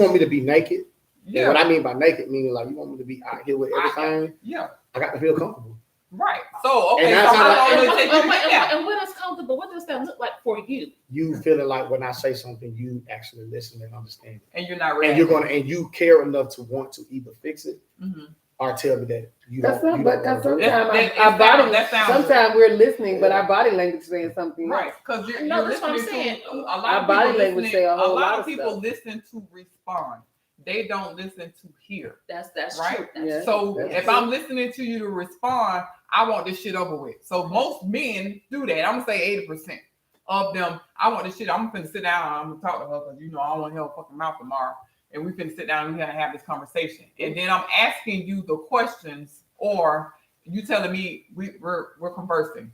want me to be naked, and Yeah. what I mean by naked meaning like you want me to be out here with everything, Yeah. I got to feel comfortable. Right. So okay. And So that's how how long And does it take you to get there? what is comfortable? What does that look like for you? You feeling like when I say something, you actually listen and understand it. And you're not And ready. you care enough to want to either fix it Mhm. or tell me that you That's don't. not, You but don't because wanna do it. sometimes That our body, that sounds sometimes we're listening, but our body language saying something. right. Because you're No, that's what I'm listening saying. to a lot Our of body people language listening- say a whole lot lot of people stuff. listen to respond. They don't listen to hear. That's Right. true. That's Yeah. So That's if true. I'm listening to you to respond, I want this shit over with. So most men do that. I'm gonna say 80% of them. I want this shit. I'm finna sit down. I'm gonna talk to her because I don't want to have a fucking mouth tomorrow. And we finna sit down and we're gonna have this conversation. And then I'm asking you the questions, or you telling me we're conversing,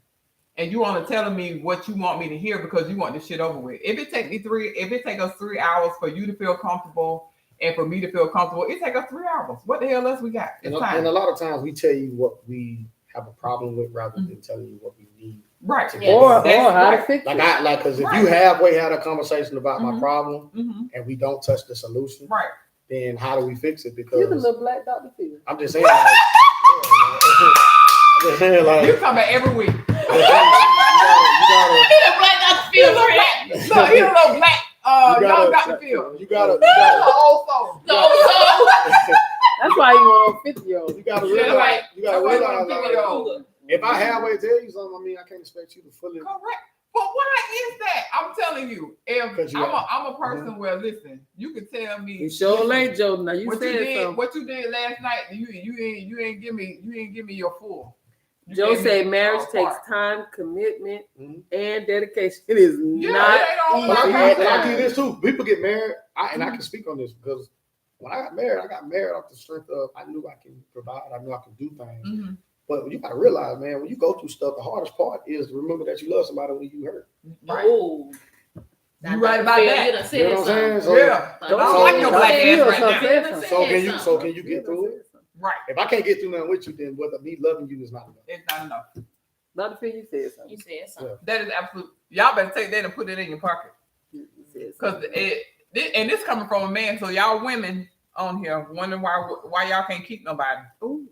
and you only telling me what you want me to hear because you want this shit over with. If it take us 3 hours for you to feel comfortable and for me to feel comfortable, it take us 3 hours. What the hell else we got? And, It's and time. a lot of times we tell you what we have a problem with rather than telling you what we need. Right. Yeah. Or That's how to right. fix it. Because if Right. you halfway had a conversation about my Mhm. problem Mhm. and we don't touch the solution, Right. then how do we fix it? You're the Because little black Dr. Phil. I'm just saying, like, I'm just saying, like, You come back every week. you gotta, He a little black. Look, he a little black. You Young gotta- Dr. Phil. you gotta, Old soul. That's why you want on 50-year-old. you gotta Yeah, realize, right. you gotta That's why realize, I'm thinking like, of- if I halfway tell you something, I mean, I can't expect you to fully. Correct. But why is that? I'm telling you, if 'Cause you I'm a person where listen, you can tell me You sure listen, late, Joe. Now you what said you did, something. what you did last night, you ain't give me your full. You Joe gave me said a marriage part. takes time, commitment, Mhm. and dedication. It is Yeah, not it ain't all But about easy I at can times. tell you this too. People get married, and I can speak on this because when I got married off the strength of I knew I can provide, I knew I can do things. Mhm. But you gotta realize, man, when you go through stuff, the hardest part is to remember that you love somebody when you hurt. Right. Oh, You right about that. You done said You know what I'm saying? So, Yeah. I don't like your black ass right now. so can you get through it? Right. If I can't get through nothing with you, then whether me loving you is not enough. It's not enough. Dr. Phil, you said something. You said something. That is absolute. Y'all better take that and put it in your pocket. You said Cause something. and this coming from a man, so y'all women on here wondering why y'all can't keep nobody, Ooh.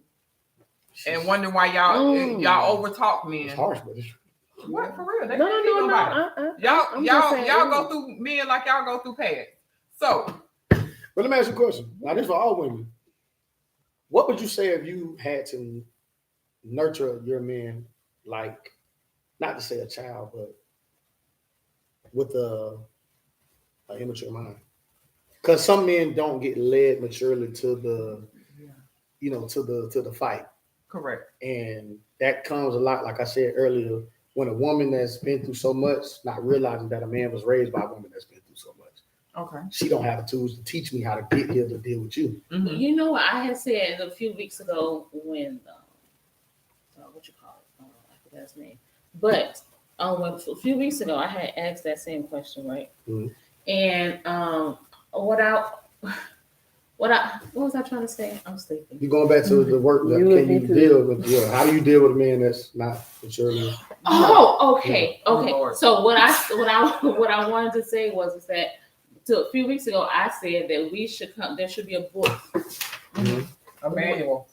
and wondering why y'all Mm. y'all overtalk It's men. harsh, but it's What for real? They No, can't no, beat no, nobody. no. Y'all, I'm just saying, y'all go through men like y'all go through pads. So But let me ask you a question. Now, this is for all women. What would you say if you had to nurture your men like, not to say a child, but with an immature mind? Because some men don't get led maturely to the, to the fight. correct. And that comes a lot, like I said earlier, when a woman that's been through so much, not realizing that a man was raised by a woman that's been through so much. Okay. She don't have the tools to teach me how to get here to deal with you. Mhm. You know what I had said a few weeks ago when what you call it? I forgot his name. But when, a few weeks ago I had asked that same question, right? Mhm. And what was I trying to say? I'm sleeping. You going back to the work that You can would you need to- deal with? Yeah, how do you deal with a man that's not mature? Oh, okay, Yeah. okay. Lord. So what I wanted to say was that a few weeks ago I said that we should come. There should be a book. A manual.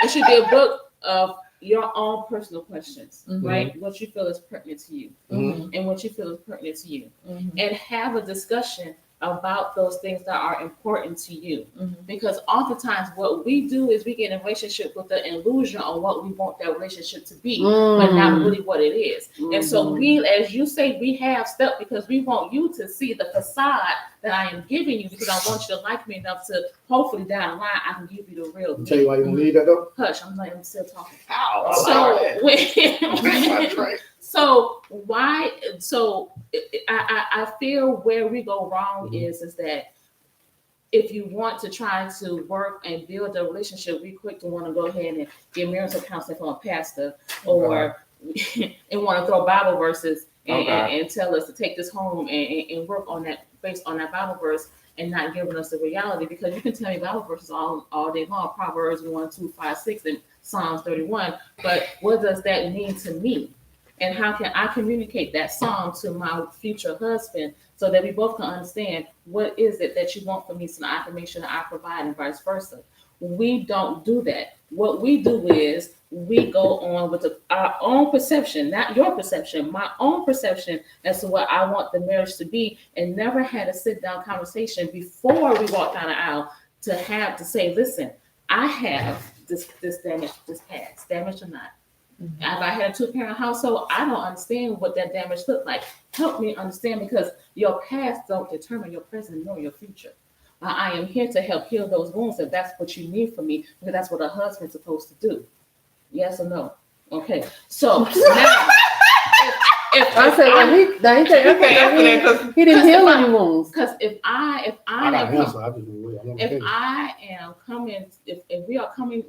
It should be a book of your own personal questions, Mhm. right? What you feel is pertinent to you, Mhm. and what you feel is pertinent to you, Mhm. and have a discussion about those things that are important to you. Mhm. Because oftentimes what we do is we get in a relationship with the illusion on what we want that relationship to be, but not really what it is. And so we, as you say, we have stuff because we want you to see the facade that I am giving you because I want you to like me enough to hopefully down the line I can give you the real I'll tell you why you don't need that though. Hush, I'm still talking. How? So I feel where we go wrong is that if you want to try to work and build a relationship, we quick to want to go ahead and get marital counseling from a pastor or and want to throw Bible verses and tell us to take this home and work on that based on that Bible verse and not giving us the reality, because you can tell me Bible verses all day long, Proverbs 1, 2, 5, 6, and Psalms 31, but what does that mean to me? And how can I communicate that psalm to my future husband so that we both can understand what is it that you want from me so that I can make sure that I provide and vice versa. We don't do that. What we do is we go on with our own perception, not your perception, my own perception as to what I want the marriage to be, and never had a sit down conversation before we walk down the aisle to say, listen, I have this damage, this past, damage or not. If I had a 2-parent household, I don't understand what that damage looked like. Help me understand, because your past don't determine your present nor your future. I am here to help heal those wounds if that's what you need from me, because that's what a husband's supposed to do. Yes or no? Okay. So now, if I said, well, he didn't heal any wounds. because if I I got am an answer. I just want to if finish. I am coming, if we are coming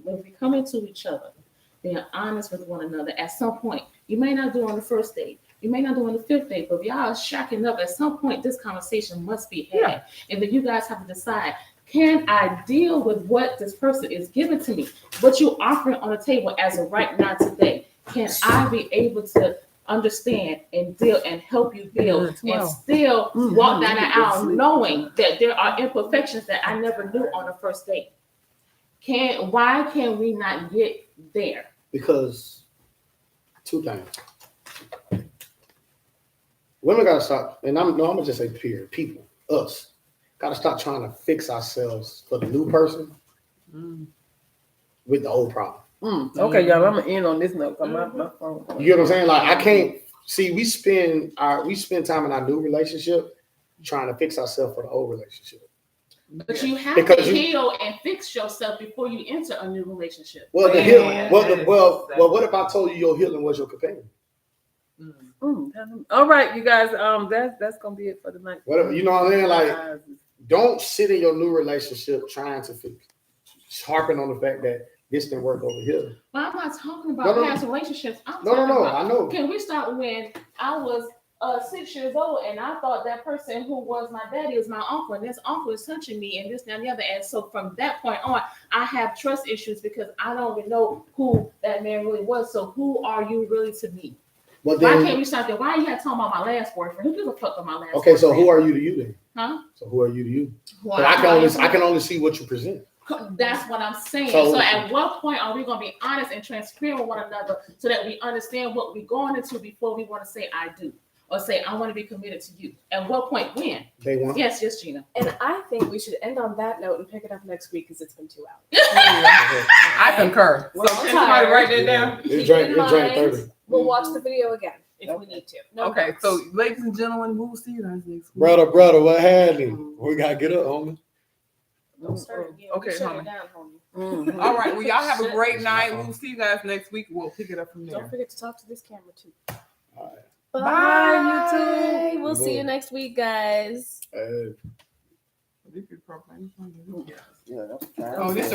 when we come into each other, being honest with one another at some point. You may not do it on the first date. You may not do it on the 5th date, but if y'all are shacking up, at some point this conversation must be had. Yeah. And then you guys have to decide, can I deal with what this person is giving to me? What you offering on the table as of right now today? Can I be able to understand and deal and help you build and still walk down the aisle knowing that there are imperfections that I never knew on the first date? Why can we not get there? Because 2 things. Women gotta stop, and I'm gonna just say period. People, us, gotta stop trying to fix ourselves for the new person with the old problem. Okay, y'all, I'm gonna end on this note. My phone. You get what I'm saying? Like I can't see. We spend time in our new relationship trying to fix ourselves for the old relationship. But you have Because to you- heal and fix yourself before you enter a new relationship. Well, the Man. healing. Well, what if I told you your healing was your companion? All right, you guys. That's gonna be it for the night. Whatever. You know what I'm saying? Like, don't sit in your new relationship trying to fix, harping on the fact that this didn't work over here. But I'm not talking about No. past relationships. I'm No, talking about, I know. can we start when I was 6 years old and I thought that person who was my daddy was my uncle, and this uncle is touching me and this and the other. And so from that point on, I have trust issues because I don't even know who that man really was. So who are you really to me? Well, Why then, can't we start there? Why you had talking about my last boyfriend? Who gives a fuck about my last okay, so boyfriend? who are you to you then? Huh? So who are you to you? Who So I can only see what you present. That's what I'm saying. So- So at what point are we gonna be honest and transparent with one another so that we understand what we're going into before we want to say I do or say I want to be committed to you? At what point? When? Day one. Yes, Gina. And I think we should end on that note and pick it up next week because it's been 2 hours. I concur. So Well, can I'm somebody tired. write that down? It drank Keep in 30. mind, we'll watch the video again if we need to. No Okay, notes. so ladies and gentlemen, we'll see you guys next week. Brother, what happened? We gotta get up, homie. Don't start again. Okay, Shut homie. it down, homie. Mhm. All right, well, y'all have a great night. We'll see you guys next week. We'll pick it up from Don't there. forget to talk to this camera too. All right. Bye, Bye. YouTube. We'll see you next week, guys. This is propane. Yeah, that's fine. Oh, this